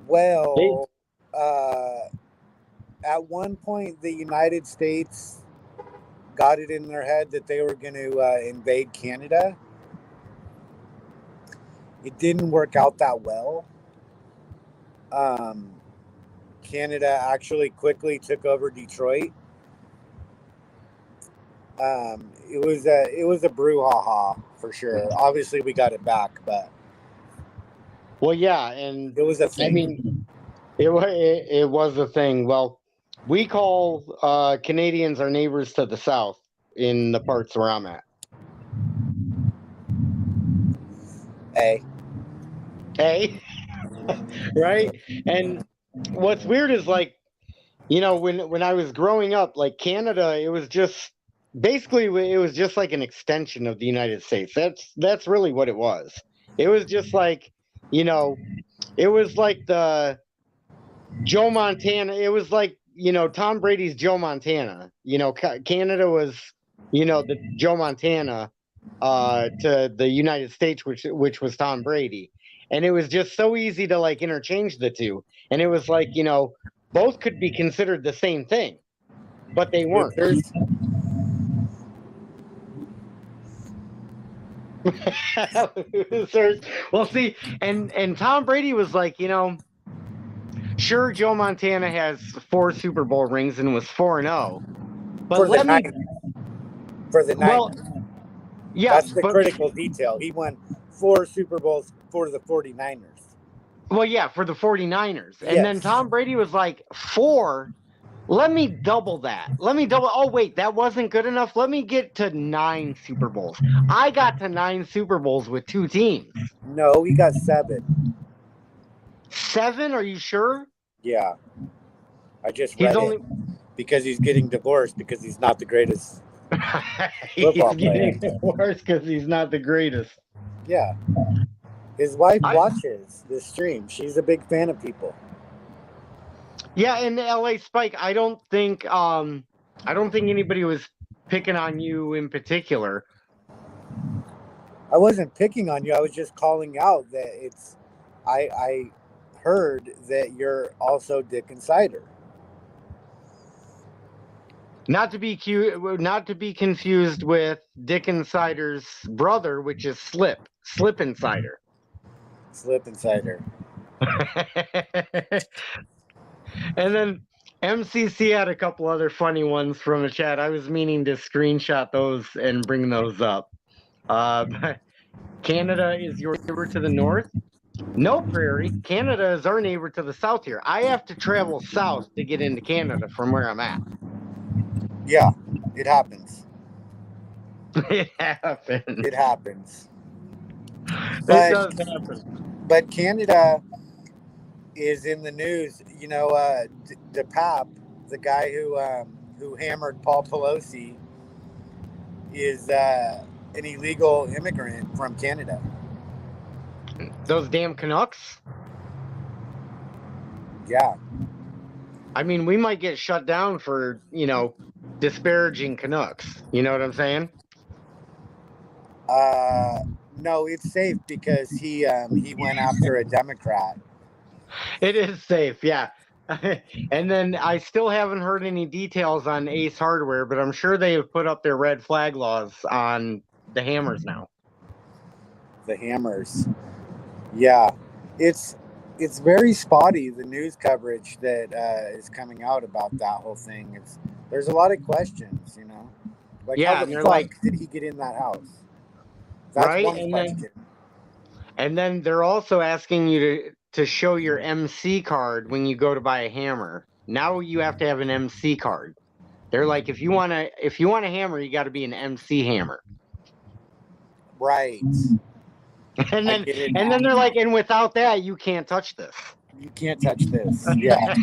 Well, at one point, the United States got it in their head that they were going to invade Canada. It didn't work out that well. Canada actually quickly took over Detroit. It was a brouhaha for sure. Obviously, we got it back, but well, yeah, and it was a thing. I mean, it was a thing. Well, we call Canadians our neighbors to the south in the parts where I'm at. Hey, right? And what's weird is, like, when I was growing up, like, Canada, it was just like an extension of the United States. That's really what it was. It was just like, it was like the Joe Montana. It was like, Tom Brady's Joe Montana. Canada was, the Joe Montana to the United States, which was Tom Brady. And it was just so easy to, like, interchange the two. And it was like, both could be considered the same thing, but they weren't. Well, see, and Tom Brady was like, sure, Joe Montana has 4 Super Bowl rings and was 4-0, but for the Niners. Well, yeah, that's the critical detail. He won 4 Super Bowls for the 49ers. Well, yeah, for the 49ers. And then Tom Brady was like, 4? Let me double that. Oh, wait, that wasn't good enough. Let me get to 9 Super Bowls. I got to 9 Super Bowls with 2 teams. No, he got 7. 7? Are you sure? Yeah. I just read it because he's getting divorced because he's not the greatest He's Football player. getting worse because he's not the greatest. Yeah. His wife watches this stream. She's a big fan of people. Yeah, and LA Spike, I don't think anybody was picking on you in particular. I wasn't picking on you. I was just calling out that it's. I heard that you're also Dick Insider. Not to be confused with Dick Insider's brother, which is Slip Insider. Slip Insider. And then MCC had a couple other funny ones from the chat. I was meaning to screenshot those and bring those up. Canada is your neighbor to the north? No, Prairie. Canada is our neighbor to the south here. I have to travel south to get into Canada from where I'm at. Yeah, it happens. It happens. It happens. It does happen. But Canada is in the news. You know, DePap, the guy who hammered Paul Pelosi, is an illegal immigrant from Canada. Those damn Canucks? Yeah. I mean, we might get shut down for, disparaging Canucks. You know what I'm saying? No, it's safe because he went after a Democrat. It is safe, yeah. And then I still haven't heard any details on Ace Hardware, but I'm sure they have put up their red flag laws on the hammers now. The hammers. Yeah. It's very spotty, the news coverage that is coming out about that whole thing. There's a lot of questions, Like, yeah, how the fuck did he get in that house? That's right? one question. And then they're also asking you to show your MC card when you go to buy a hammer. Now you have to have an MC card. They're like, if you want a hammer, you got to be an MC hammer. Right. And then they're like, and without that, you can't touch this. You can't touch this. Yeah.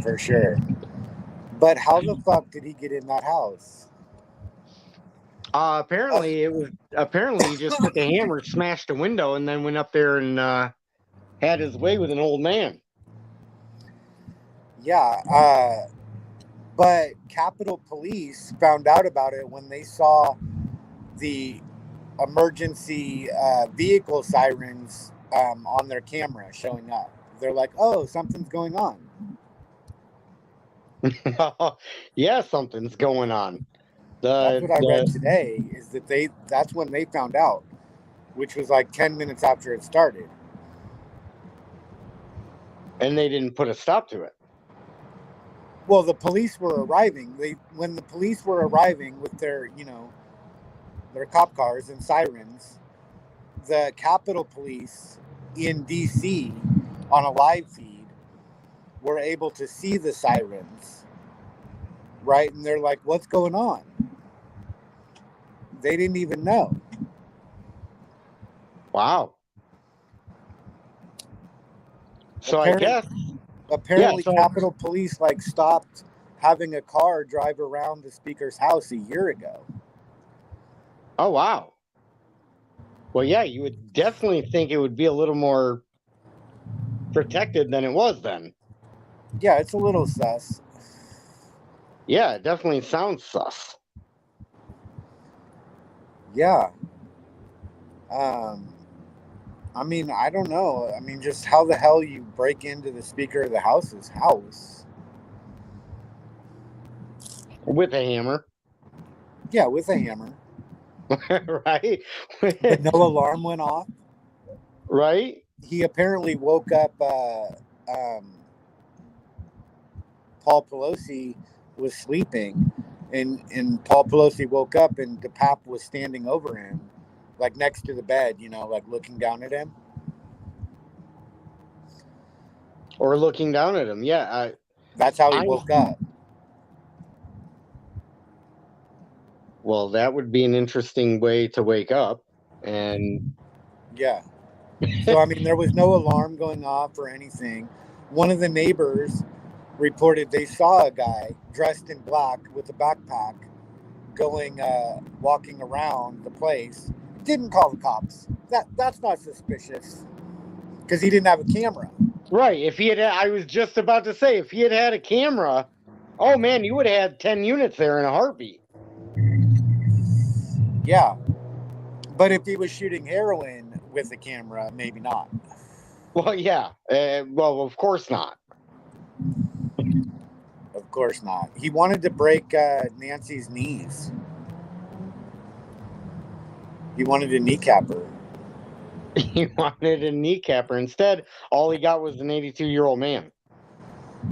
For sure. But how the fuck did he get in that house? Apparently he just took a hammer, smashed a window, and then went up there and had his way with an old man. Yeah. But Capitol Police found out about it when they saw the emergency vehicle sirens on their camera showing up. They're like, oh, something's going on. Yeah, something's going on. That's what I read today, is that that's when they found out, which was like 10 minutes after it started. And they didn't put a stop to it. Well, the police were arriving. When the police were arriving with their cop cars and sirens, the Capitol Police in DC on a live feed were able to see the sirens, right? And they're like, what's going on? They didn't even know. Wow. So apparently Capitol Police stopped having a car drive around the speaker's house a year ago. Oh, wow. Well, yeah, you would definitely think it would be a little more protected than it was then. Yeah, it's a little sus. Yeah, it definitely sounds sus. Yeah. I mean, I don't know. I mean, just how the hell you break into the Speaker of the House's house? With a hammer. Yeah, with a hammer. Right? But no alarm went off. Right? He apparently woke up. Paul Pelosi was sleeping, and Paul Pelosi woke up, and DePap was standing over him, next to the bed, looking down at him. Or looking down at him, yeah. That's how he woke up. Well, that would be an interesting way to wake up. And yeah. So, I mean, there was no alarm going off or anything. One of the neighbors reported they saw a guy dressed in black with a backpack walking around the place, didn't call the cops. That's not suspicious because he didn't have a camera. Right. If he had, I was just about to say, if he had had a camera, oh man, you would have had 10 units there in a heartbeat. Yeah. But if he was shooting heroin with a camera, maybe not. Well, yeah. Well, of course not. Of course not. He wanted to break Nancy's knees. He wanted to kneecap her. He wanted a kneecap her. Instead, all he got was an 82-year-old man.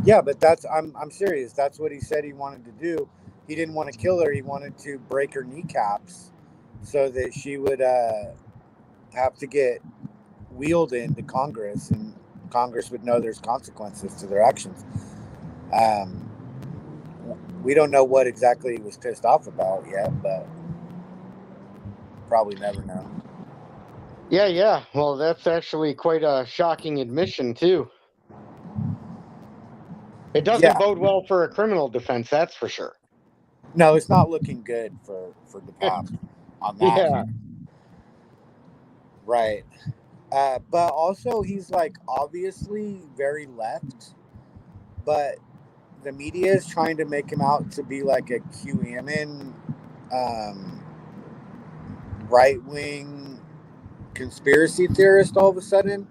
Yeah, but I'm serious. That's what he said he wanted to do. He didn't want to kill her. He wanted to break her kneecaps so that she would have to get wheeled into Congress, and Congress would know there's consequences to their actions. We don't know what exactly he was pissed off about yet, but probably never know. Yeah. Well, that's actually quite a shocking admission, too. It doesn't bode well for a criminal defense, that's for sure. No, it's not looking good for DePape on that. Yeah. Right. But also, he's like obviously very left, but the media is trying to make him out to be like a QAnon, right-wing conspiracy theorist all of a sudden.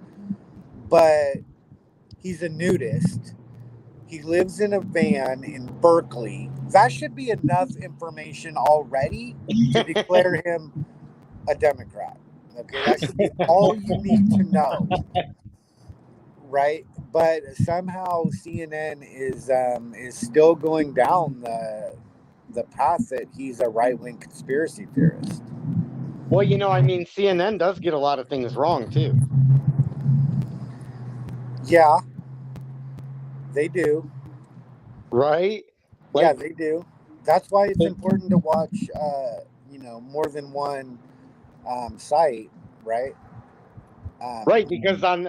But he's a nudist. He lives in a van in Berkeley. That should be enough information already to declare him a Democrat. Okay, that should be all you need to know, right? But somehow CNN is still going down the path that he's a right-wing conspiracy theorist. Well, I mean, CNN does get a lot of things wrong too. Yeah, they do. Right? Yeah, they do. That's why it's important to watch, more than one site, right? Right, because on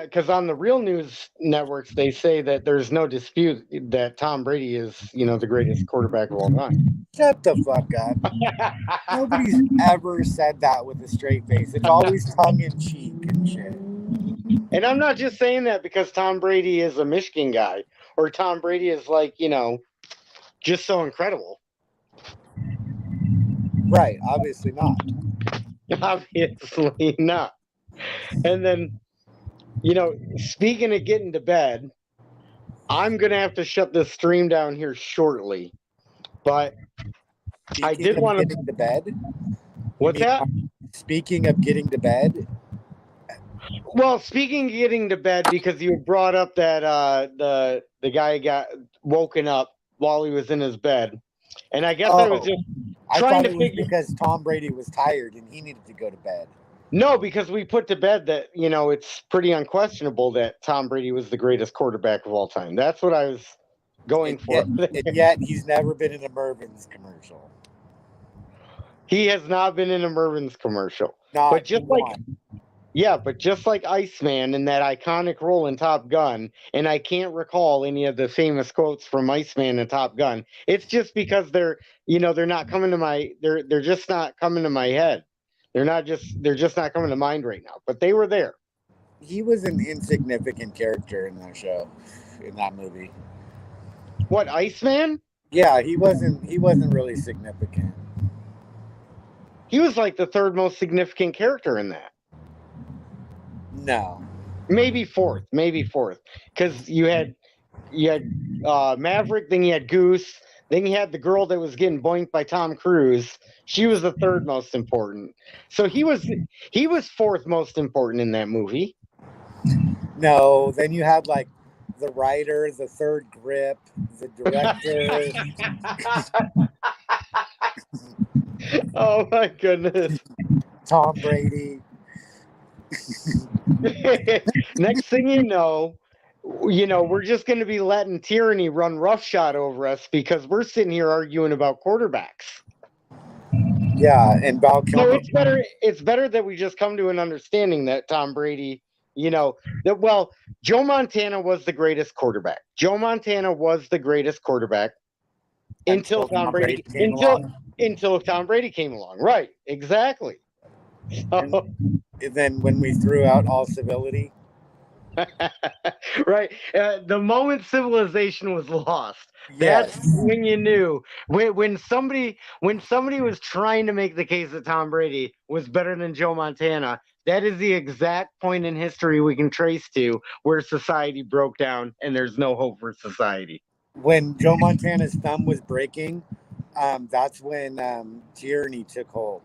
the real news networks, they say that there's no dispute that Tom Brady is, the greatest quarterback of all time. Shut the fuck up. Nobody's ever said that with a straight face. It's always tongue in cheek and shit. And I'm not just saying that because Tom Brady is a Michigan guy or Tom Brady is like, just so incredible. Right, obviously not. Obviously not. And then, speaking of getting to bed, I'm going to have to shut this stream down here shortly. But I did want to get to bed. What's that? Speaking of getting to bed. Well, speaking of getting to bed, because you brought up that the guy got woken up while he was in his bed, and I guess I was just trying to figure because Tom Brady was tired and he needed to go to bed. No, because we put to bed that it's pretty unquestionable that Tom Brady was the greatest quarterback of all time. That's what I was going for. And yet he's never been in a Mervin's commercial. He has not been in a Mervin's commercial. But just like Iceman in that iconic role in Top Gun, and I can't recall any of the famous quotes from Iceman in Top Gun. It's just because they're not coming to they're just not coming to my head. They're just not coming to mind right now, but they were there. He was an insignificant character in that show, in that movie. What, Iceman? Yeah, he wasn't really significant. He was like the third most significant character in that. No. Maybe fourth. Because you had Maverick, then you had Goose, then you had the girl that was getting boinked by Tom Cruise. She was the third most important. So he was fourth most important in that movie. No, then you had like the writer, the third grip, the director. Oh my goodness. Tom Brady. Next thing you know, we're just going to be letting tyranny run roughshod over us because we're sitting here arguing about quarterbacks. Yeah, and Val Kilmer. So it's better that we just come to an understanding that Tom Brady, Joe Montana was the greatest quarterback. Joe Montana was the greatest quarterback until Tom Brady Until Tom Brady came along. Right. Exactly. So, And then when we threw out all civility. right. The moment civilization was lost, Yes. that's when you knew. When somebody was trying to make the case that Tom Brady was better than Joe Montana, that is the exact point in history we can trace to where society broke down and there's no hope for society. When Joe Montana's thumb was breaking, that's when tyranny took hold.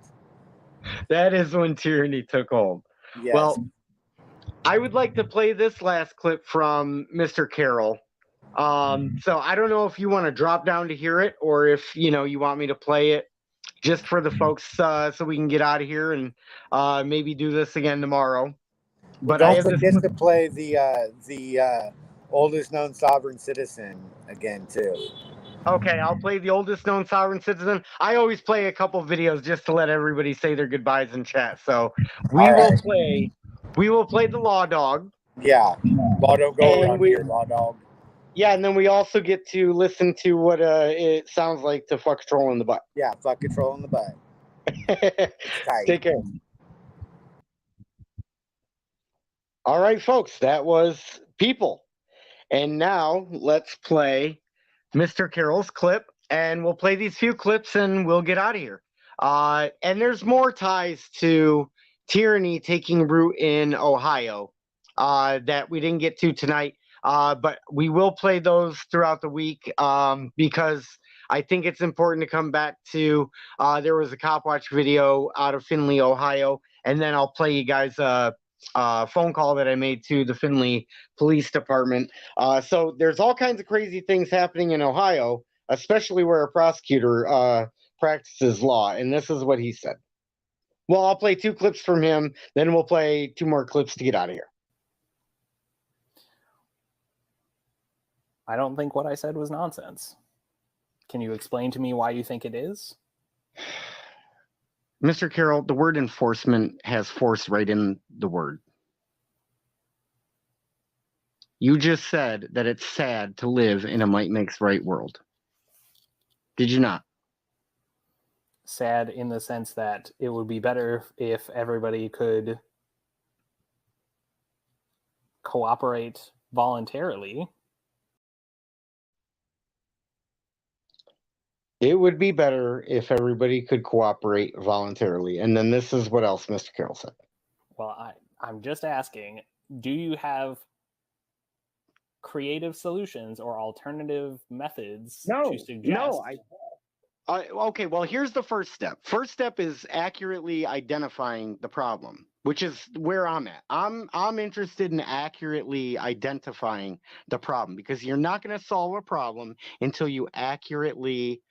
That is when tyranny took hold. Yes. Well, I would like to play this last clip from Mr. Carroll. So I don't know if you want to drop down to hear it or if, you want me to play it just for the folks so we can get out of here and maybe do this again tomorrow. But don't forget to play the oldest known sovereign citizen again, too. Okay, I'll play the oldest known sovereign citizen. I always play a couple videos just to let everybody say their goodbyes in chat. So we will play the law dog. Yeah. Law don't go around here, law dog. Yeah, and then we also get to listen to what it sounds like to fuck a troll in the butt. Yeah, fuck a troll in the butt. Take care. All right, folks, that was People. And now let's play Mr. Carroll's clip, and we'll play these few clips and we'll get out of here. And there's more ties to tyranny taking root in Ohio that we didn't get to tonight. But we will play those throughout the week because I think it's important to come back to there was a Cop Watch video out of Findlay, Ohio, and then I'll play you guys a phone call that I made to the Findlay Police Department. So there's all kinds of crazy things happening in Ohio, especially where a prosecutor practices law, and this is what he said. Well, I'll play 2 clips from him, then we'll play 2 more clips to get out of here. I don't think what I said was nonsense. Can you explain to me why you think it is? Mr. Carroll, the word enforcement has force right in the word. You just said that it's sad to live in a might makes right world. Did you not? Sad in the sense that it would be better if everybody could cooperate voluntarily. It would be better if everybody could cooperate voluntarily. And then this is what else Mr. Carroll said. Well, I'm just asking, do you have creative solutions or alternative methods to suggest? No, okay, well, here's the first step. First step is accurately identifying the problem, which is where I'm at. I'm interested in accurately identifying the problem because you're not going to solve a problem until you accurately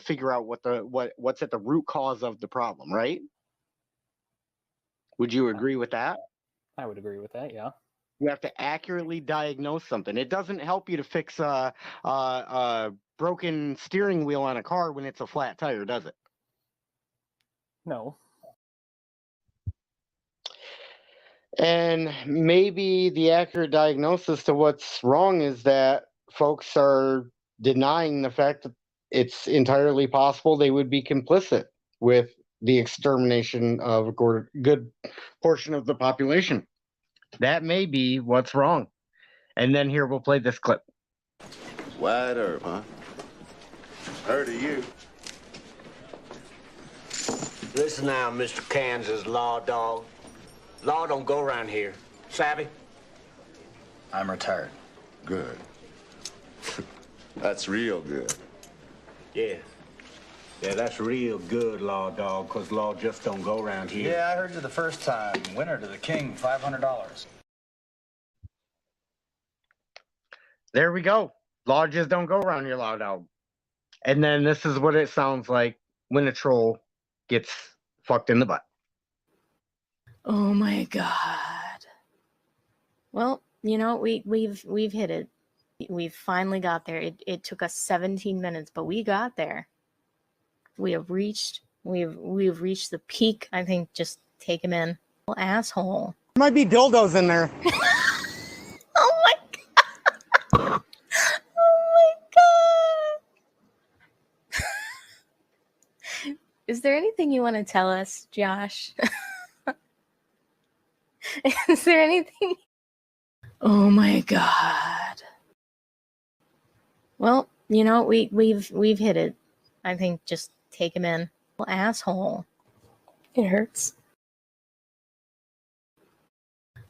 figure out what's at the root cause of the problem, right? Would you agree with that? I would agree with that, yeah. You have to accurately diagnose something. It doesn't help you to fix a broken steering wheel on a car when it's a flat tire, does it? No. And maybe the accurate diagnosis to what's wrong is that folks are denying the fact that it's entirely possible they would be complicit with the extermination of a good portion of the population. That may be what's wrong. And then here we'll play this clip. Wide herb, huh? Heard of you. Listen now, Mr. Kansas law dog. Law don't go around here. Savvy? I'm retired. Good. That's real good. Yeah. Yeah, that's real good, law dog, because law just don't go around here. Yeah, I heard you the first time. Winner to the king, $500. There we go. Law just don't go around here, law dog. And then this is what it sounds like when a troll gets fucked in the butt. Oh my God. Well, we've hit it. We've finally got there. It took us 17 minutes, but we got there. We've reached the peak. I think just take him in. Asshole. There might be dildos in there. Oh my God. Oh my God. Is there anything you want to tell us, Josh? Is there anything? Oh my God. Well, you know, we've hit it. I think just take him in. Well, asshole. It hurts.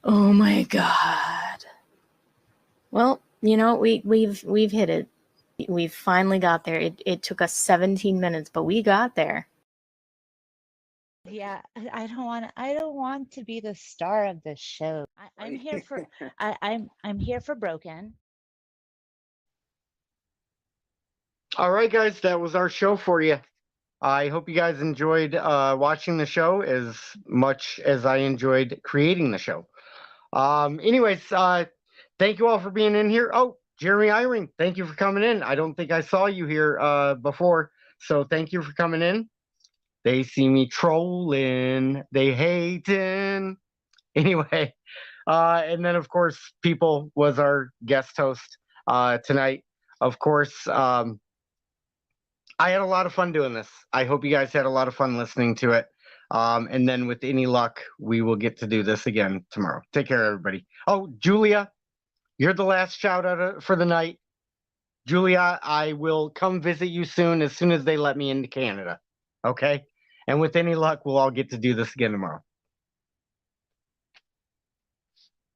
Oh my God. Well, you know, we've hit it. We've finally got there. It took us 17 minutes, but we got there. Yeah, I don't want to be the star of this show. I'm here for I'm here for Broken. All right, guys, that was our show for you. I hope you guys enjoyed watching the show as much as I enjoyed creating the show. Anyways, thank you all for being in here. Oh, Jeremy Eyring, thank you for coming in. I don't think I saw you here before, so thank you for coming in. They see me trolling, they hating. Anyway, and then of course, People was our guest host tonight. Of course, I had a lot of fun doing this. I hope you guys had a lot of fun listening to it. And then with any luck, we will get to do this again tomorrow. Take care, everybody. Oh, Julia, you're the last shout out for the night. Julia, I will come visit you soon as they let me into Canada. Okay? And with any luck, we'll all get to do this again tomorrow.